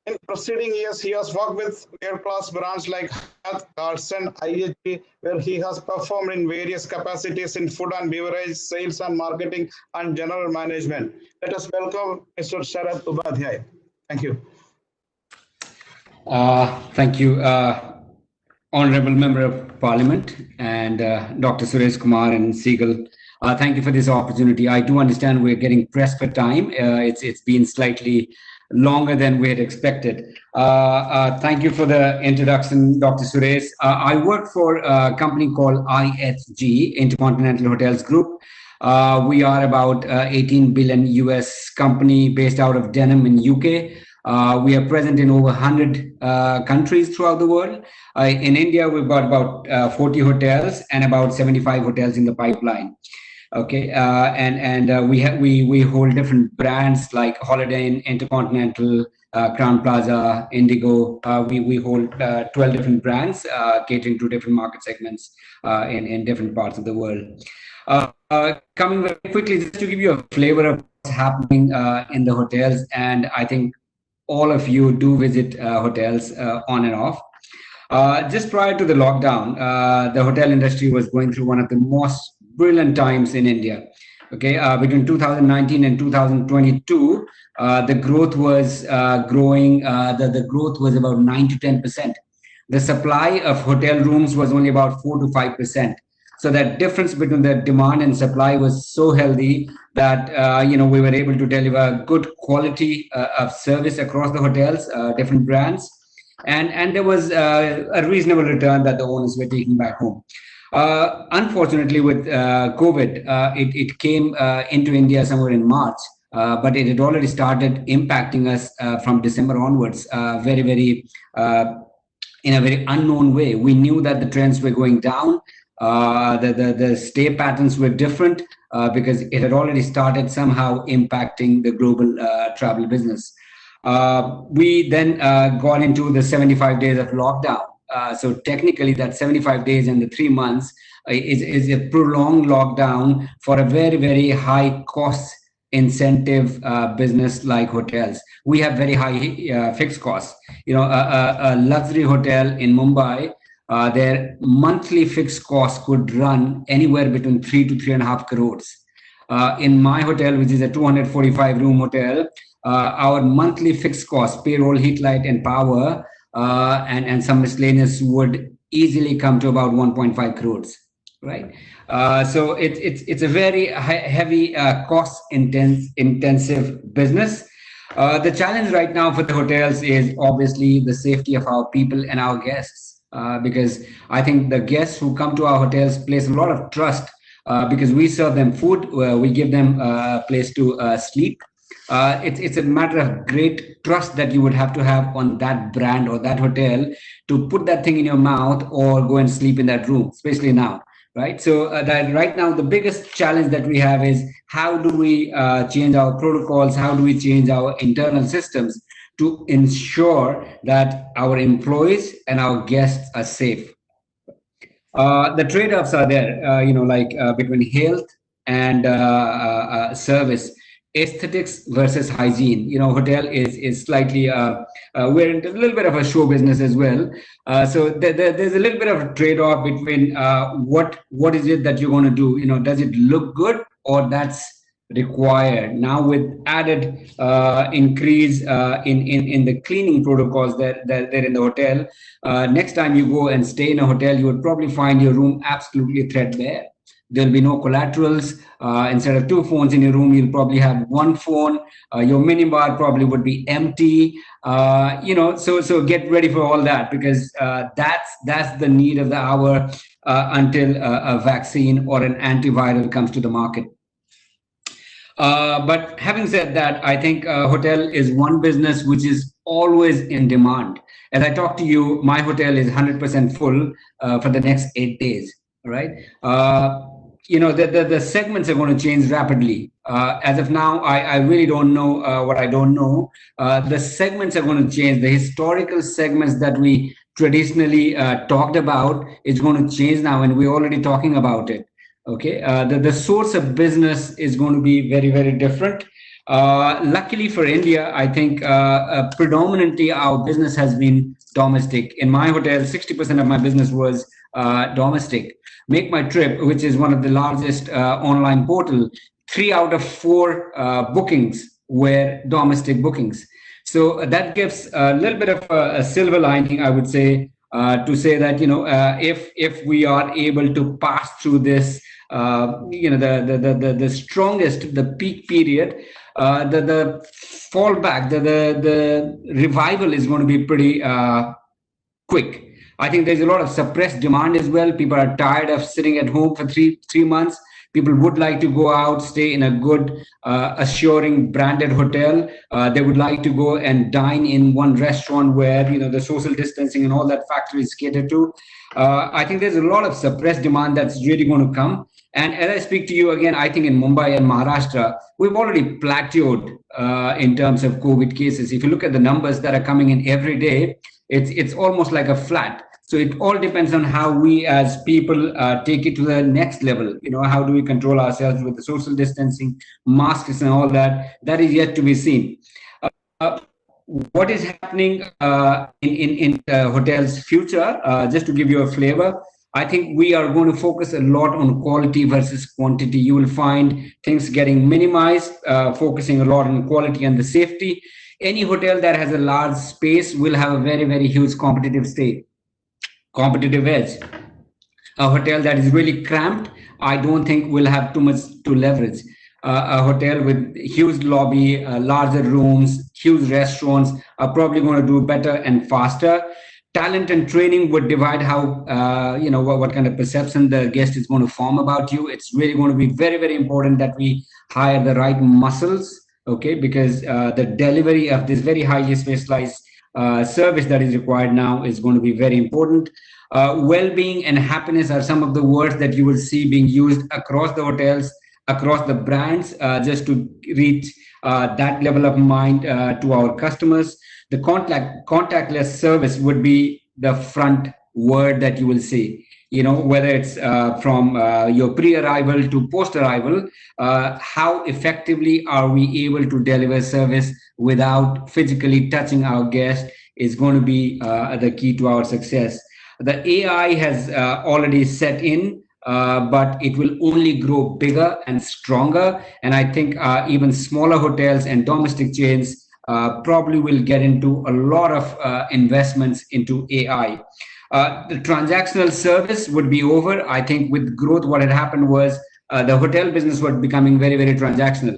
In preceding years, he has worked with world-class brands like Carlson, IHG, where he has performed in various capacities in food and beverage, sales and marketing, and general management. Let us welcome Mr. Sharath Upadhyay. Thank you. Thank you, Honorable Member of Parliament and Dr. Suresh Kumar and Seagull. Thank you for this opportunity. I do understand we're getting pressed for time. It's been slightly longer than we had expected. Thank you for the introduction, Dr. Suresh. I work for a company called IHG, Intercontinental Hotels Group. We are about 18 billion US company based out of Denham in UK. We are present in over 100 countries throughout the world. In India, we've got about 40 hotels and about 75 hotels in the pipeline. Okay, we hold different brands like Holiday Inn, Intercontinental, Crown Plaza, Indigo. We hold 12 different brands catering to different market segments in different parts of the world. coming very quickly, just to give you a flavor of what's happening in the hotels, and I think all of you do visit hotels on and off. Just prior to the lockdown, the hotel industry was going through one of the most brilliant times in India. Okay, between 2019 and 2022, the growth was growing. The growth was about 9 to 10%. The supply of hotel rooms was only about 4 to 5%. So that difference between the demand and supply was so healthy that we were able to deliver good quality of service across the hotels, different brands, and there was a reasonable return that the owners were taking back home. Unfortunately, with COVID, it came into India somewhere in March, but it had already started impacting us from December onwards, in a very unknown way. We knew that the trends were going down. The stay patterns were different because it had already started somehow impacting the global travel business. We then got into the 75 days of lockdown. So technically that 75 days and the 3 months is a prolonged lockdown for a very, very high cost incentive business like hotels. We have very high fixed costs. A luxury hotel in Mumbai, their monthly fixed cost could run anywhere between 3 to 3.5 crores. In my hotel, which is a 245 room hotel, our monthly fixed cost, payroll, heat, light, and power, and some miscellaneous would easily come to about 1.5 crores, right? So it's a very heavy cost intensive business. The challenge right now for the hotels is obviously the safety of our people and our guests, because I think the guests who come to our hotels place a lot of trust because we serve them food, we give them a place to sleep. It's a matter of great trust that you would have to have on that brand or that hotel to put that thing in your mouth or go and sleep in that room, especially now, right? So that right now, the biggest challenge that we have is how do we change our protocols? How do we change our internal systems to ensure that our employees and our guests are safe? The trade-offs are there, between health and service. Aesthetics versus hygiene. Hotel is slightly we're in a little bit of a show business as well. So there's a little bit of a trade-off between what is it that you're going to do. Does it look good or that's required? Now with added increase in the cleaning protocols that in the hotel, next time you go and stay in a hotel, you would probably find your room absolutely threadbare. There'll be no collaterals. Instead of 2 phones in your room, you'll probably have 1 phone. Your minibar probably would be empty. So get ready for all that, because that's the need of the hour until a vaccine or an antiviral comes to the market. But having said that, I think hotel is one business which is always in demand. As I talk to you, my hotel is 100% full for the next 8 days. Right? The segments are going to change rapidly. As of now, I really don't know what I don't know. The segments are going to change. The historical segments that we traditionally talked about is going to change now, and we're already talking about it. Okay, the source of business is going to be very, very different. Luckily for India, I think predominantly our business has been domestic. In my hotel, 60% of my business was domestic. Make My Trip, which is one of the largest online portal, 3 out of 4 bookings were domestic bookings. So that gives a little bit of a silver lining, I would say, to say that if we are able to pass through this, the strongest, the peak period, the fallback, the revival is going to be pretty quick. I think there's a lot of suppressed demand as well. People are tired of sitting at home for three months. People would like to go out, stay in a good, assuring branded hotel. They would like to go and dine in one restaurant where the social distancing and all that factor is catered to. I think there's a lot of suppressed demand that's really going to come. And as I speak to you again, I think in Mumbai and Maharashtra, we've already plateaued in terms of COVID cases. If you look at the numbers that are coming in every day, it's almost like a flat. So it all depends on how we as people take it to the next level. You know, how do we control ourselves with the social distancing, masks and all that? That is yet to be seen. What is happening in hotels future, just to give you a flavor, I think we are going to focus a lot on quality versus quantity. You will find things getting minimized, focusing a lot on quality and the safety. Any hotel that has a large space will have a very, very huge competitive edge. A hotel that is really cramped, I don't think will have too much to leverage. A hotel with huge lobby, larger rooms, huge restaurants are probably going to do better and faster. Talent and training would divide how, you know, what kind of perception the guest is going to form about you. It's really going to be very, very important that we hire the right muscles, okay, because the delivery of this very highly specialized service that is required now is going to be very important. Well-being and happiness are some of the words that you will see being used across the hotels, across the brands, just to reach that level of mind to our customers. The contactless service would be the front word that you will see. You know, whether it's from your pre-arrival to post-arrival, how effectively are we able to deliver service without physically touching our guest is going to be the key to our success. The AI has already set in, but it will only grow bigger and stronger. And I think even smaller hotels and domestic chains probably will get into a lot of investments into AI. The transactional service would be over. I think with growth, what had happened was the hotel business was becoming very, very transactional.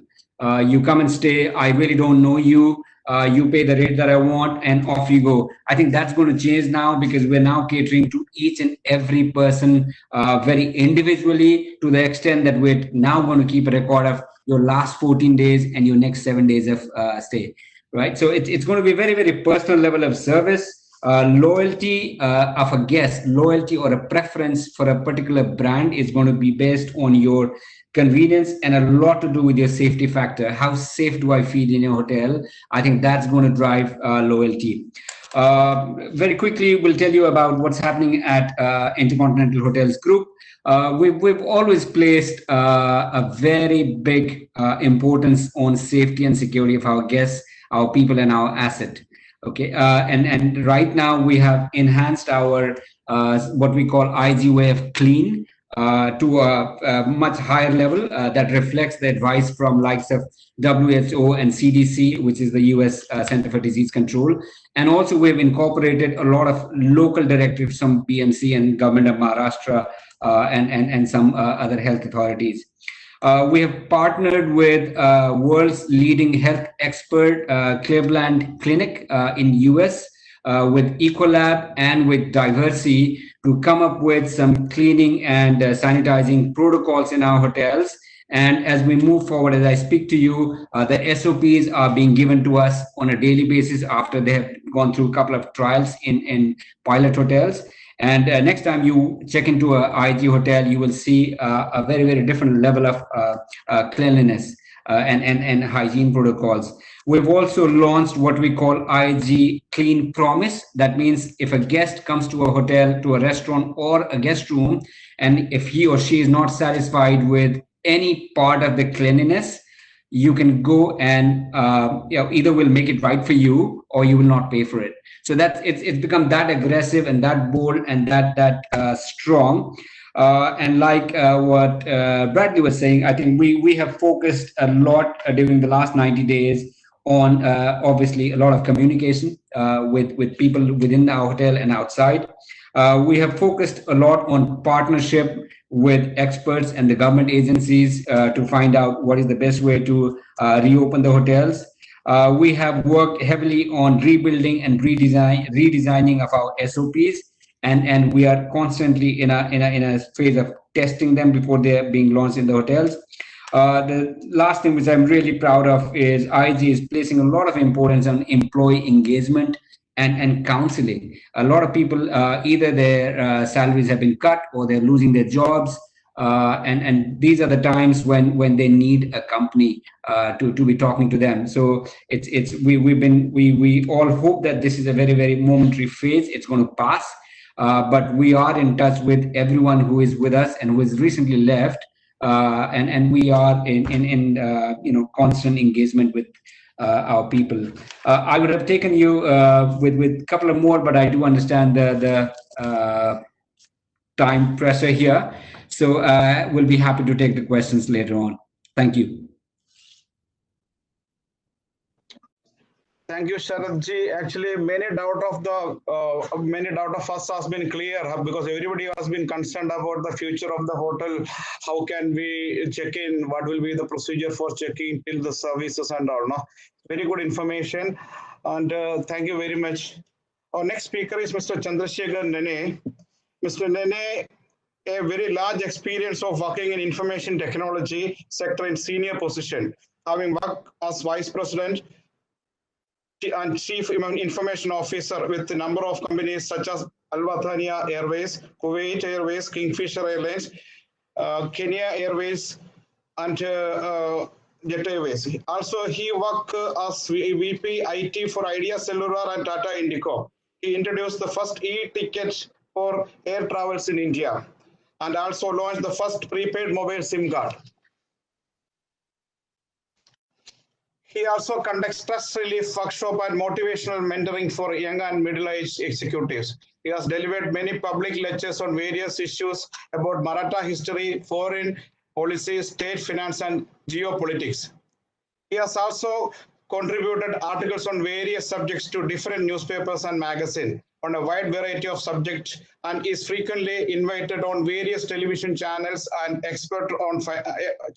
You come and stay, I really don't know you. You pay the rate that I want and off you go. I think that's going to change now because we're now catering to each and every person very individually, to the extent that we're now going to keep a record of your last 14 days and your next 7 days of stay, right? So it's going to be very, very personal level of service. Loyalty of a guest, loyalty or a preference for a particular brand is going to be based on your convenience and a lot to do with your safety factor. How safe do I feel in a hotel? I think that's going to drive loyalty. Very quickly, we'll tell you about what's happening at Intercontinental Hotels Group. We've always placed a very big importance on safety and security of our guests, our people, and our asset. Okay, and right now we have enhanced our what we call IG way of clean to a much higher level that reflects the advice from likes of WHO and CDC, which is the US Center for Disease Control. And also we've incorporated a lot of local directives from BMC and Government of Maharashtra and some other health authorities. We have partnered with world's leading health expert, Cleveland Clinic in US, with Ecolab and with Diversey to come up with some cleaning and sanitizing protocols in our hotels. And as we move forward, as I speak to you, the SOPs are being given to us on a daily basis after they have gone through a couple of trials in pilot hotels. And next time you check into a IG hotel, you will see a very, very different level of cleanliness and hygiene protocols. We've also launched what we call IG Clean Promise. That means if a guest comes to a hotel, to a restaurant or a guest room, and if he or she is not satisfied with any part of the cleanliness, you can go and either we'll make it right for you or you will not pay for it. So that's it's become that aggressive and that bold and that strong. And like what Bradley was saying, I think we have focused a lot during the last 90 days on obviously a lot of communication with people within our hotel and outside. We have focused a lot on partnership with experts and the government agencies to find out what is the best way to reopen the hotels. We have worked heavily on rebuilding and redesigning of our SOPs, and we are constantly in a phase of testing them before they are being launched in the hotels. The last thing which I'm really proud of is IG is placing a lot of importance on employee engagement and counseling. A lot of people, either their salaries have been cut or they're losing their jobs. And these are the times when they need a company to be talking to them. So we all hope that this is a very, very momentary phase. It's going to pass. but we are in touch with everyone who is with us and who has recently left, and we are in constant engagement with our people. I would have taken you with a couple of more, but I do understand the time pressure here. So we'll be happy to take the questions later on. Thank you. Thank you, Sharadji. Actually, many doubt of us has been clear because everybody has been concerned about the future of the hotel. How can we check in? What will be the procedure for checking till the services and all? No, very good information, and thank you very much. Our next speaker is Mr. Chandrasekhar Nene. Mr. Nene, a very large experience of working in information technology sector in senior position, having worked as vice president and Chief Information Officer with a number of companies such as Al Watan Airways, Kuwait Airways, Kingfisher Airlines, Kenya Airways, and Jet Airways. Also, he worked as VP IT for Idea Cellular and Tata Indico. He introduced the first e-ticket for air travels in India and also launched the first prepaid mobile SIM card. He also conducts stress relief workshop and motivational mentoring for young and middle-aged executives. He has delivered many public lectures on various issues about Maratha history, foreign policy, state finance, and geopolitics. He has also contributed articles on various subjects to different newspapers and magazines on a wide variety of subjects and is frequently invited on various television channels and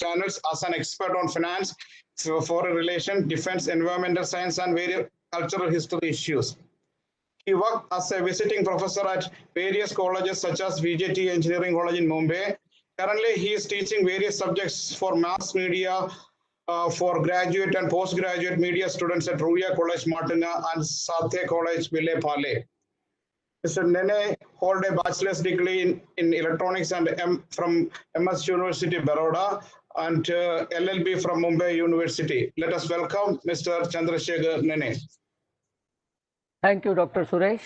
channels as an expert on finance, foreign relations, defense, environmental science, and various cultural history issues. He worked as a visiting professor at various colleges such as VJT Engineering College in Mumbai. Currently, he is teaching various subjects for mass media for graduate and postgraduate media students at Ruya College, Martina, and Sathe College, Ville Pale. Mr. Nene hold a bachelor's degree in electronics and from MS University, Baroda, and LLB from Mumbai University. Let us welcome Mr. Chandrasekhar Nene. Thank you, Dr. Suresh.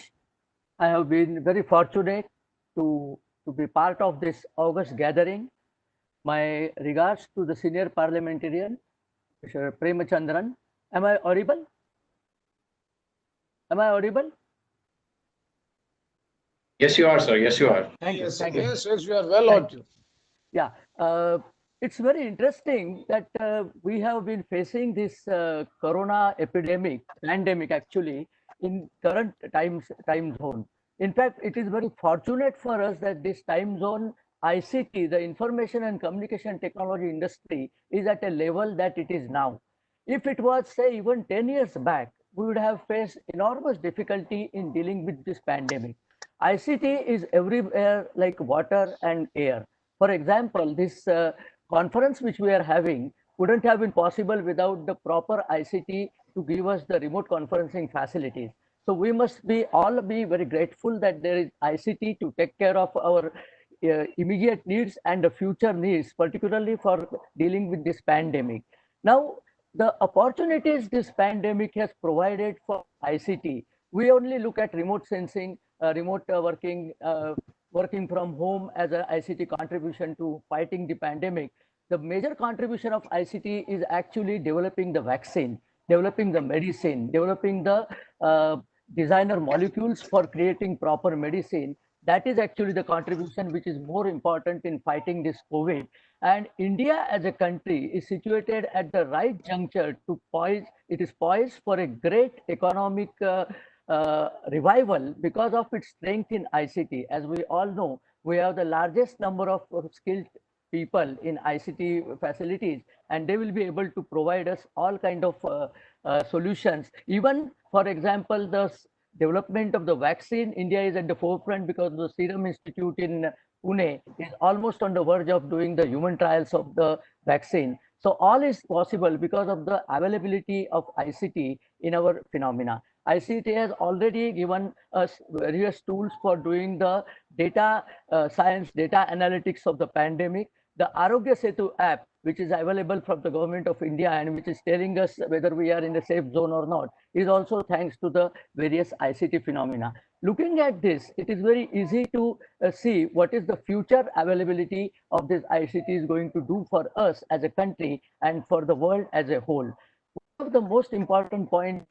I have been very fortunate to be part of this August gathering. My regards to the senior parliamentarian, Mr. Premachandran. Am I audible? Am I audible? Yes, you are, sir. Yes, you are. Thank you. Thank you. you. Yes, you are well audible. Yeah, it's very interesting that we have been facing this corona pandemic actually in current time zone. In fact, it is very fortunate for us that this time zone ICT, the information and communication technology industry, is at a level that it is now. If it was, say, even 10 years back, we would have faced enormous difficulty in dealing with this pandemic. ICT is everywhere like water and air. For example, this conference which we are having wouldn't have been possible without the proper ICT to give us the remote conferencing facilities. So we must all be very grateful that there is ICT to take care of our immediate needs and the future needs, particularly for dealing with this pandemic. Now, the opportunities this pandemic has provided for ICT, we only look at remote sensing, remote working from home as an ICT contribution to fighting the pandemic. The major contribution of ICT is actually developing the vaccine, developing the medicine, developing the designer molecules for creating proper medicine. That is actually the contribution which is more important in fighting this COVID. And India as a country is situated at the right juncture to it is poised for a great economic revival because of its strength in ICT. As we all know, we have the largest number of skilled people in ICT facilities, and they will be able to provide us all kind of solutions. Even, for example, the development of the vaccine, India is at the forefront because the Serum Institute in Pune is almost on the verge of doing the human trials of the vaccine. So all is possible because of the availability of ICT in our phenomena. ICT has already given us various tools for doing the data science, data analytics of the pandemic. The Arogya Setu app, which is available from the government of India and which is telling us whether we are in a safe zone or not, is also thanks to the various ICT phenomena. looking at this, it is very easy to see what is the future availability of this ICT is going to do for us as a country and for the world as a whole. One of the most important points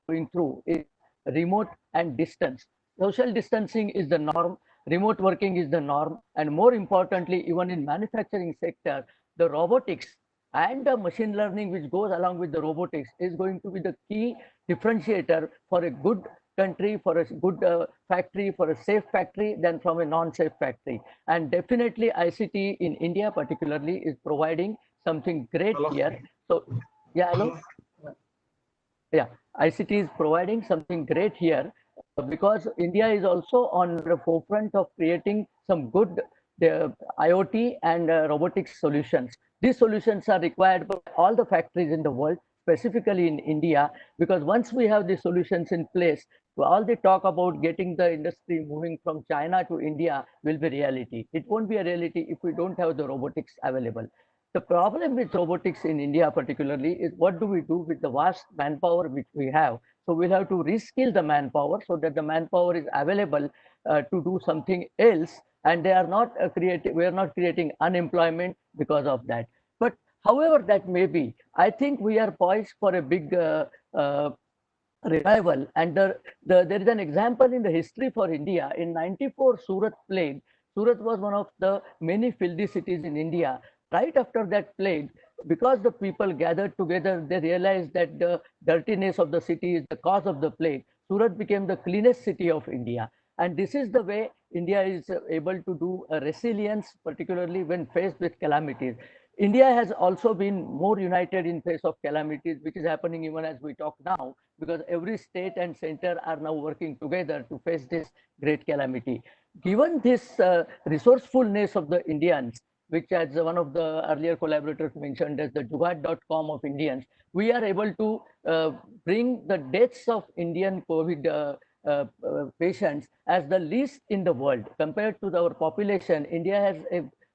going through is remote and distance. Social distancing is the norm, remote working is the norm, and more importantly, even in manufacturing sector, the robotics and the machine learning which goes along with the robotics is going to be the key differentiator for a good country, for a good factory, for a safe factory than from a non-safe factory. And definitely ICT in India particularly is providing something great Hello. here. So yeah, hello. Yeah, ICT is providing something great here because India is also on the forefront of creating some good IoT and robotics solutions. These solutions are required by all the factories in the world, specifically in India, because once we have the solutions in place, all the talk about getting the industry moving from China to India will be reality. It won't be a reality if we don't have the robotics available. The problem with robotics in India particularly is what do we do with the vast manpower which we have? So we'll have to reskill the manpower so that the manpower is available to do something else, and they are not we are not creating unemployment because of that. But however that may be, I think we are poised for a big revival. And there is an example in the history for India. In 94, Surat plague. Surat was one of the many filthy cities in India. Right after that plague, because the people gathered together, they realized that the dirtiness of the city is the cause of the plague. Surat became the cleanest city of India. And this is the way India is able to do a resilience, particularly when faced with calamities. India has also been more united in face of calamities, which is happening even as we talk now, because every state and center are now working together to face this great calamity. Given this resourcefulness of the Indians, which as one of the earlier collaborators mentioned as the jugaad.com of Indians, we are able to bring the deaths of Indian COVID patients as the least in the world. Compared to our population, India has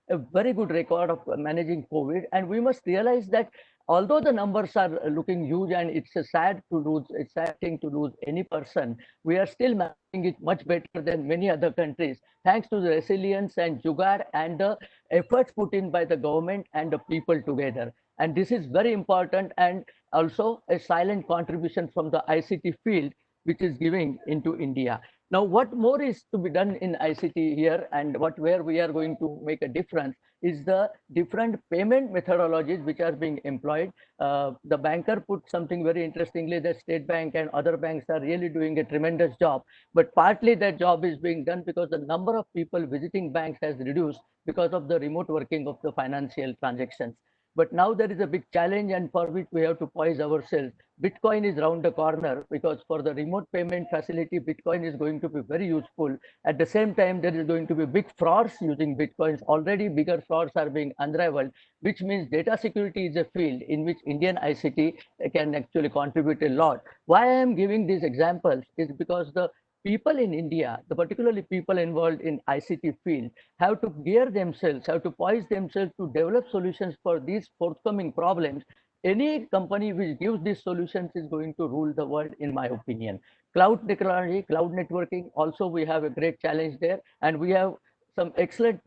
a very good record of managing COVID. And we must realize that although the numbers are looking huge and it's a sad thing to lose any person, we are still managing it much better than many other countries, thanks to the resilience and jugaad and the efforts put in by the government and the people together. And this is very important, and also a silent contribution from the ICT field, which is giving into India. Now, what more is to be done in ICT here, and where we are going to make a difference is the different payment methodologies which are being employed. The banker put something very interestingly that State Bank and other banks are really doing a tremendous job, but partly that job is being done because the number of people visiting banks has reduced because of the remote working of the financial transactions. But now there is a big challenge, and for which we have to poise ourselves. Bitcoin is round the corner, because for the remote payment facility, Bitcoin is going to be very useful. At the same time, there is going to be big frauds using Bitcoins. Already bigger frauds are being unraveled, which means data security is a field in which Indian ICT can actually contribute a lot. Why I am giving these examples is because the people in India, the particularly people involved in ICT field, have to gear themselves, have to poise themselves to develop solutions for these forthcoming problems. Any company which gives these solutions is going to rule the world, in my opinion. Cloud technology, cloud networking, also we have a great challenge there, and we have some excellent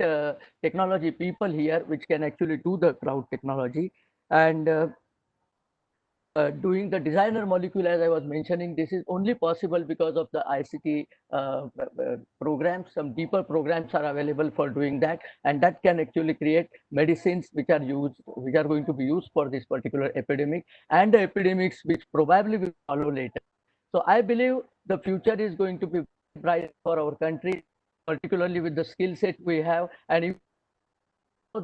technology people here which can actually do the cloud technology. And doing the designer molecule, as I was mentioning, this is only possible because of the ICT programs. Some deeper programs are available for doing that, and that can actually create medicines which are going to be used for this particular epidemic, and the epidemics which probably will follow later. So I believe the future is going to be bright for our country, particularly with the skill set we have, and if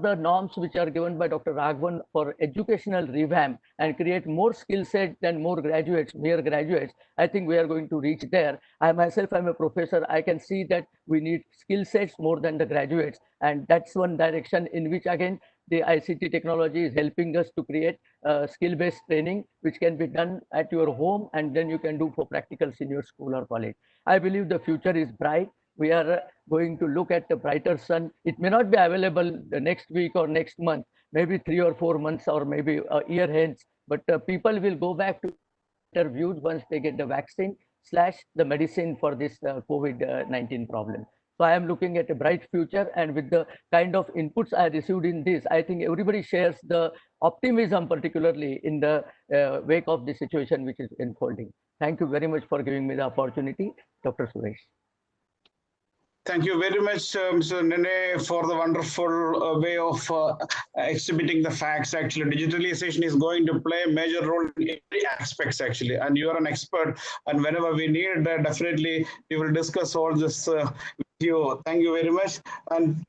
the norms which are given by Dr. Raghavan for educational revamp and create more skill set than more graduates, mere graduates, I think we are going to reach there. I myself am a professor. I can see that we need skill sets more than the graduates. And that's one direction in which, again, the ICT technology is helping us to create skill-based training, which can be done at your home, and then you can do for practicals in your school or college. I believe the future is bright. We are going to look at the brighter sun. It may not be available the next week or next month, maybe 3 or 4 months or maybe a year hence, but people will go back to interviews once they get the vaccine. / the medicine for this COVID-19 problem. So I am looking at a bright future, and with the kind of inputs I received in this, I think everybody shares the optimism, particularly in the wake of the situation which is unfolding. Thank you very much for giving me the opportunity, Dr. Suresh. Thank you very much, Mr. Nene, for the wonderful way of exhibiting the facts. Actually, digitalization is going to play a major role in every aspects, actually. And you are an expert. And whenever we need, definitely we will discuss all this with you. Thank you very much. And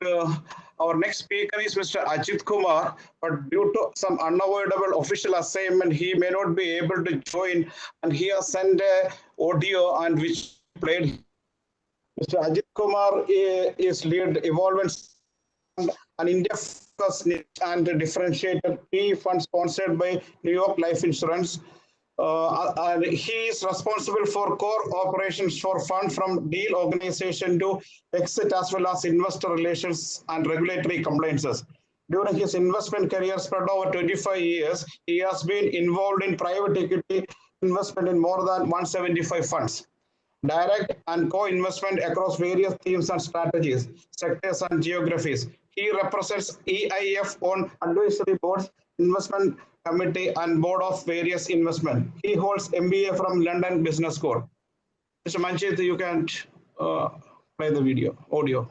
our next speaker is Mr. Ajit Kumar. But due to some unavoidable official assignment, he may not be able to join. And he has sent audio and which played. Mr. Ajit Kumar is lead evolvement an India-focused and differentiated PE fund sponsored by New York Life Insurance. And he is responsible for core operations for fund from deal organization to exit, as well as investor relations and regulatory compliances. During his investment career spread over 25 years, he has been involved in private equity investment in more than 175 funds. Direct and co-investment across various themes and strategies, sectors and geographies. He represents EIF on advisory boards, investment committee and board of various investment. He holds MBA from London Business School. Mr. Manchit, you can play the audio.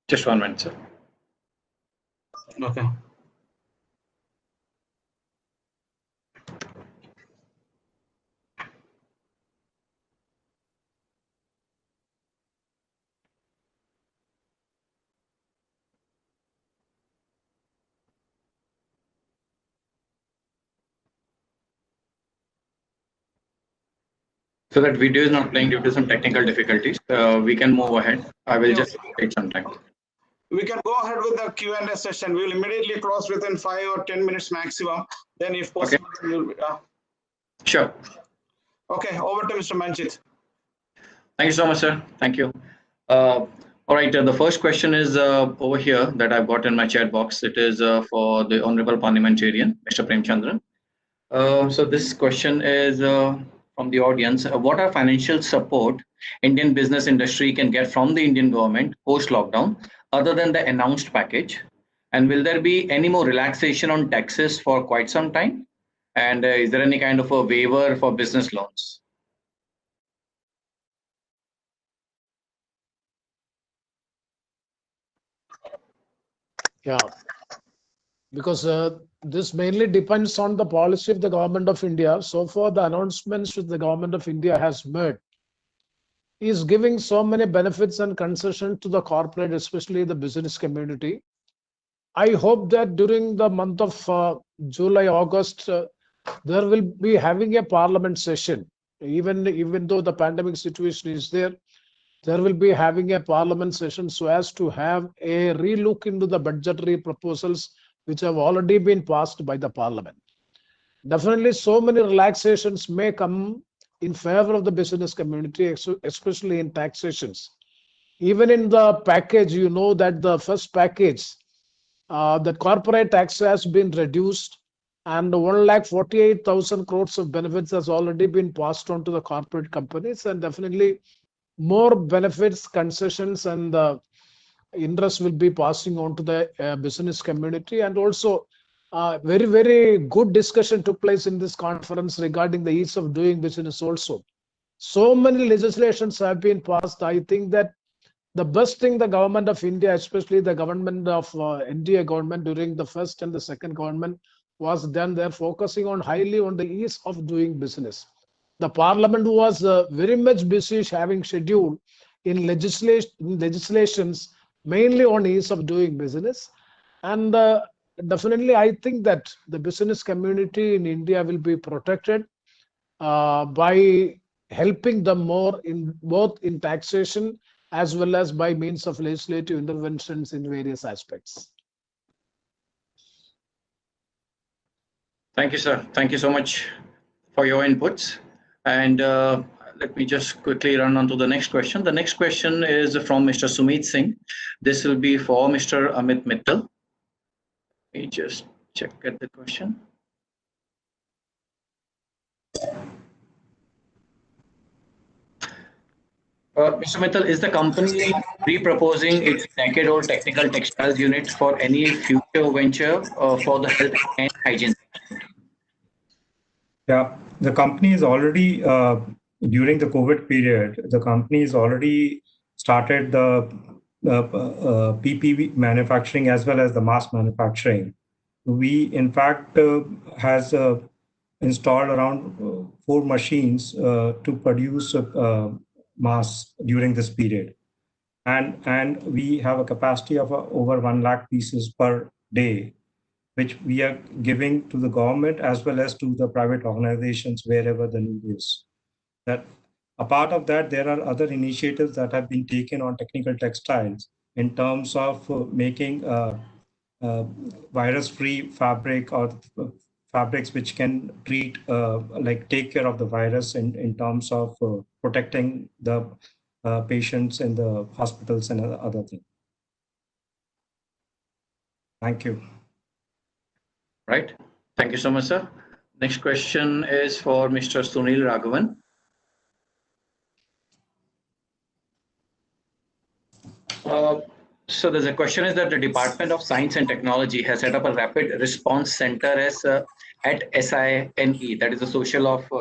Just 1 minute, sir. Okay. So that video is not playing due to some technical difficulties. We can move ahead. I will just take some time. We can go ahead with the Q&A session. We will immediately close within 5 or 10 minutes maximum. Then if possible, we'll, Sure. Okay, over to Mr. Manchit. Thank you so much, sir. Thank you. All right, the first question is over here that I've got in my chat box. It is for the Honorable Parliamentarian, Mr. Premchandran. So this question is from the audience. What are financial support Indian business industry can get from the Indian government post-lockdown other than the announced package? And will there be any more relaxation on taxes for quite some time? And is there any kind of a waiver for business loans? Yeah, because this mainly depends on the policy of the government of India. So far, the announcements which the government of India has made is giving so many benefits and concessions to the corporate, especially the business community. I hope that during the month of July, August, there will be having a parliament session. Even though the pandemic situation is there will be having a parliament session so as to have a relook into the budgetary proposals which have already been passed by the parliament. Definitely, so many relaxations may come in favor of the business community, especially in taxations. Even in the package, you know that the first package, the corporate tax has been reduced and 1,48,000 crores of benefits has already been passed on to the corporate companies, and definitely more benefits, concessions, and interest will be passing on to the business community. And also, very, very good discussion took place in this conference regarding the ease of doing business also. So many legislations have been passed. I think that the best thing the government of India, especially the government of India government during the first and the second government was done. They're focusing on highly on the ease of doing business. The parliament was very much busy having scheduled in legislations mainly on ease of doing business. And definitely, I think that the business community in India will be protected by helping them more in both in taxation as well as by means of legislative interventions in various aspects. Thank you, sir. Thank you so much for your inputs. And let me just quickly run on to the next question. The next question is from Mr. Sumit Singh. This will be for Mr. Amit Mittal. Let me just check at the question. Mr. Mittal, is the company reproposing its decade-old technical textiles unit for any future venture for the health and hygiene? Yeah, the company is already, during the COVID period, the company has already started the PPV manufacturing as well as the mask manufacturing. We, in fact, has installed around 4 machines to produce masks during this period. And we have a capacity of over 1 lakh pieces per day, which we are giving to the government as well as to the private organizations wherever the need is. That a part of that, there are other initiatives that have been taken on technical textiles in terms of making virus-free fabric or fabrics which can treat, like take care of the virus in terms of protecting the patients in the hospitals and other things. Thank you. Right. Thank you so much, sir. Next question is for Mr. Sunil Raghavan. So there's a question is that the Department of Science and Technology has set up a rapid response center as at SINE, that is the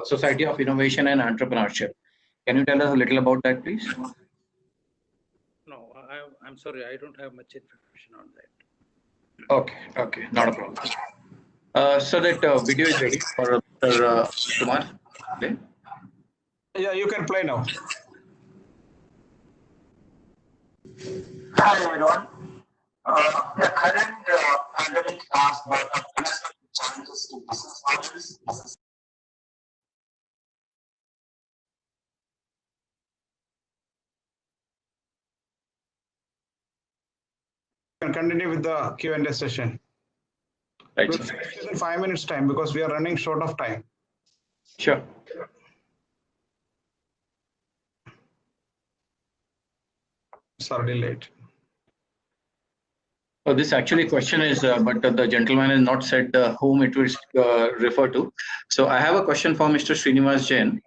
Society of Innovation and Entrepreneurship. Can you tell us a little about that, please? No, I'm sorry, I don't have much information on that. Okay, not a problem. So that video is ready for Mr. Kumar. Okay. Yeah, you can play now. Hi everyone. The current pandemic has brought up unexpected challenges to business models. You can continue with the Q&A session. Right. We'll finish in 5 minutes time because we are running short of time. Sure. Sorry, late. This actually question is, but the gentleman has not said whom it will refer to. So I have a question for Mr. Srinivas Jain.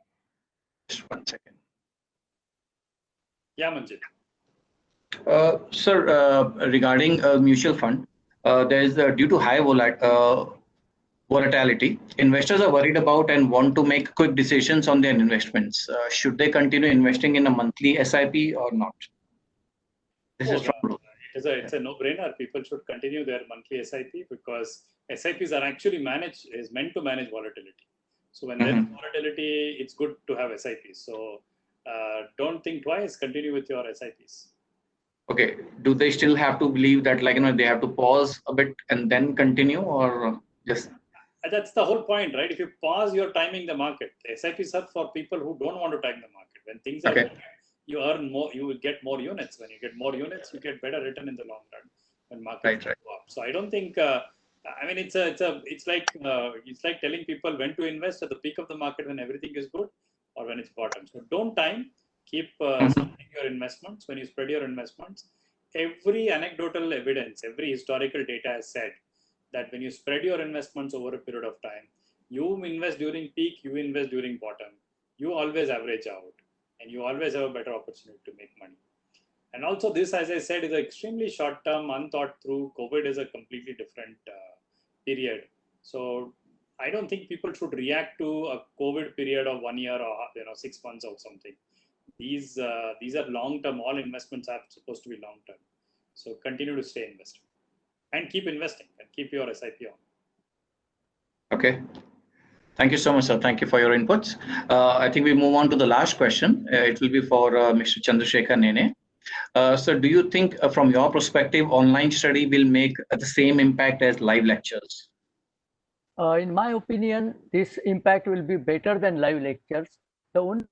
Just 1 second. Yeah, Manjit. Sir, regarding a mutual fund, there is due to high volatility, investors are worried about and want to make quick decisions on their investments. Should they continue investing in a monthly SIP or not? This is from it's a no-brainer. People should continue their monthly SIP because SIPs are actually meant to manage volatility. So when there's volatility, it's good to have SIPs. So don't think twice. Continue with your SIPs. Okay. Do they still have to believe that, like, they have to pause a bit and then continue, or just? That's the whole point, right? If you pause, you're timing the market. SIPs are for people who don't want to time the market. When things are good, you earn more, you will get more units. When you get more units, you get better return in the long run when markets go up. So I don't think. I mean, it's like telling people when to invest at the peak of the market when everything is good, or when it's bottom. So don't time. Keep spreading your investments. When you spread your investments, every anecdotal evidence, every historical data has said that when you spread your investments over a period of time, you invest during peak, you invest during bottom, you always average out, and you always have a better opportunity to make money. And also this, as I said, is an extremely short-term, unthought through. COVID is a completely different period. So I don't think people should react to a COVID period of 1 year or 6 months or something. These are long-term. All investments are supposed to be long-term. So continue to stay invested and keep investing and keep your SIP on. Okay. Thank you so much, sir. Thank you for your inputs. I think we move on to the last question. It will be for Mr. Chandrasekhar Nene. So do you think, from your perspective, online study will make the same impact as live lectures? In my opinion, this impact will be better than live lectures. The only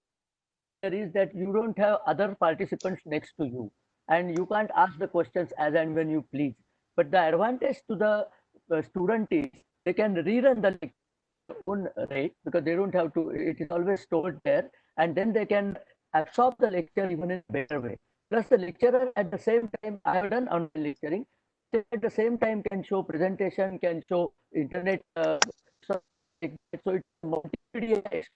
is that you don't have other participants next to you and you can't ask the questions as and when you please. But the advantage to the student is they can rerun the lecture own rate because they don't have to, it is always stored there and then they can absorb the lecture even in a better way. Plus the lecturer at the same time, I have done online lecturing, at the same time can show presentation, can show internet, so it's multimedia experience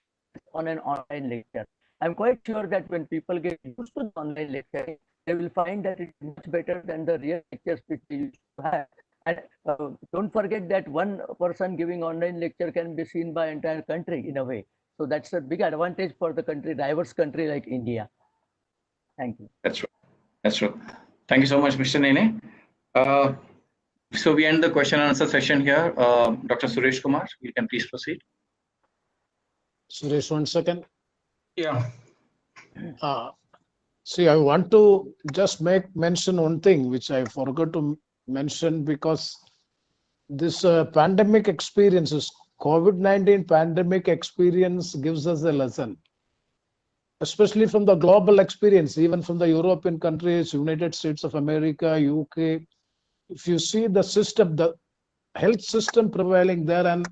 on an online lecture. I'm quite sure that when people get used to the online lecturing, they will find that it's much better than the real lectures which they used to have. And don't forget that one person giving online lecture can be seen by entire country in a way. So that's a big advantage for the country, diverse country like India. Thank you. That's true. That's true. Thank you so much, Mr. Nene. So we end the question and answer session here. Dr. Suresh Kumar, you can please proceed. Suresh, 1 second. Yeah. See, I want to just mention one thing which I forgot to mention, because this pandemic experiences, COVID-19 pandemic experience gives us a lesson, especially from the global experience, even from the European countries, United States of America, UK. If you see the system, the health system prevailing there and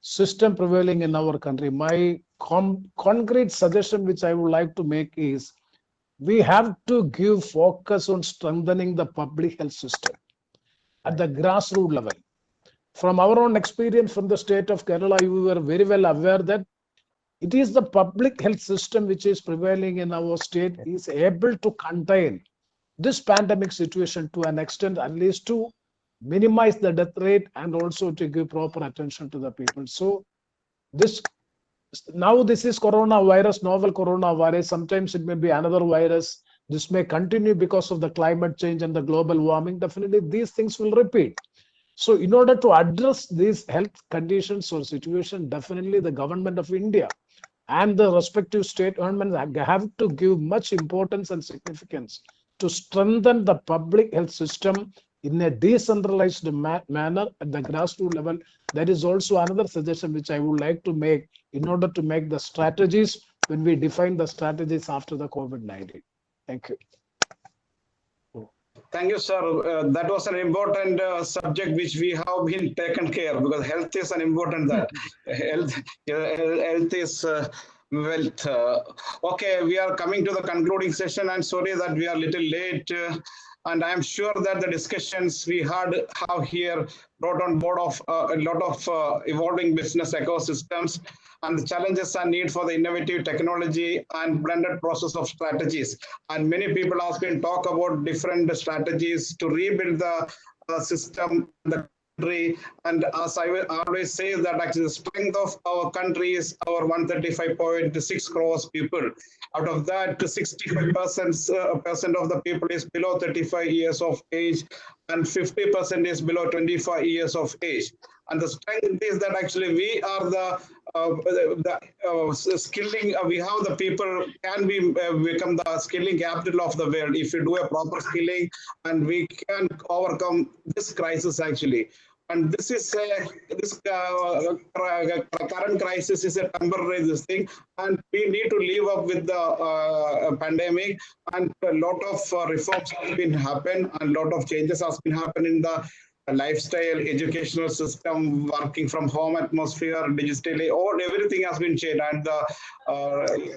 system prevailing in our country, my concrete suggestion which I would like to make is, we have to give focus on strengthening the public health system at the grassroots level. From our own experience from the state of Kerala, we were very well aware that it is the public health system which is prevailing in our state is able to contain this pandemic situation to an extent, at least to minimize the death rate and also to give proper attention to the people. So this is coronavirus, novel coronavirus. Sometimes it may be another virus. This may continue because of the climate change and the global warming. Definitely these things will repeat. So in order to address these health conditions or situation, definitely the government of India and the respective state governments have to give much importance and significance to strengthen the public health system in a decentralized manner at the grassroots level. That is also another suggestion which I would like to make in order to make the strategies when we define the strategies after the COVID-19. Thank you. Thank you, sir. That was an important subject which we have been taken care, because health is an important that. Health is wealth. Okay, we are coming to the concluding session. I'm sorry that we are a little late. And I'm sure that the discussions we have here brought on board of a lot of evolving business ecosystems and the challenges and need for the innovative technology and blended process of strategies. And many people have been talk about different strategies to rebuild the system, the country. And as I will always say that actually the strength of our country is our 135.6 crores people. Out of that, 65% of the people is below 35 years of age, and 50% is below 25 years of age. And the strength is that actually we are the skilling, we have the people can be become the skilling capital of the world if we do a proper skilling, and we can overcome this crisis actually. And this is this current crisis is a temporary thing, and we need to live up with the pandemic. And a lot of reforms have been happened, and a lot of changes has been happening in the lifestyle, educational system, working from home atmosphere, digitally, everything has been changed, and the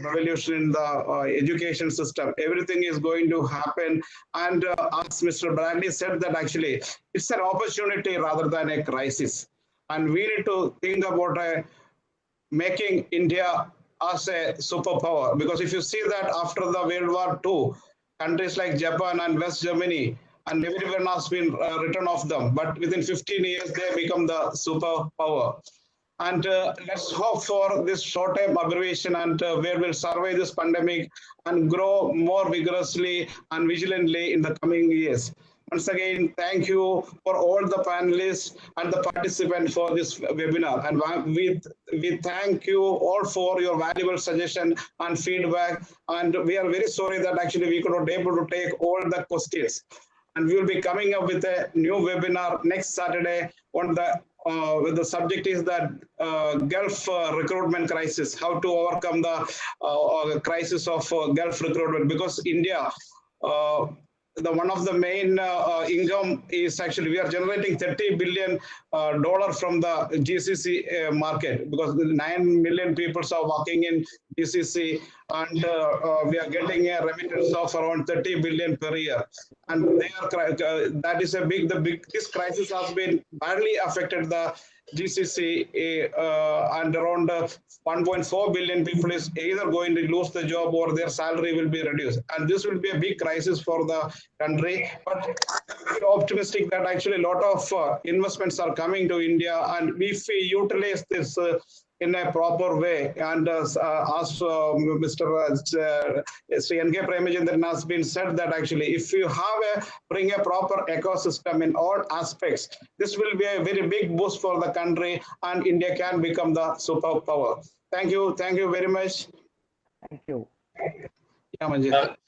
revolution in the education system, everything is going to happen. And as Mr. Bradley said, that actually it's an opportunity rather than a crisis. And we need to think about making India as a superpower, because if you see that after the World War II, countries like Japan and West Germany, and everyone has been written off them, but within 15 years they become the superpower. And let's hope for this short-term abbreviation, and we will survive this pandemic and grow more vigorously and vigilantly in the coming years. Once again, thank you for all the panelists and the participants for this webinar. And we thank you all for your valuable suggestion and feedback. And we are very sorry that actually we could not able to take all the questions. And we will be coming up with a new webinar next Saturday on the subject is that Gulf recruitment crisis, how to overcome the crisis of Gulf recruitment, because India one of the main income is actually we are generating $30 billion from the GCC market, because 9 million people are working in GCC, and we are getting a remittance of around 30 billion per year. And they are, that is this crisis has been badly affected the GCC, and around 1.4 billion people is either going to lose the job or their salary will be reduced. And this will be a big crisis for the country. But we're optimistic that actually a lot of investments are coming to India, and if we utilize this in a proper way, and as Mr. Sri N.K. Premachandran has been said, that actually if you bring a proper ecosystem in all aspects, this will be a very big boost for the country, and India can become the superpower. Thank you very much. Thank you.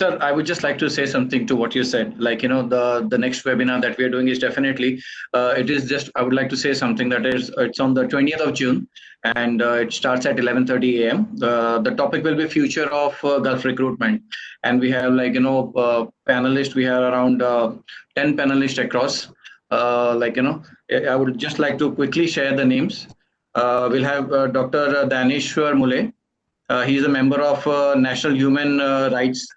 Sir, I would just like to say something to what you said. Like, the next webinar that we are doing is definitely, I would like to say something that it's on the 20th of June, and it starts at 11:30 a.m. The topic will be future of Gulf recruitment. And we have panelists, we have around 10 panelists across. I would just like to quickly share the names. We'll have Dr. Daneshwar Mule. He is a member of National Human Rights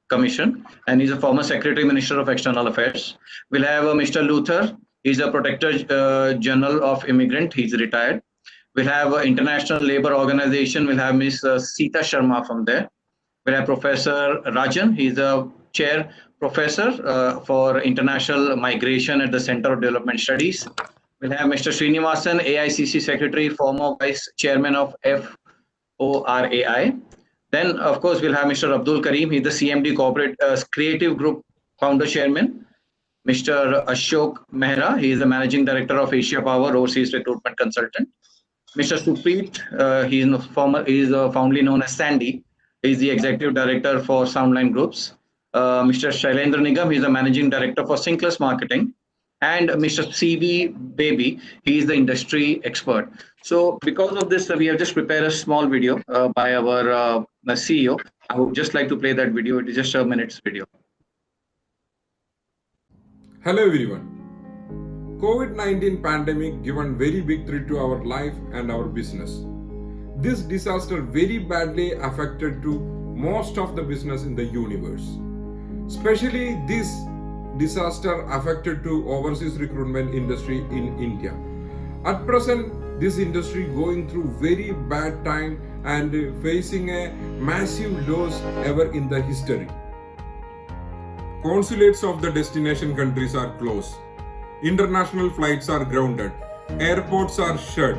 Commission, and he's a former Secretary Minister of External Affairs. We'll have Mr. Luther. He's a Protector General of Immigrant. He's retired. We'll have International Labour Organization. We'll have Ms. Sita Sharma from there. We'll have Professor Rajan. He's a Chair Professor for International Migration at the Center of Development Studies. We'll have Mr. Srinivasan, AICC Secretary, former Vice Chairman of FORAI. Then, of course, we'll have Mr. Abdul Karim. He's the CMD Corporate Creative Group Founder Chairman. Mr. Ashok Mehra. He is the Managing Director of Asia Power Overseas Recruitment Consultant. Mr. Supreet, he is fondly known as Sandy. He is the Executive Director for Soundline Groups. Mr. Shailendra Nigam, he is the Managing Director for Synclus Marketing. And Mr. CV Baby, he is the industry expert. So because of this, we have just prepared a small video by our CEO. I would just like to play that video. It is just a minute's video. Hello everyone. COVID-19 pandemic given very big threat to our life and our business. This disaster very badly affected to most of the business in the universe. Especially this disaster affected to overseas recruitment industry in India. At present, this industry going through very bad time and facing a massive loss ever in the history. Consulates of the destination countries are closed. International flights are grounded. Airports are shut.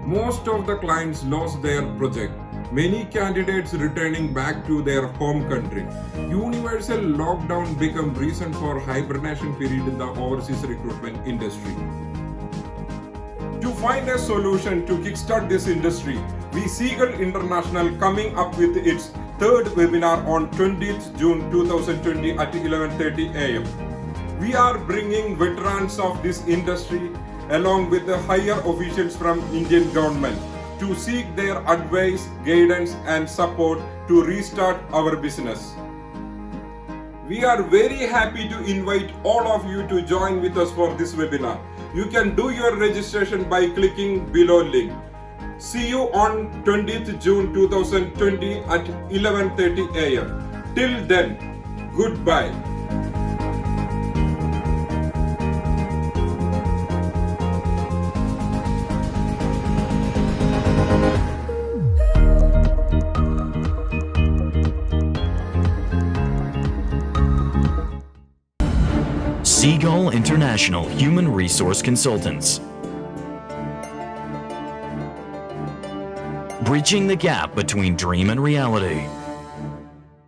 Most of the clients lost their project. Many candidates returning back to their home country. Universal lockdown became reason for hibernation period in the overseas recruitment industry. To find a solution to kickstart this industry, we Seagull International coming up with its third webinar on 20th June 2020 at 11:30 a.m. We are bringing veterans of this industry along with the higher officials from Indian government to seek their advice, guidance and support to restart our business. We are very happy to invite all of you to join with us for this webinar. You can do your registration by clicking below link. See you on 20th June 2020 at 11:30 a.m. Till then, goodbye. Seagull International Human Resource Consultants. Bridging the gap between dream and reality.